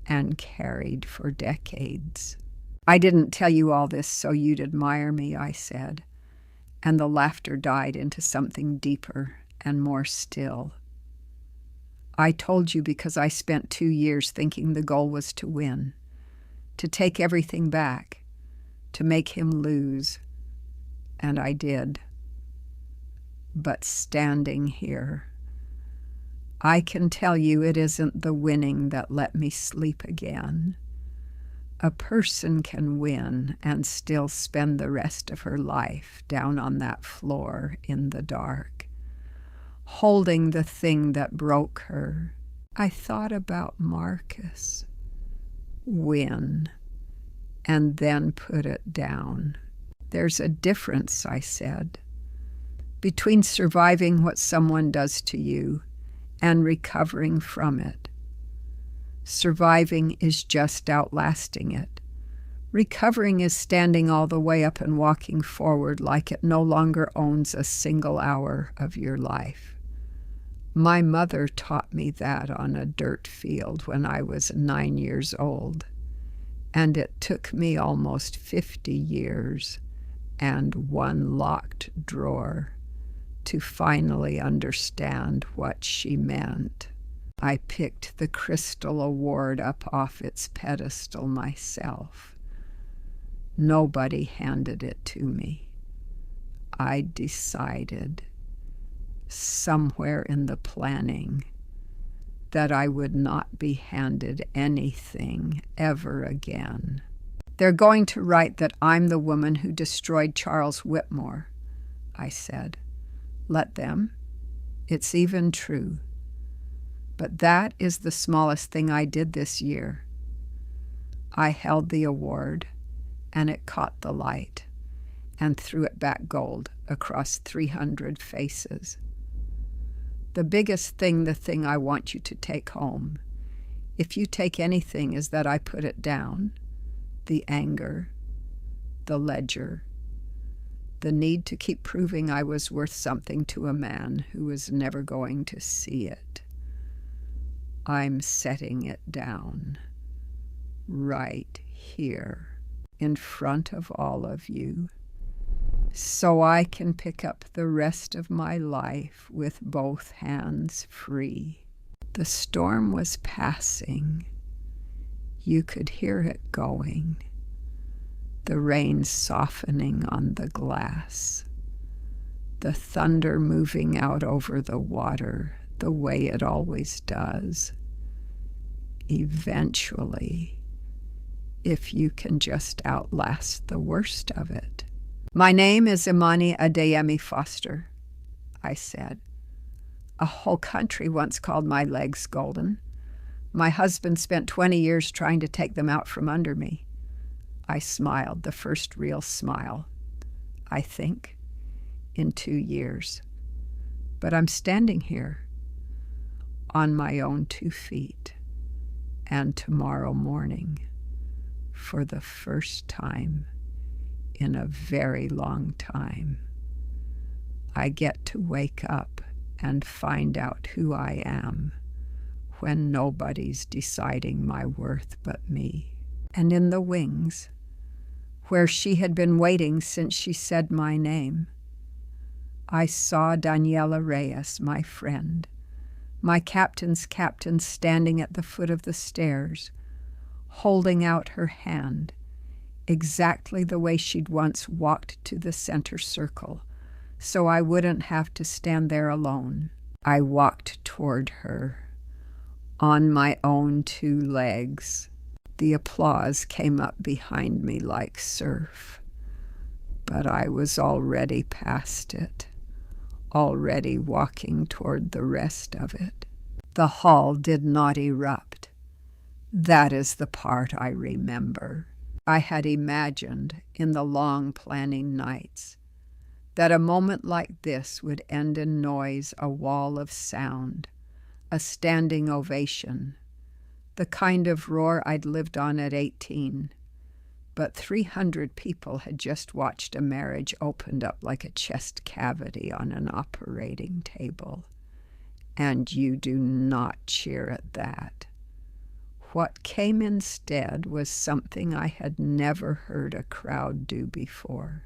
and carried for decades. I didn't tell you all this so you'd admire me, I said, and the laughter died into something deeper and more still. I told you because I spent 2 years thinking the goal was to win, to take everything back, to make him lose, and I did. But standing here, I can tell you it isn't the winning that let me sleep again. A person can win and still spend the rest of her life down on that floor in the dark, holding the thing that broke her. I thought about Marcus. Win, and then put it down. There's a difference, I said, between surviving what someone does to you and recovering from it. Surviving is just outlasting it. Recovering is standing all the way up and walking forward like it no longer owns a single hour of your life. My mother taught me that on a dirt field when I was 9 years old, and it took me almost 50 years and one locked drawer to finally understand what she meant. I picked the crystal award up off its pedestal myself, Nobody handed it to me. I decided somewhere in the planning that I would not be handed anything ever again. They're going to write that I'm the woman who destroyed Charles Whitmore, I said. Let them. It's even true. But that is the smallest thing I did this year. I held the award, and it caught the light, and threw it back gold across 300 faces. The biggest thing, the thing I want you to take home, if you take anything, is that I put it down. The anger, the ledger, the need to keep proving I was worth something to a man who was never going to see it. I'm setting it down right here in front of all of you, so I can pick up the rest of my life with both hands free. The storm was passing. You could hear it going, the rain softening on the glass, the thunder moving out over the water the way it always does. Eventually, if you can just outlast the worst of it. My name is Imani Adeyemi Foster, I said. A whole country once called my legs golden. My husband spent 20 years trying to take them out from under me. I smiled, the first real smile, I think, in 2 years. But I'm standing here on my own 2 feet, and tomorrow morning, for the first time in a very long time, I get to wake up and find out who I am when nobody's deciding my worth but me. And in the wings, where she had been waiting since she said my name, I saw Daniela Reyes, my friend, my captain's captain, standing at the foot of the stairs, holding out her hand, exactly the way she'd once walked to the center circle, so I wouldn't have to stand there alone. I walked toward her, on my own 2 legs. The applause came up behind me like surf, but I was already past it, already walking toward the rest of it. The hall did not erupt. That is the part I remember. I had imagined in the long planning nights that a moment like this would end in noise, a wall of sound, a standing ovation, the kind of roar I'd lived on at 18. But 300 people had just watched a marriage opened up like a chest cavity on an operating table. And you do not cheer at that. What came instead was something I had never heard a crowd do before.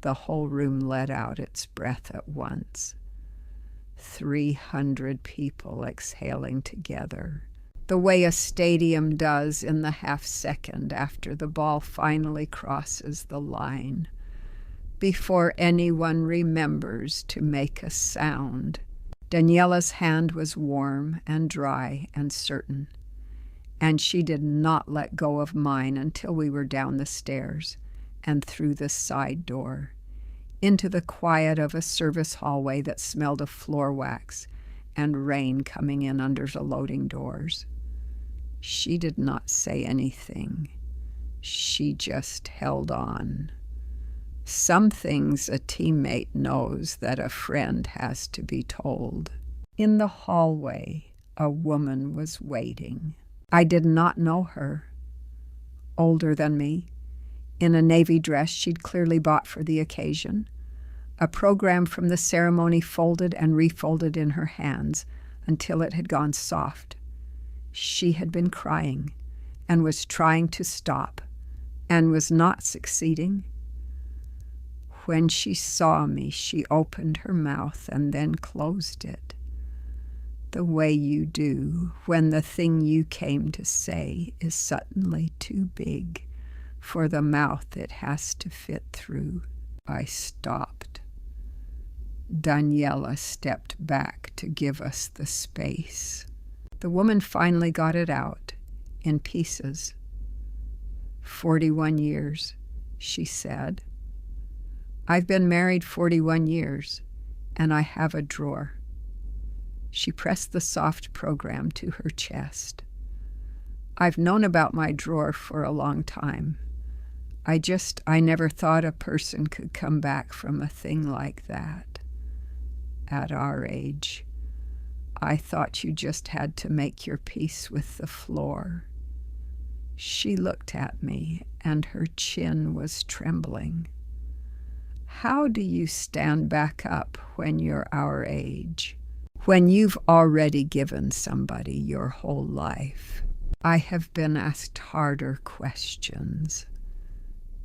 The whole room let out its breath at once. 300 people exhaling together, the way a stadium does in the half-second after the ball finally crosses the line, before anyone remembers to make a sound. Daniela's hand was warm and dry and certain, and she did not let go of mine until we were down the stairs and through the side door, into the quiet of a service hallway that smelled of floor wax and rain coming in under the loading doors. She did not say anything. She just held on. Some things a teammate knows that a friend has to be told. In the hallway, a woman was waiting. I did not know her. Older than me, in a navy dress she'd clearly bought for the occasion, a program from the ceremony folded and refolded in her hands until it had gone soft. She had been crying and was trying to stop and was not succeeding. When she saw me, she opened her mouth and then closed it, the way you do when the thing you came to say is suddenly too big for the mouth it has to fit through. I stopped. Daniela stepped back to give us the space. The woman finally got it out, in pieces. 41 years, she said. I've been married 41 years, and I have a drawer. She pressed the soft program to her chest. I've known about my drawer for a long time. I never thought a person could come back from a thing like that. At our age, I thought you just had to make your peace with the floor. She looked at me, and her chin was trembling. How do you stand back up when you're our age? When you've already given somebody your whole life? I have been asked harder questions,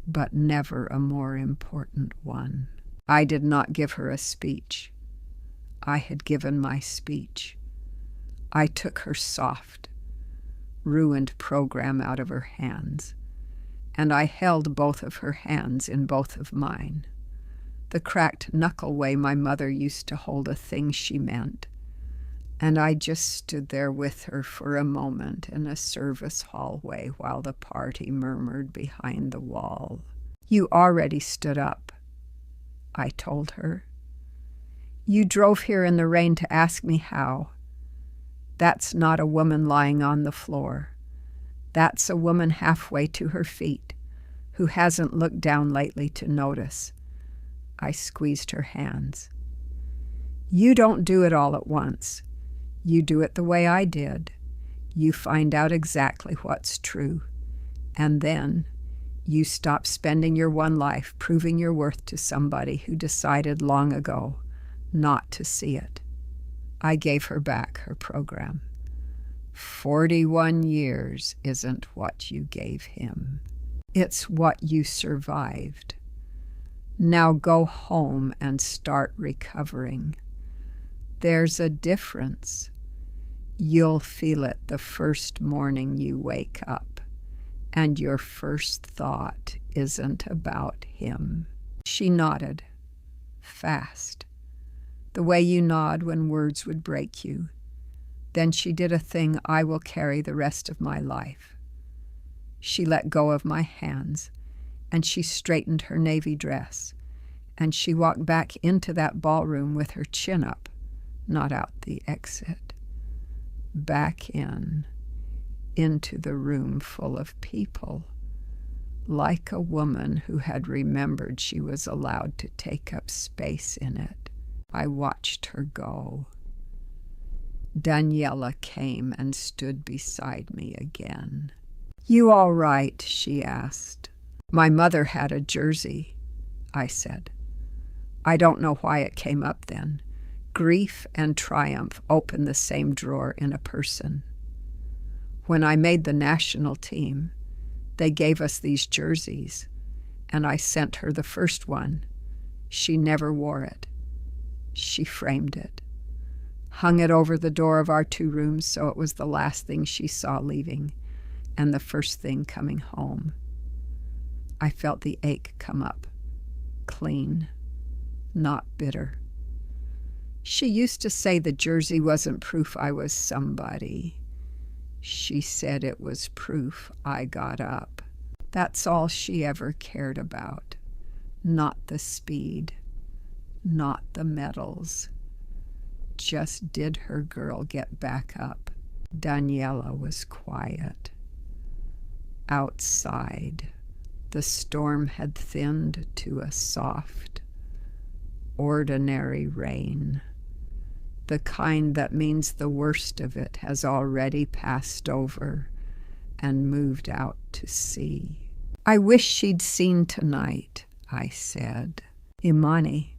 but never a more important one. I did not give her a speech. I had given my speech. I took her soft, ruined program out of her hands, and I held both of her hands in both of mine, the cracked knuckle way my mother used to hold a thing she meant, and I just stood there with her for a moment in a service hallway while the party murmured behind the wall. You already stood up, I told her. You drove here in the rain to ask me how. That's not a woman lying on the floor. That's a woman halfway to her feet, who hasn't looked down lately to notice. I squeezed her hands. You don't do it all at once. You do it the way I did. You find out exactly what's true. And then you stop spending your one life proving your worth to somebody who decided long ago not to see it. I gave her back her program. 41 years isn't what you gave him. It's what you survived. Now go home and start recovering. There's a difference. You'll feel it the first morning you wake up, and your first thought isn't about him. She nodded, fast, the way you nod when words would break you. Then she did a thing I will carry the rest of my life. She let go of my hands, and she straightened her navy dress, and she walked back into that ballroom with her chin up, not out the exit. Back into the room full of people, like a woman who had remembered she was allowed to take up space in it. I watched her go. Daniela came and stood beside me again. You all right? She asked. My mother had a jersey, I said. I don't know why it came up then. Grief and triumph open the same drawer in a person. When I made the national team, they gave us these jerseys, and I sent her the first one. She never wore it. She framed it, hung it over the door of our 2 rooms so it was the last thing she saw leaving and the first thing coming home. I felt the ache come up, clean, not bitter. She used to say the jersey wasn't proof I was somebody. She said it was proof I got up. That's all she ever cared about. Not the speed, not the medals. Just did her girl get back up? Daniela was quiet. Outside, the storm had thinned to a soft, ordinary rain. The kind that means the worst of it has already passed over and moved out to sea. I wish she'd seen tonight, I said. Imani.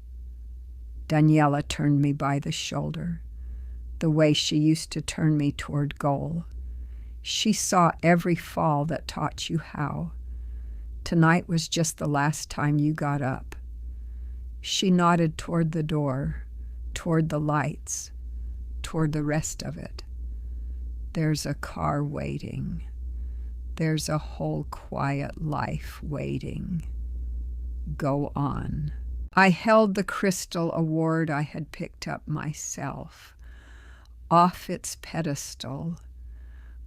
Daniela turned me by the shoulder, the way she used to turn me toward goal. She saw every fall that taught you how. Tonight was just the last time you got up. She nodded toward the door, toward the lights, toward the rest of it. There's a car waiting. There's a whole quiet life waiting. Go on. I held the crystal award I had picked up myself off its pedestal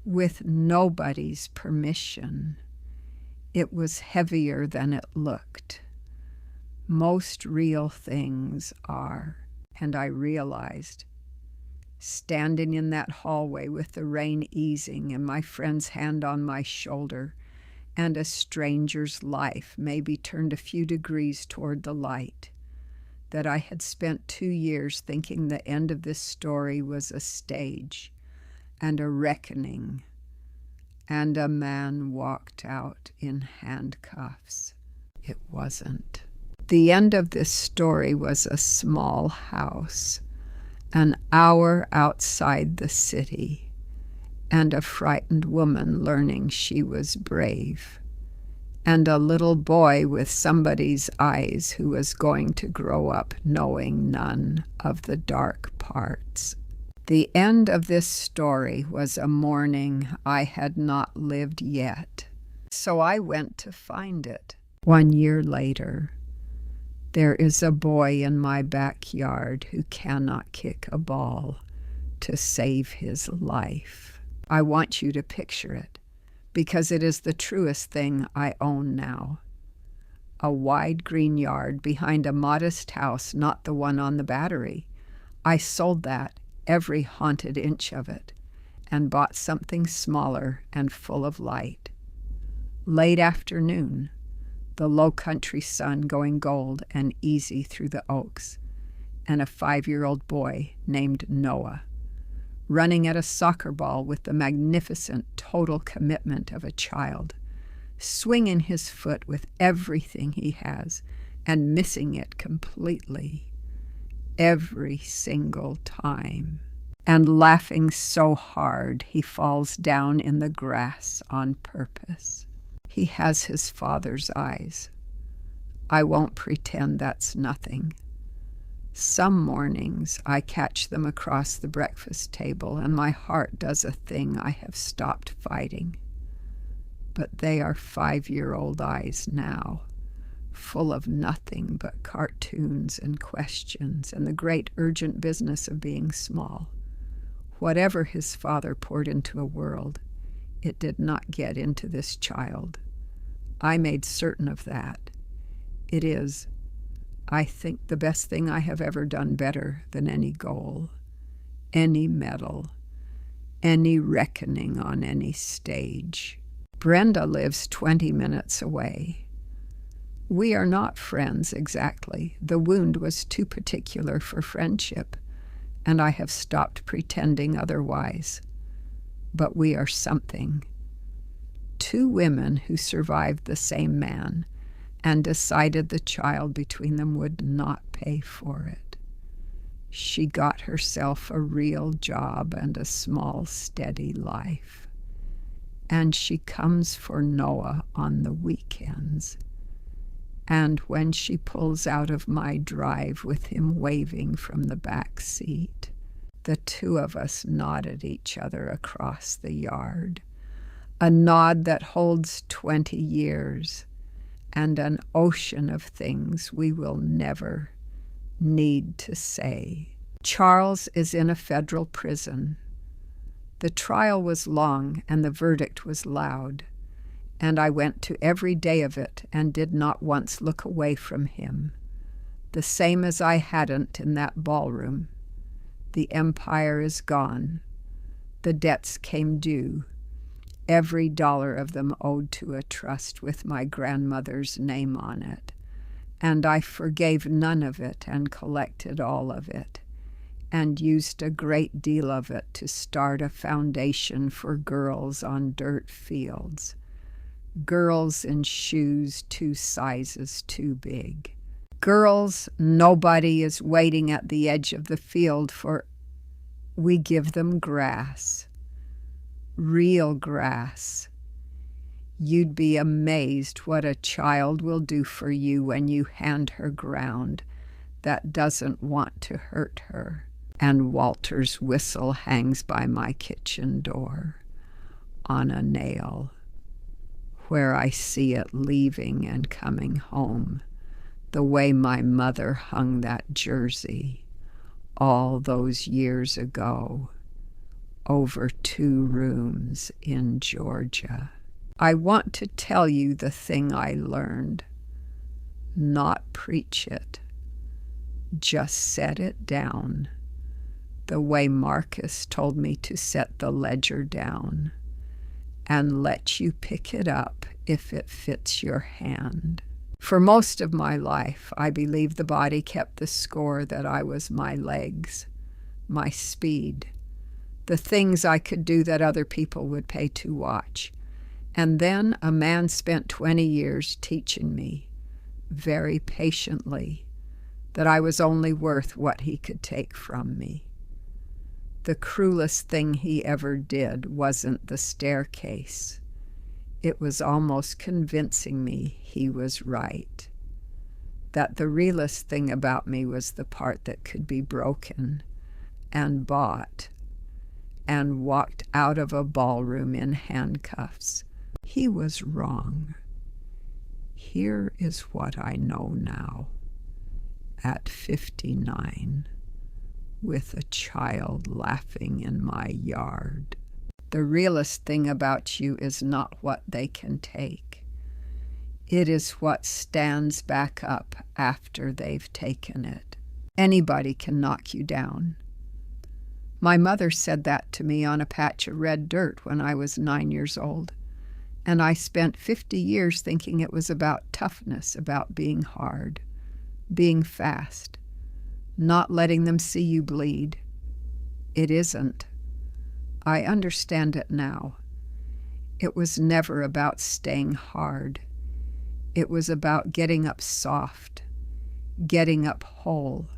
with nobody's permission. It was heavier than it looked. Most real things are, and I realized, standing in that hallway with the rain easing and my friend's hand on my shoulder, and a stranger's life maybe turned a few degrees toward the light, that I had spent 2 years thinking the end of this story was a stage and a reckoning, and a man walked out in handcuffs. It wasn't. The end of this story was a small house, an hour outside the city, and a frightened woman learning she was brave, and a little boy with somebody's eyes who was going to grow up knowing none of the dark parts. The end of this story was a morning I had not lived yet, so I went to find it. 1 year later, there is a boy in my backyard who cannot kick a ball to save his life. I want you to picture it, because it is the truest thing I own now. A wide green yard behind a modest house, not the one on the Battery. I sold that, every haunted inch of it, and bought something smaller and full of light. Late afternoon, the low country sun going gold and easy through the oaks, and a 5-year-old boy named Noah, running at a soccer ball with the magnificent total commitment of a child, swinging his foot with everything he has and missing it completely every single time, and laughing so hard he falls down in the grass on purpose. He has his father's eyes. I won't pretend that's nothing. Some mornings I catch them across the breakfast table, and my heart does a thing I have stopped fighting. But they are 5-year-old eyes now, full of nothing but cartoons and questions and the great urgent business of being small. Whatever his father poured into a world, it did not get into this child. I made certain of that. It is, I think, the best thing I have ever done better than any goal, any medal, any reckoning on any stage. Brenda lives 20 minutes away. We are not friends exactly. The wound was too particular for friendship, and I have stopped pretending otherwise. But we are something. 2 women who survived the same man and decided the child between them would not pay for it. She got herself a real job and a small, steady life. And she comes for Noah on the weekends. And when she pulls out of my drive with him waving from the back seat, the 2 of us nod at each other across the yard, a nod that holds 20 years and an ocean of things we will never need to say. Charles is in a federal prison. The trial was long and the verdict was loud, and I went to every day of it and did not once look away from him, the same as I hadn't in that ballroom. The empire is gone. The debts came due, every dollar of them owed to a trust with my grandmother's name on it, and I forgave none of it and collected all of it, and used a great deal of it to start a foundation for girls on dirt fields, girls in shoes 2 sizes too big. Girls nobody is waiting at the edge of the field for. We give them grass, real grass. You'd be amazed what a child will do for you when you hand her ground that doesn't want to hurt her. And Walter's whistle hangs by my kitchen door on a nail. where I see it leaving and coming home, the way my mother hung that jersey all those years ago over 2 rooms in Georgia. I want to tell you the thing I learned, not preach it. Just set it down, the way Marcus told me to set the ledger down, and let you pick it up if it fits your hand. For most of my life, I believe the body kept the score, that I was my legs, my speed, the things I could do that other people would pay to watch. And then a man spent 20 years teaching me, very patiently, that I was only worth what he could take from me. The cruelest thing he ever did wasn't the staircase. It was almost convincing me he was right, that the realest thing about me was the part that could be broken and bought, and walked out of a ballroom in handcuffs. He was wrong. Here is what I know now, at 59, with a child laughing in my yard. The realest thing about you is not what they can take. It is what stands back up after they've taken it. Anybody can knock you down. My mother said that to me on a patch of red dirt when I was 9 years old, and I spent 50 years thinking it was about toughness, about being hard, being fast, not letting them see you bleed. It isn't. I understand it now. It was never about staying hard. It was about getting up soft, getting up whole,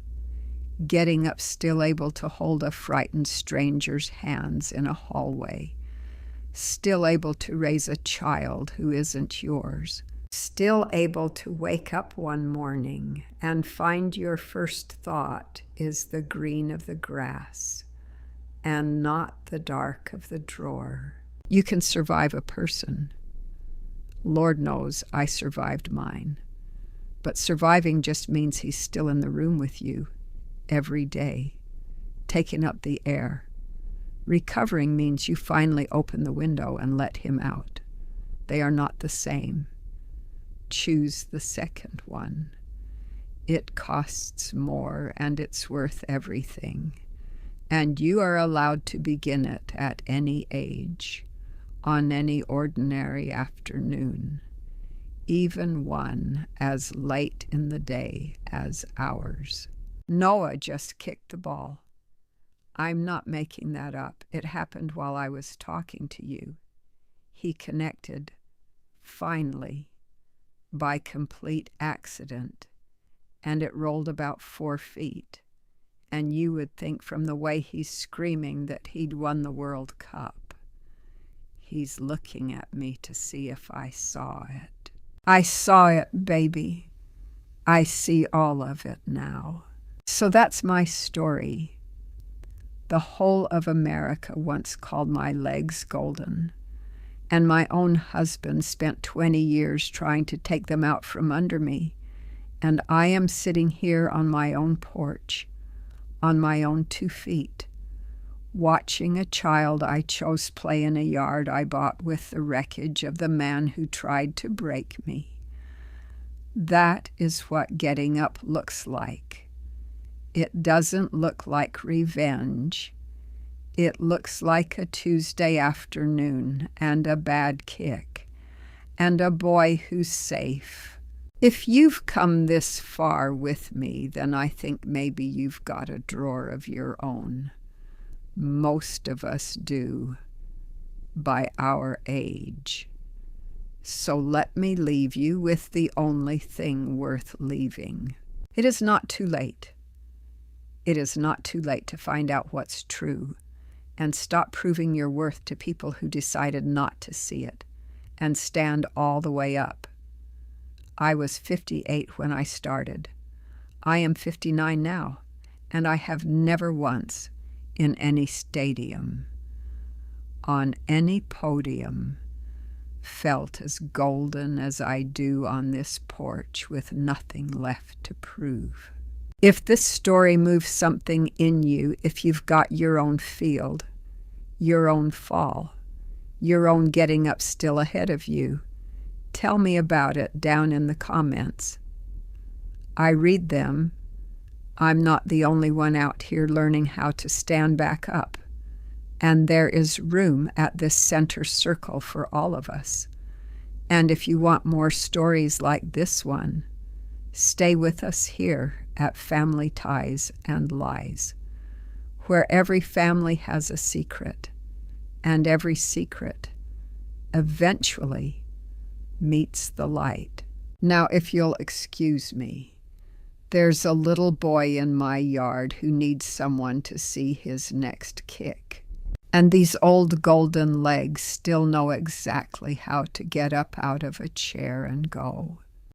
getting up still able to hold a frightened stranger's hands in a hallway, still able to raise a child who isn't yours, still able to wake up one morning and find your first thought is the green of the grass and not the dark of the drawer. You can survive a person. Lord knows I survived mine. But surviving just means he's still in the room with you every day, taking up the air. Recovering means you finally open the window and let him out. They are not the same. Choose the second one. It costs more and it's worth everything. And you are allowed to begin it at any age, on any ordinary afternoon, even one as late in the day as ours. Noah just kicked the ball. I'm not making that up. It happened while I was talking to you. He connected, finally, by complete accident, and it rolled about 4 feet. And you would think from the way he's screaming that he'd won the World Cup. He's looking at me to see if I saw it. I saw it, baby. I see all of it now. So that's my story. The whole of America once called my legs golden, and my own husband spent 20 years trying to take them out from under me, and I am sitting here on my own porch, on my own 2 feet, watching a child I chose play in a yard I bought with the wreckage of the man who tried to break me. That is what getting up looks like. It doesn't look like revenge. It looks like a Tuesday afternoon and a bad kick and a boy who's safe. If you've come this far with me, then I think maybe you've got a drawer of your own. Most of us do, by our age. So let me leave you with the only thing worth leaving. It is not too late. It is not too late to find out what's true and stop proving your worth to people who decided not to see it and stand all the way up. I was 58 when I started. I am 59 now, and I have never once, in any stadium, on any podium, felt as golden as I do on this porch with nothing left to prove. If this story moves something in you, if you've got your own field, your own fall, your own getting up still ahead of you, tell me about it down in the comments. I read them. I'm not the only one out here learning how to stand back up. And there is room at this center circle for all of us. And if you want more stories like this one, stay with us here at Family Ties and Lies, where every family has a secret, and every secret eventually meets the light. Now, if you'll excuse me, there's a little boy in my yard who needs someone to see his next kick. And these old golden legs still know exactly how to get up out of a chair and go.